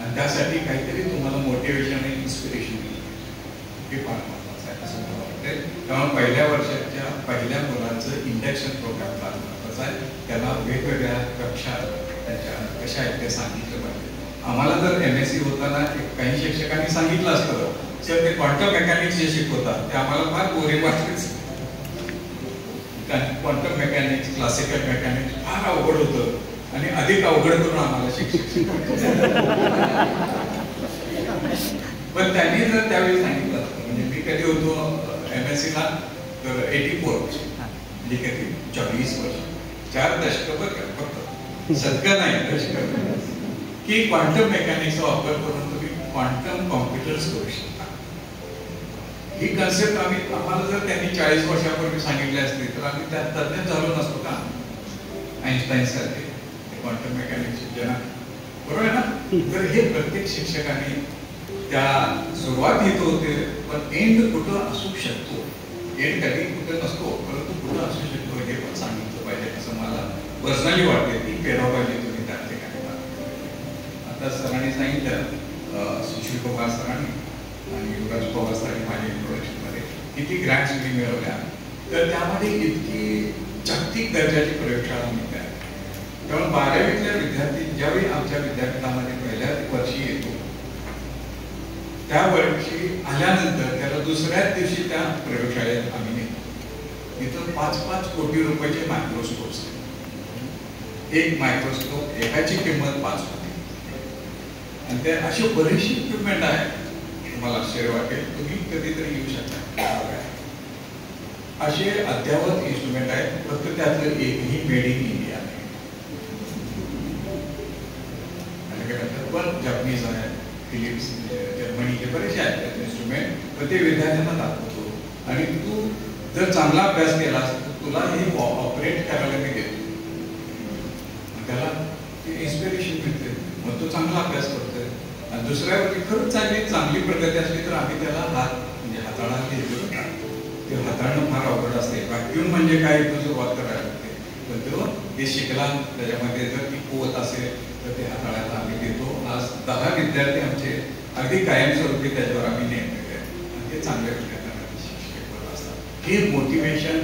आणि त्यासाठी काहीतरी तुम्हाला मोटिवेशन आणि इन्स्पिरेशन हे फार महत्त्वाचं आहे असं मला वाटतं. तेव्हा पहिल्या वर्षाच्या पहिल्या मुलांचं इंडक्शन प्रोग्राम चालू कसं आहे, त्यांना वेगवेगळ्या कक्षा त्यांच्या कशा आहेत ते सांगितलं पाहिजे. आम्हाला जर MSc होताना काही शिक्षकांनी सांगितलं असतं तर ते क्वांटम मेकॅनिक्स जे शिकवतात ते आम्हाला फार बोरिंग वाटायचं. क्वांटम मेकॅनिक्स, क्लासिकल मेकॅनिक्स फार अवघड होतं आणि अधिक अवघड करून आम्हाला शिक्षक पण त्यांनी जर त्यावेळी सांगितलं असतं, म्हणजे मी कधी होतो MSc ला तर 84 वर्ष, म्हणजे कधी 40 वर्ष, 4 दशक फक्त सदका नाही दशक, की क्वांटम मेकॅनिक्सचा वापर करून तुम्ही क्वांटम कॉम्प्युटर्स करू शकता. ही कन्सेप्ट आम्हाला जर त्यांनी 40 वर्षापूर्वी सांगितली असती तर आम्ही त्यात तज्ञ झालो नसतो का. आईन्स्टाईन सारखे क्वांटम मेकॅनिक्सचे जनक, बरोबर आहे ना. तर हे प्रत्येक शिक्षकांनी त्या सुरुवात इथं होते, पण एंड कुठं असू शकतो, एंड कधी कुठं नसतो, परंतु कुठं असू शकतो हे पण सांगितलं पाहिजे असं मला पर्सनली वाटते. ती पेराव पाहिजे तुम्ही त्या ठिकाणी. आता सरांनी सांगितलं, सुशील पवार सरांनी आणि युवराज पवार सरांनी माझ्या इंट्रोडक्शनमध्ये किती ग्रँट्स मी मिळवल्या, तर त्यामध्ये इतकी जागतिक दर्जाची प्रयोगशाळा मिळते. त्यामुळे 12वीतल्या विद्यार्थी ज्यावेळी आमच्या विद्यापीठामध्ये पहिल्या वर्षी येतो, त्या वर्षी आल्यानंतर त्याला दुसऱ्याच दिवशी त्या प्रयोगशाळेत आम्ही नेतो. तिथं 5-5 कोटी रुपयाचे मायक्रोस्कोप्स आहेत. एक मायक्रोस्कोप एकाची किंमत 5 कोटी, आणि ते अशी बरीचशी इक्विपमेंट आहे. तुम्हाला आश्चर्य वाटेल, तुम्ही कधीतरी येऊ शकता. असे अद्यावत इन्स्ट्रुमेंट आहेत, फक्त त्यातलं एकही मेड इन इंडिया नाही. पण जपनीज आहे, फिलिप्स, जर्मनीचे बरेचसे आहेत इन्स्ट्रुमेंट, पण ते विद्यार्थ्यांना दाखवतो. आणि तू जर चांगला अभ्यास केलास तर तुला हे ऑपरेट करायला मी देतो. त्याला इन्स्पिरेशन मिळते, मग तो चांगला अभ्यास करतोय. आणि दुसऱ्यावरती खरंच चांगली प्रगती असली तर आम्ही त्याला म्हणजे हाताळायला घेतो. ते हाताळणं फार अवघड असते. व्हॅक्युम म्हणजे काय तो सुरुवात करायला लागते, पण तो ते शिकला, त्याच्यामध्ये जर ती पोत असेल तर ते हाताळायला आम्ही देतो. आज 10 विद्यार्थी आमचे अगदी कायमस्वरूपी त्याच्यावर आम्ही नेमलेले आहेत, आणि ते चांगल्या विद्यार्थ्यांना शिकवत असतात. हे मोटिवेशन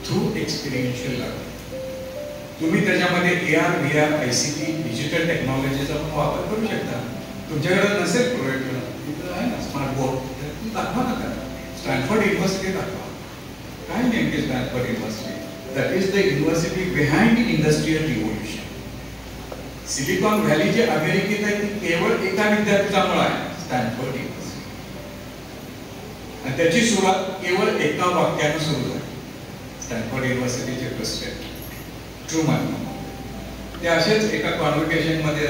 थ्रू एक्सपिरियन्शियल लर्निंग. तुम्ही त्याच्यामध्ये AR, VR, ICT, डिजिटल टेक्नॉलॉजीचा पण वापर करू शकता. तुमच्याकडे नसेल प्रोजेक्ट, तिथं आहे ना स्मार्ट बोर्ड, दाखवा ना त्याला. स्टॅनफोर्ड युनिव्हर्सिटी दाखवा. काय नेमकी Stanford university? That is the university behind industrial revolution. Silicon valley जे अमेरिकेत आहे ती केवळ एका विद्यापीठामुळे आहे, स्टॅनफोर्ड युनिव्हर्सिटी. आणि त्याची सुरुवात केवळ एका वाक्यानं सुरू झाली. स्टॅनफोर्ड युनिव्हर्सिटीचे प्रेसिडेंट ट्रूमन, ते असेच एका कॉन्व्होकेशन मध्ये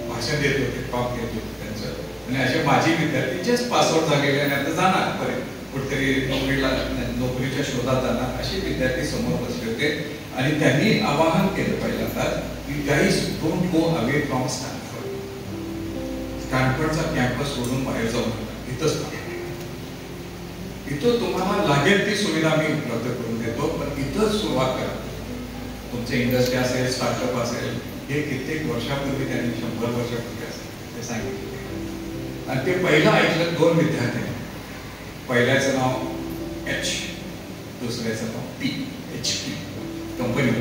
भाषण देत होते, टॉक देत होते त्यांचं. आणि असे माझे विद्यार्थी जस्ट पासआउट झालेले आणि आता जाणार परत कुठेतरी नोकरीच्या शोधात जाणार असे विद्यार्थी समोर बसले होते. आणि त्यांनी आवाहन केलं पहिल्यांदा की guys don't go away from Stanford. स्टॅनफोर्डचा कॅम्पस सोडून बाहेर जाऊ नका, इथंच इथं तुम्हाला लागेल ती सुविधा मी उपलब्ध करून देतो, पण इथंच सुरुवात करा. तुमचे इंडस्ट्री असेल, स्टार्टअप असेल, हे कित्येक वर्षापूर्वी त्यांनी 100 वर्षापूर्वी असेल ते सांगितले. आणि ते पहिलं ऐकलं 2 विद्यार्थ्यांनी. पहिल्याचं नाव H, दुसऱ्याचं नाव P, HP कंपनी.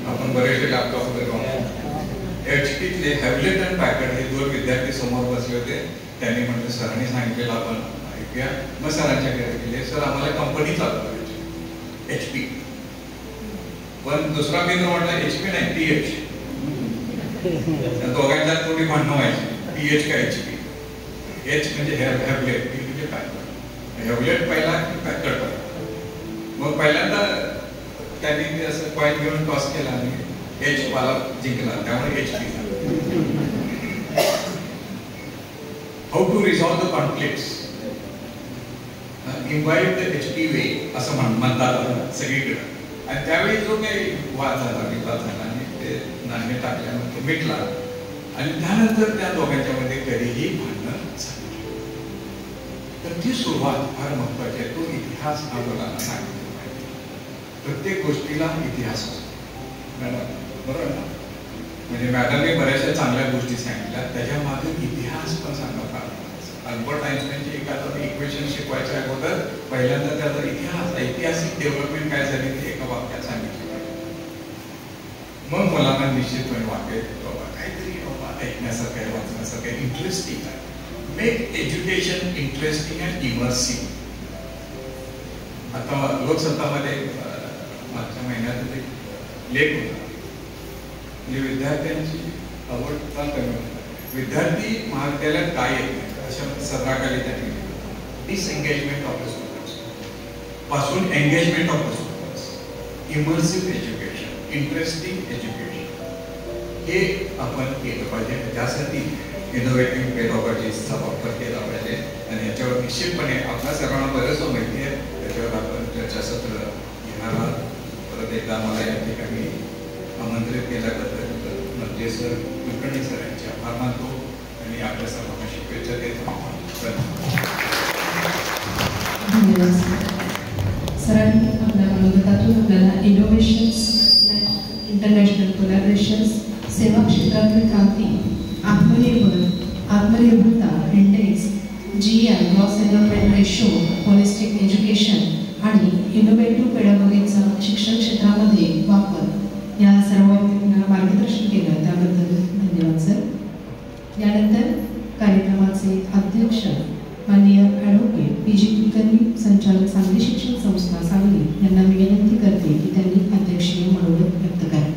आपण बरेचसे लॅपटॉप वगैरे HPतले हॅवलेट आणि पॅकर्ड हे 2 विद्यार्थी समोर बसले होते. त्यांनी म्हटलं सरांनी सांगितलेलं आपण ऐकूया. मग सरांच्या घरी गेले. सर आम्हाला कंपनी चालू करायची HP. पण दुसरा मित्र म्हटला HP नाही PH. दोघांच्यात थोडी भांडणं व्हायची, PH का HP. H म्हणजे हॅवलेट, P म्हणजे पॅकर्ड. हॅवलेट पहिला की पॅकर्ड पहिला. मग पहिल्यांदा त्यांनी असं कॉइन घेऊन टॉस केला आणि H वाला जिंकला, त्यामुळे HP झाला. How to resolve the conflicts, invite the HP way असं म्हणतात सगळीकडे. आणि त्यावेळी जो काही वाद झाला, विवाद झाला आणि ते नाणे टाकल्यानंतर मिटला. आणि त्यानंतर त्या दोघांच्या मध्ये कधीही भांडणं झालं. तर ती सुरुवात फार महत्वाची आहे. तो इतिहास हा मुलांना सांगितला पाहिजे. प्रत्येक गोष्टीला इतिहास असतो, बरोबर ना. म्हणजे मॅडमने बऱ्याचशा चांगल्या गोष्टी सांगितल्या, त्याच्या मागे इतिहास पण सांगा फार महत्वाचा. अल्बर्ट आइन्स्टाईनची एखादा इक्वेशन शिकवायच्या अगोदर पहिल्यांदा त्याचा ऐतिहासिक डेव्हलपमेंट काय झाली ते एका वाक्यात सांगितलं पाहिजे. मग मुलांना निश्चितपणे वाटेल बाबा काहीतरी बाबा ऐकण्यासारखं आहे, वाचण्यासारखं आहे, इंटरेस्टिंग आहे. Make education interesting and immersive. आता लोकसत्तामध्ये मागच्या महिन्यात एक लेख होता, म्हणजे विद्यार्थ्यांची आवड का कमी होतात, विद्यार्थी महाविद्यालयात काय येत नाही अशा सत्राखाली त्यांनी डिसएंगेजमेंट ऑफ द स्टुडंट्स पासून engagement of the students, immersive education, interesting education हे आपण केलं पाहिजे. त्यासाठी इनोव्हेटिव्ह पेडॉलॉजीचा वापर केला पाहिजे आणि याच्यावर निश्चितपणे आपल्या सर्वांना बरंचसं माहिती आहे, त्याच्यावर आपण चर्चासत्र घेणार आहोत. परत एकदा मला या ठिकाणी आमंत्रित केल्याबद्दल म्हणजे सर कुलकर्णी सर यांचे आभार मानतो आणि आपल्या सर्वांना शुभेच्छा देतो. धन्यवाद सरांनी आपल्या मनोगतातून आपल्याला इनोव्हेशन्स, इंटरनॅशनल कोलॅबरेशन्स, सेवा क्षेत्रातील क्रांती, आत्मनिर्भरता index, GI gross enrolment ratio, holistic education आणि इनोव्हेटिव्ह पेडागॉजीचा शिक्षण क्षेत्रामध्ये वापर या सर्व मार्गदर्शन केलं त्याबद्दल धन्यवाद सर. यानंतर कार्यक्रमाचे अध्यक्ष माननीय ॲडव्होकेट PG कुलकर्णी, संचालक सांगली शिक्षण संस्था सांगली यांना मी विनंती करते की त्यांनी अध्यक्षीय मनोगत व्यक्त करावे.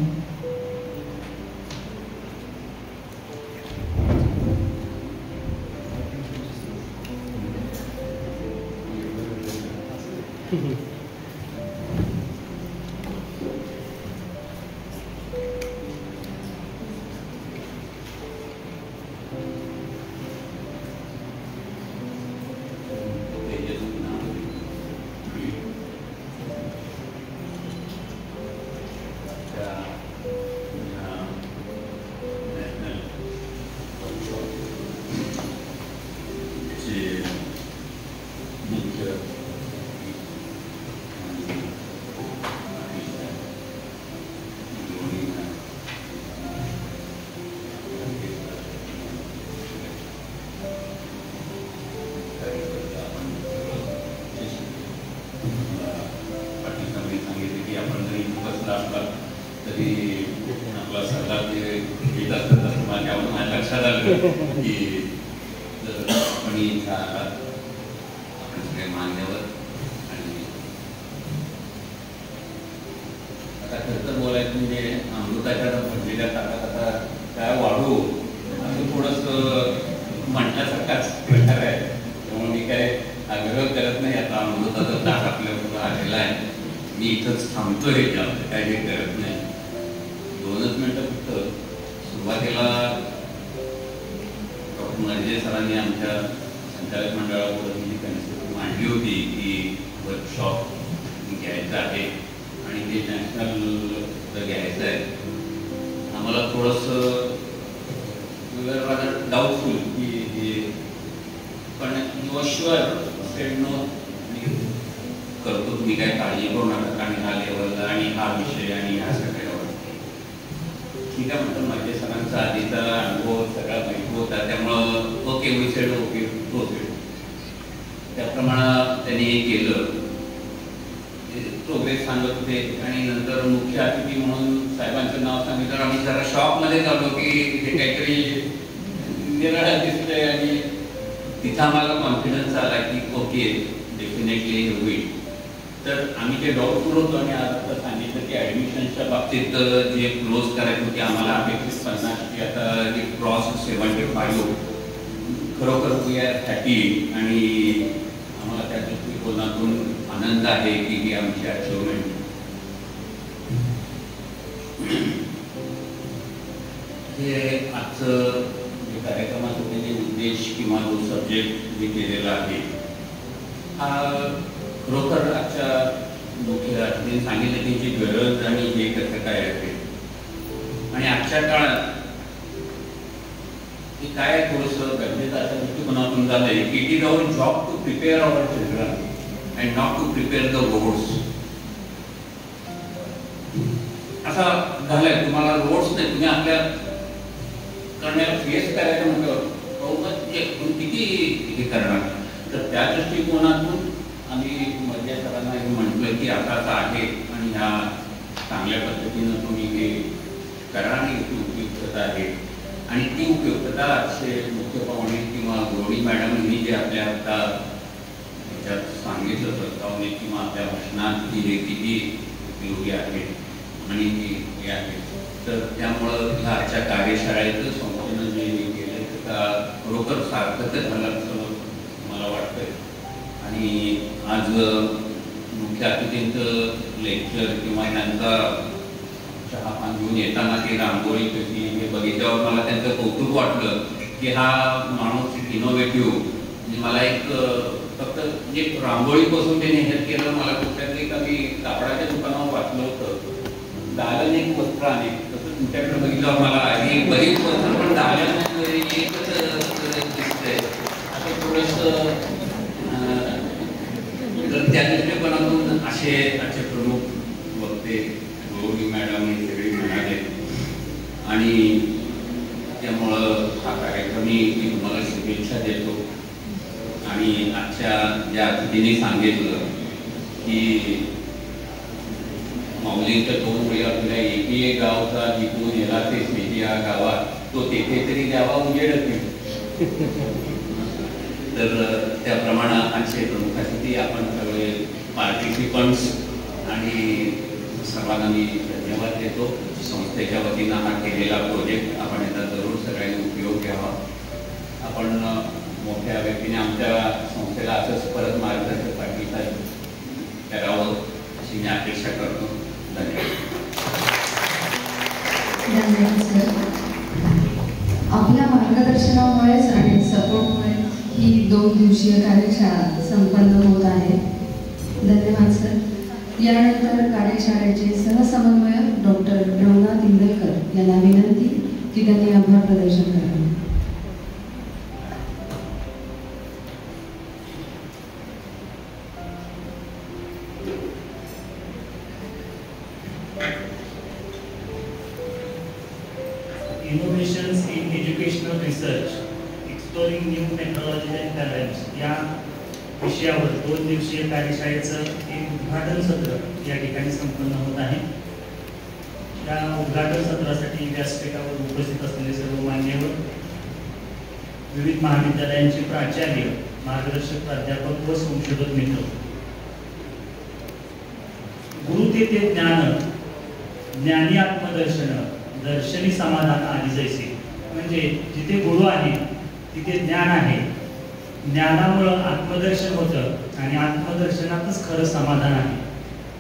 दृष्टिकोनातून आम्ही मध्ये सरांना हे म्हटलं की आता आहे आणि ह्या चांगल्या पद्धतीनं तुम्ही हे करा आणि उपयुक्तता आहे. आणि ती उपयुक्तता असे मुख्य पाहुणे किंवा गौरी मॅडमनी जे आपल्या आता ह्याच्यात सांगितलं प्रस्तावने किंवा आपल्या भाषणात की हे किती उपयोगी आहे आणि हे आहे, तर त्यामुळं ह्या आजच्या कार्यशाळेचं संपूर्ण जे केलं त्याचा खरोखर सार्थकच झालं असं मला वाटतंय. आणि आज मुख्य अतिथींचं लेक्चर किंवा त्यांचा चहा पान घेऊन येताना ती रांगोळी कशी हे बघितल्यावर मला त्यांचं कौतुक वाटलं की हा माणूस इनोव्हेटिव्ह, म्हणजे मला एक फक्त जे रांगोळीपासून त्यांनी हे केलं. मला कुठल्यातरी कमी कापडाच्या दुकानावर वाचलं होतं दालन एक वस्त्र आहे, तसं तुमच्याकडे बघितल्यावर मला ही बरीच वस्त्र पण दालन एकच दिसतंय असं थोडंसं. तर त्या दृष्टिकोनातून असे प्रमुख वक्ते गौरी मॅडम हे सगळे म्हणाले आणि त्यामुळं हा कार्यक्रम मी तुम्हाला शुभेच्छा देतो. आणि आजच्या ज्या अतिथींनी सांगितलं की माऊलींच्या 2 वेळा तुला एक गावचा जिंकून येला ते स्मृती या गावात तो तेथे तरी द्यावा उजेडत. तर त्याप्रमाणे आजचे प्रमुखासाठी आपण सगळे पार्टिसिपंट्स आणि सर्वांना मी धन्यवाद देतो. संस्थेच्या वतीनं हा केलेला प्रोजेक्ट आपण याचा जरूर सगळ्यांनी उपयोग घ्यावा. आपण मोठ्या व्यक्तीने आमच्या संस्थेला असंच परत मार्गदर्शक पाठीचा करावं अशी मी अपेक्षा करतो. धन्यवाद. धन्यवाद सर. आपल्या मार्गदर्शनामुळेच आणि सपोर्टमुळे ही 2 दिवसीय कार्यशाळा संपन्न होत आहे. धन्यवाद सर. यानंतर कार्यशाळेचे सहसमन्वयक डॉक्टर रंगनाथ इंदलकर यांना विनंती की त्यांनी आभार प्रदर्शन करावे. Innovations in educational research, exploring new technologies and talents या विषयावर 2 दिवसीय कार्यशाळेचं एक उद्घाटन सत्र या ठिकाणी संपन्न होत आहे. या उद्घाटन सत्रासाठी व्यासपीठावर उपस्थित असलेले सर्व मान्यवर, विविध महाविद्यालयांचे प्राचार्य, मार्गदर्शक प्राध्यापक व संशोधक मित्र, गुरु ते ज्ञान, ज्ञानी आत्मदर्शन, दर्शनी समाधान आदी जैसे. म्हणजे जिथे गुरु आहे तिथे ज्ञान आहे, ज्ञानामुळं आत्मदर्शन होतं आणि आत्मदर्शनातच खरं समाधान आहे.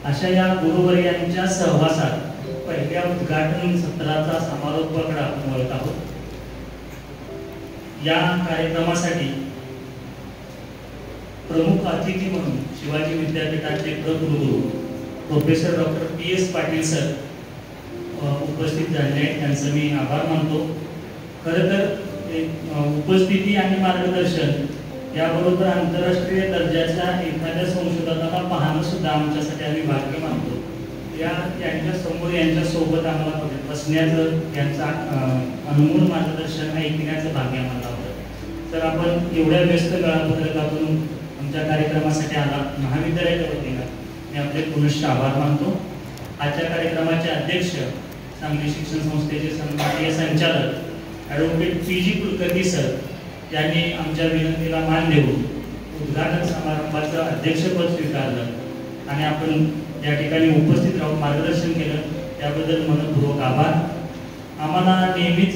अशा या गुरुवर्यांच्या सहवासात पहिल्या उद्घाटन सत्राचा समारोपाकडे आपण वळत आहोत. या कार्यक्रमासाठी प्रमुख अतिथी म्हणून शिवाजी विद्यापीठाचे प्रकुलगुरू professor doctor PS Patil sir उपस्थित झाले आहेत. त्यांचं मी आभार मानतो. खरं तर उपस्थिती आणि मार्गदर्शन याबरोबर आंतरराष्ट्रीय दर्जाच्या एखाद्या संशोधकाला पाहणं सुद्धा आमच्यासाठी आम्ही भाग्य मानतो. यांच्या समोर यांच्यासोबत आम्हाला बसण्याचं, त्यांचा अनमोल मार्गदर्शन ऐकण्याचं भाग्य आम्हाला होतं. तर आपण एवढ्या व्यस्त वेळापत्रकातून आमच्या कार्यक्रमासाठी आला, महाविद्यालयाच्या वतीनं मी आपले पुनश्च आभार मानतो. आजच्या कार्यक्रमाचे अध्यक्ष, सांगली शिक्षण संस्थेचे सन्माननीय संचालक ॲडव्होकेट PG कुलकर्णी सर यांनी आमच्या विनंतीला मान देऊन उद्घाटन समारंभाचं अध्यक्षपद स्वीकारलं आणि आपण या ठिकाणी उपस्थित राहून मार्गदर्शन केलं, त्याबद्दल मनपूर्वक आभार. आम्हाला नेहमीच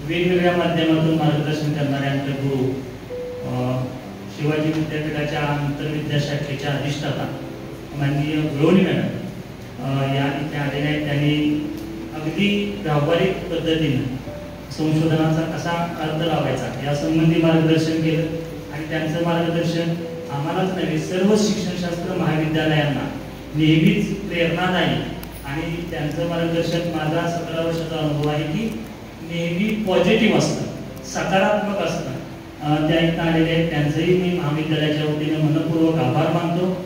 वेगवेगळ्या माध्यमातून मार्गदर्शन करणारे आमचे गुरु, शिवाजी विद्यापीठाच्या आंतरविद्याशाखेच्या अधिष्ठाता माननीय गौरी मॅडम या इथे आलेल्या आहेत. त्यांनी अगदी व्यावहारिक पद्धतीनं संशोधनाचा कसा अर्थ लावायचा यासंबंधी मार्गदर्शन केलं आणि त्यांचं मार्गदर्शन आम्हालाच नव्हे सर्व शिक्षणशास्त्र महाविद्यालयांना नेहमीच प्रेरणादायी आणि त्यांचं मार्गदर्शन माझा 17 वर्षाचा अनुभव आहे की नेहमी पॉझिटिव्ह असतं, सकारात्मक असतं. त्या इथं आलेले आहेत, त्यांचंही मी महाविद्यालयाच्या वतीनं मनपूर्वक आभार मानतो.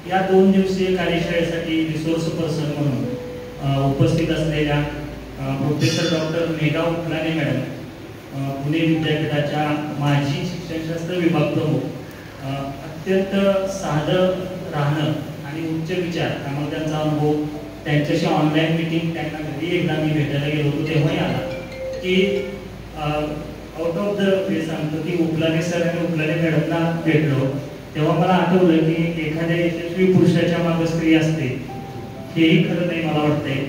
या 2 दिवसीय कार्यशाळेसाठी रिसोर्स पर्सन म्हणून उपस्थित असलेल्या professor doctor Megha Utlane madam, Pune विद्यापीठाच्या माजी शिक्षणशास्त्र विभाग प्रमुख, अत्यंत साधं राहणं आणि उच्च विचार, त्यामुळे त्यांचा अनुभव, त्यांच्याशी ऑनलाईन मीटिंग, त्यांना घरी एकदा मी भेटायला गेलो होतो तेव्हाही आला की आउट ऑफ द वे सांगतो की उपलाने सर आणि उपलाने मॅडमना भेटलो तेव्हा मला आठवलं की एखाद्या यशस्वी पुरुषाच्या मागे स्त्री असते हेही खरं नाही मला वाटतंय,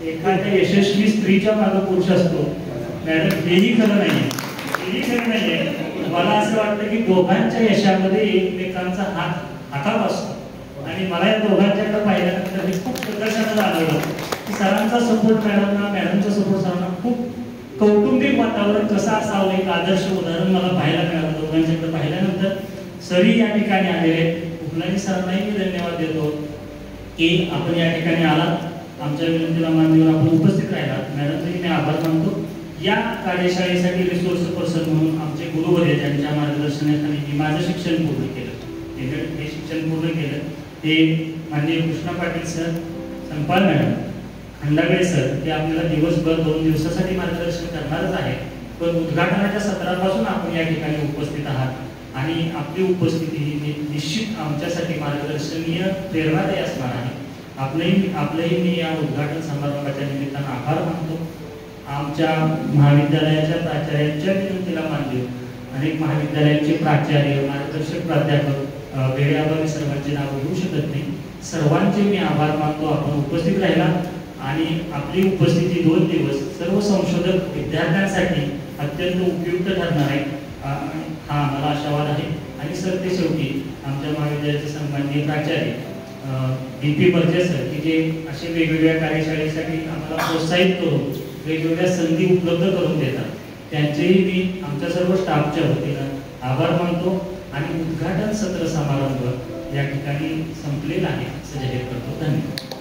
एखाद्या यशस्वी स्त्रीच्या मागे पुरुष असतो मॅडम हेही खरं नाहीये, हेही खरं नाहीये. मला असं वाटतं की दोघांच्या यशामध्ये एकमेकांचा हात असतो आणि मला या दोघांच्याकडे पाहिल्यानंतर हे खूप प्रकर्षानं जाणवलं की सरांचा सपोर्ट मॅडमना, मॅडमचा सपोर्ट सरांना, खूप कौटुंबिक वातावरण कसं असावं एक आदर्श उदाहरण मला पाहायला मिळालं. दोघांच्याकडे पाहिल्यानंतर सरी या ठिकाणी आलेले, उपलानी सरांनाही मी धन्यवाद देतो की आपण या ठिकाणी आलात, आमच्या विनंतीला मान देऊन आपण उपस्थित राहिलात. मॅडमचेही मी आभार मानतो. या कार्यशाळेसाठी रिसोर्स पर्सन म्हणून आमचे गुरुवर्य ज्यांच्या मार्गदर्शनाखाली मी माझं शिक्षण पूर्ण केलं, हे शिक्षण पूर्ण केलं ते माननीय Krishna Patil sir, Sampal madam, Khandagale sir, ते आपल्याला दिवसभर 2 दिवसासाठी मार्गदर्शन करणारच आहे. पण उद्घाटनाच्या सत्रापासून आपण या ठिकाणी उपस्थित आहात आणि आपली उपस्थिती ही निश्चित आमच्यासाठी मार्गदर्शनीय प्रेरणादायी असणार आहे. आपलंही मी या उद्घाटन समारंभाच्या निमित्तानं आभार मानतो. आमच्या महाविद्यालयाच्या प्राचार्यांच्या विनंतीला मान देऊ अनेक महाविद्यालयाचे प्राचार्य, मार्गदर्शक प्राध्यापक, वेळेअभावी सर्वांची नावं घेऊ शकत नाही, सर्वांचे मी आभार मानतो. आपण उपस्थित राहिला आणि आपली उपस्थिती 2 दिवस सर्व संशोधक विद्यार्थ्यांसाठी अत्यंत उपयुक्त ठरणार आहे हा मला आशावाद आहे. आणि सर ते शेवटी आमच्या महाविद्यालयाचे सन्माननीय प्राचार्य DP बर्जे सर की जे असे वेगवेगळ्या कार्यशाळेसाठी आम्हाला प्रोत्साहित करून वेगवेगळ्या संधी उपलब्ध करून देतात, त्यांचेही मी आमच्या सर्व स्टाफच्या वतीनं आभार मानतो. आणि उद्घाटन सत्र समारंभ या ठिकाणी संपलेला आहे असं जाहीर करतो. धन्यवाद.